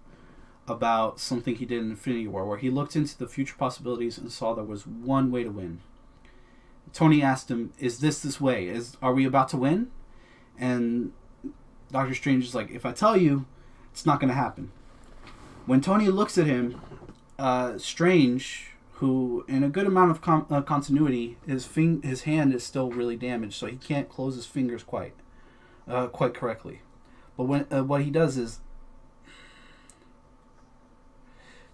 about something he did in Infinity War, where he looked into the future possibilities and saw there was one way to win. Tony asked him, "Is this way? Are we about to win?" And Doctor Strange is like, "If I tell you, it's not going to happen." When Tony looks at him, Strange, who in a good amount of continuity, his hand is still really damaged, so he can't close his fingers quite correctly. But when what he does is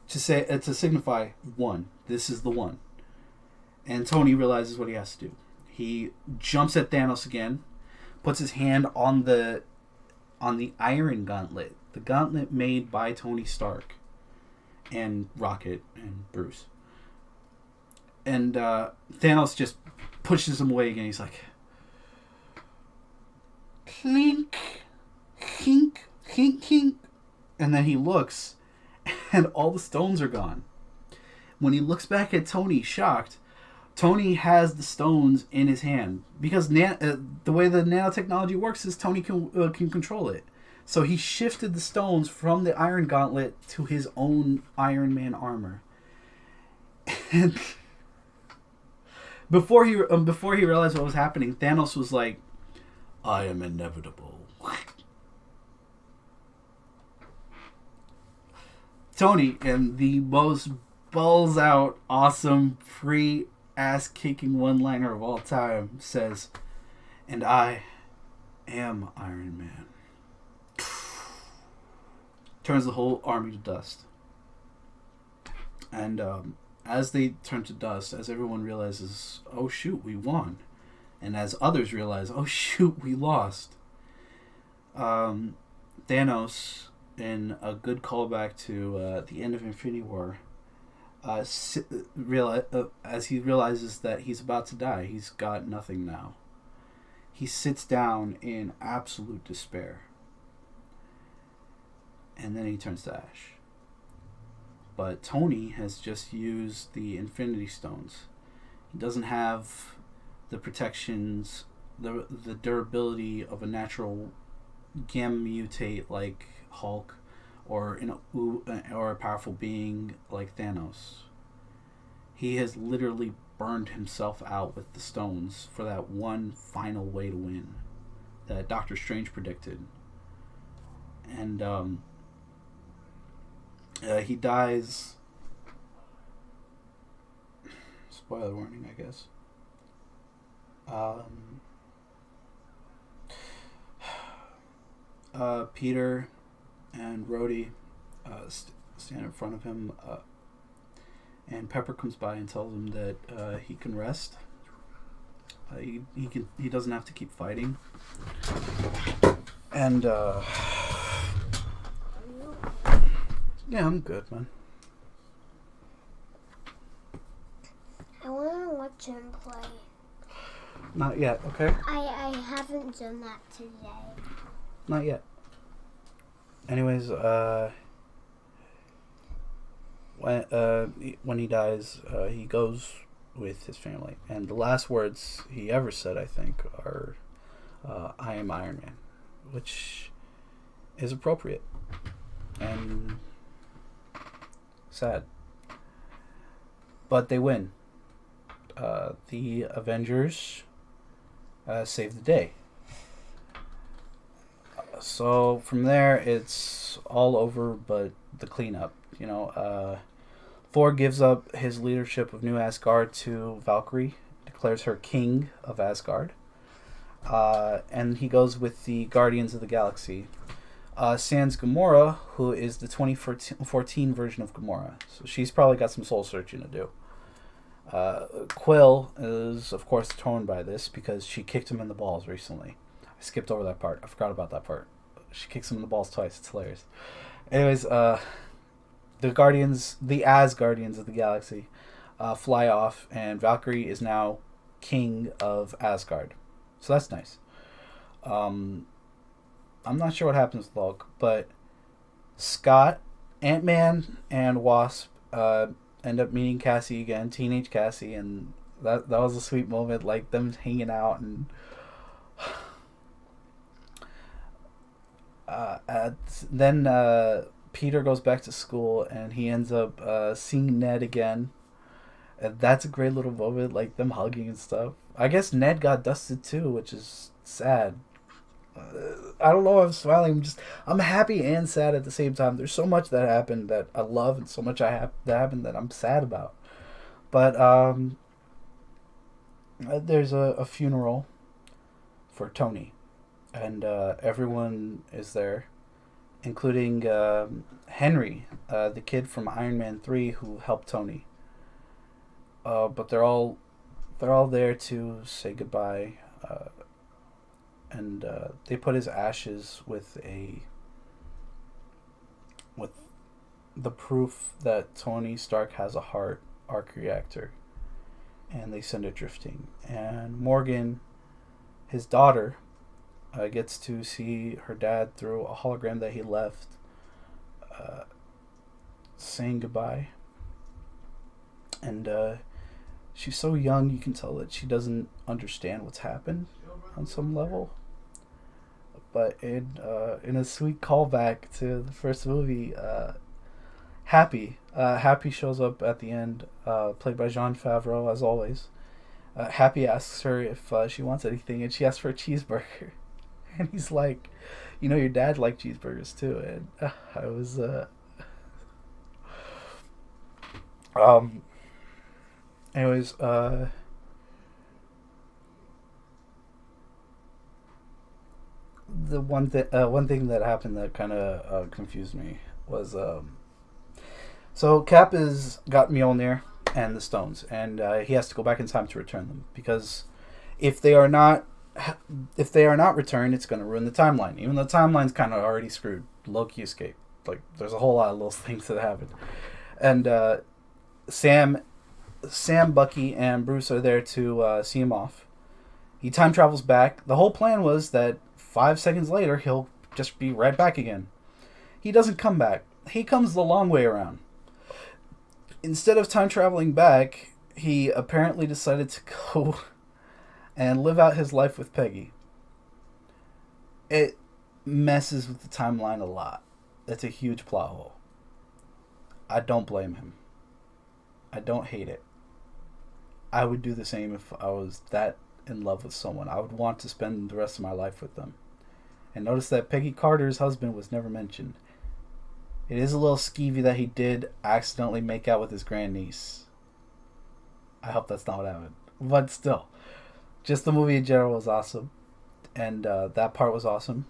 to signify one. This is the one. And Tony realizes what he has to do. He jumps at Thanos again, puts his hand on the Iron Gauntlet, the gauntlet made by Tony Stark and Rocket and Bruce. And Thanos just pushes him away again. He's like, clink, clink, clink, clink. And then he looks, and all the stones are gone. When he looks back at Tony, shocked, Tony has the stones in his hand. Because the way the nanotechnology works is Tony can control it. So he shifted the stones from the Iron Gauntlet to his own Iron Man armor. And before he realized what was happening, Thanos was like, "I am inevitable." Tony, in the most balls out, awesome, free ass kicking one-liner of all time, says, "And I am Iron Man." Turns the whole army to dust. And as they turn to dust, as everyone realizes, "Oh shoot, we won," and as others realize, "Oh shoot, we lost," Thanos, in a good callback to the end of Infinity War, as he realizes that he's about to die, he's got nothing now. He sits down in absolute despair. And then he turns to ash. But Tony has just used the Infinity Stones. He doesn't have the protections, the durability of a natural gamma mutate like Hulk, or or a powerful being like Thanos. He has literally burned himself out with the stones for that one final way to win that Doctor Strange predicted. And he dies. Spoiler warning, I guess. Peter and Rhodey stand in front of him, and Pepper comes by and tells him that he can rest. He doesn't have to keep fighting. And yeah, I'm good, man. I want to watch him play. Not yet, okay? I haven't done that today. Not yet. Anyways, when he dies, he goes with his family, and the last words he ever said, I think, are, "I am Iron Man," which is appropriate and sad. But they win. The Avengers save the day. So from there, it's all over but the cleanup. Thor gives up his leadership of New Asgard to Valkyrie, declares her king of Asgard, and he goes with the Guardians of the Galaxy. Sans Gamora, who is the 2014 version of Gamora. So she's probably got some soul searching to do. Quill is, of course, torn by this because she kicked him in the balls recently. I skipped over that part. I forgot about that part. She kicks him in the balls twice. It's hilarious. Anyways, the Asgardians of the Galaxy fly off, and Valkyrie is now king of Asgard. So that's nice. I'm not sure what happens with Hulk, but Scott, Ant-Man, and Wasp end up meeting Cassie again, teenage Cassie, and that was a sweet moment, like them hanging out. And then Peter goes back to school and he ends up seeing Ned again. And that's a great little moment, like them hugging and stuff. I guess Ned got dusted too, which is sad. I don't know. I'm smiling. I'm happy and sad at the same time. There's so much that happened that I love, and so much that happened that I'm sad about. But there's a funeral for Tony, and everyone is there, including Henry, the kid from Iron Man 3 who helped Tony. But they're all there to say goodbye, and they put his ashes with the proof that Tony Stark has a heart arc reactor, and they send it drifting. And Morgan, his daughter, gets to see her dad through a hologram that he left, saying goodbye. And she's so young, you can tell that she doesn't understand what's happened on some level. But in a sweet callback to the first movie, Happy shows up at the end, played by Jon Favreau, as always. Happy asks her if she wants anything, and she asks for a cheeseburger. And he's like, your dad liked cheeseburgers too. And I was... Anyways, the one thing that happened that kind of confused me was so Cap has got Mjolnir and the stones, and he has to go back in time to return them, because if they are not returned, it's going to ruin the timeline. Even though the timeline's kind of already screwed. Loki escaped. Like, there's a whole lot of little things that happen, and Sam, Bucky, and Bruce are there to see him off. He time travels back. The whole plan was that 5 seconds later, he'll just be right back again. He doesn't come back. He comes the long way around. Instead of time traveling back, he apparently decided to go and live out his life with Peggy. It messes with the timeline a lot. That's a huge plot hole. I don't blame him. I don't hate it. I would do the same if I was that in love with someone. I would want to spend the rest of my life with them. And notice that Peggy Carter's husband was never mentioned. It is a little skeevy that he did accidentally make out with his grandniece. I hope that's not what happened. But still, just the movie in general was awesome. And that part was awesome.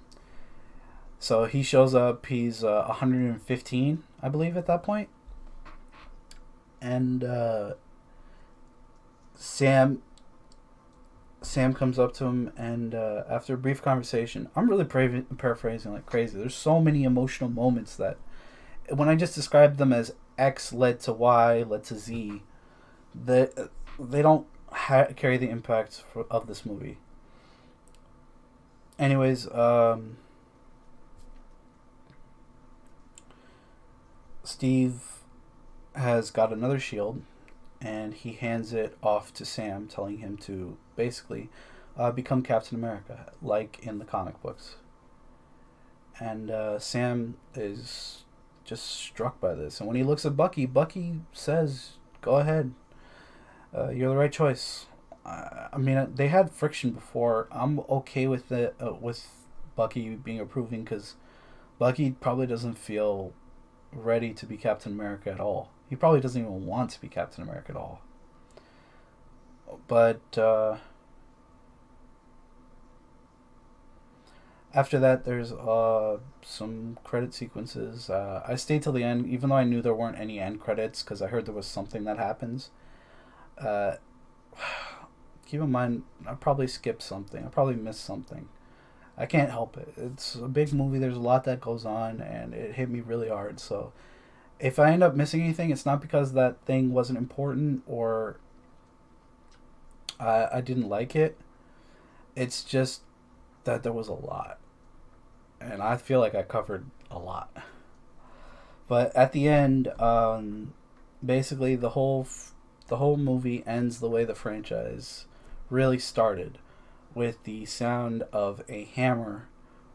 So he shows up. He's 115, I believe, at that point. And Sam comes up to him, and after a brief conversation, I'm really paraphrasing like crazy. There's so many emotional moments that, when I just described them as X led to Y led to Z, that they don't carry the impact of this movie. Anyways, Steve has got another shield, and he hands it off to Sam, telling him to basically become Captain America, like in the comic books. And Sam is just struck by this. And when he looks at Bucky, Bucky says, "Go ahead. You're the right choice." I mean, they had friction before. I'm okay with it, with Bucky being approving, because Bucky probably doesn't feel ready to be Captain America at all. He probably doesn't even want to be Captain America at all. But after that, there's some credit sequences. I stayed till the end, even though I knew there weren't any end credits, because I heard there was something that happens. Keep in mind, I probably skipped something. I probably missed something. I can't help it. It's a big movie. There's a lot that goes on, and it hit me really hard. So if I end up missing anything, it's not because that thing wasn't important or I didn't like it. It's just that there was a lot. And I feel like I covered a lot. But at the end, basically the whole movie ends the way the franchise really started, with the sound of a hammer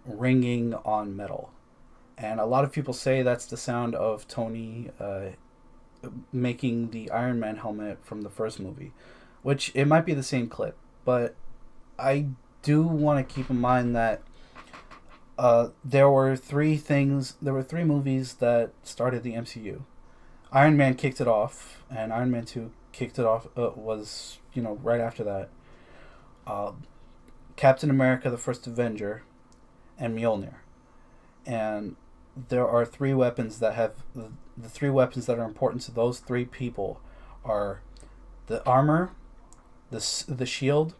ringing on metal. And a lot of people say that's the sound of Tony making the Iron Man helmet from the first movie, which it might be the same clip, but I do want to keep in mind that there were three movies that started the MCU. Iron Man kicked it off, and Iron Man 2 kicked it off, was, right after that. Captain America, the First Avenger, and Mjolnir. And there are three weapons that have, the three weapons that are important to those three people are the armor, the shield,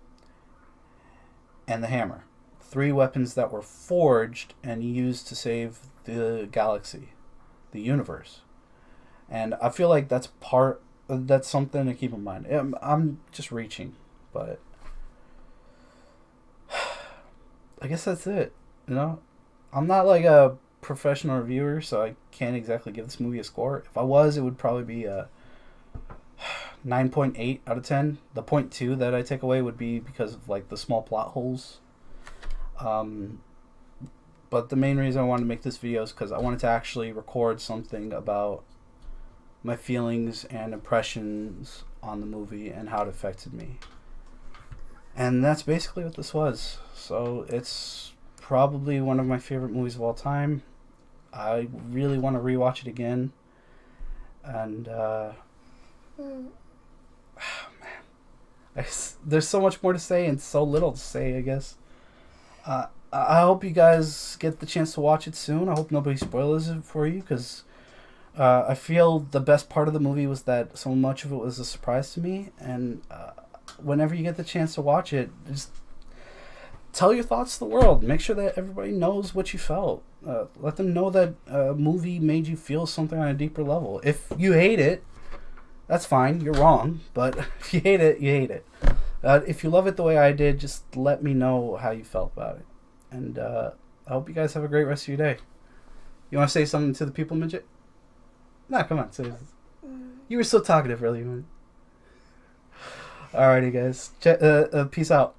and the hammer. Three weapons that were forged and used to save the galaxy, the universe. And I feel like that's something to keep in mind. I'm just reaching, but I guess that's it. I'm not like a professional reviewer, so I can't exactly give this movie a score. If I was, it would probably be a 9.8 out of 10. The 0.2 that I take away would be because of like the small plot holes. But the main reason I wanted to make this video is because I wanted to actually record something about my feelings and impressions on the movie and how it affected me. And that's basically what this was. So it's probably one of my favorite movies of all time. I really want to rewatch it again. And there's so much more to say and so little to say, I guess. I hope you guys get the chance to watch it soon. I hope nobody spoils it for you, because I feel the best part of the movie was that so much of it was a surprise to me. And whenever you get the chance to watch it, just tell your thoughts to the world. Make sure that everybody knows what you felt. Let them know that a movie made you feel something on a deeper level. If you hate it, that's fine. You're wrong. But if you hate it, you hate it. If you love it the way I did, just let me know how you felt about it. And I hope you guys have a great rest of your day. You want to say something to the people, Midget? Nah, come on. Say this. You were so talkative earlier, man. Alrighty, guys. Peace out.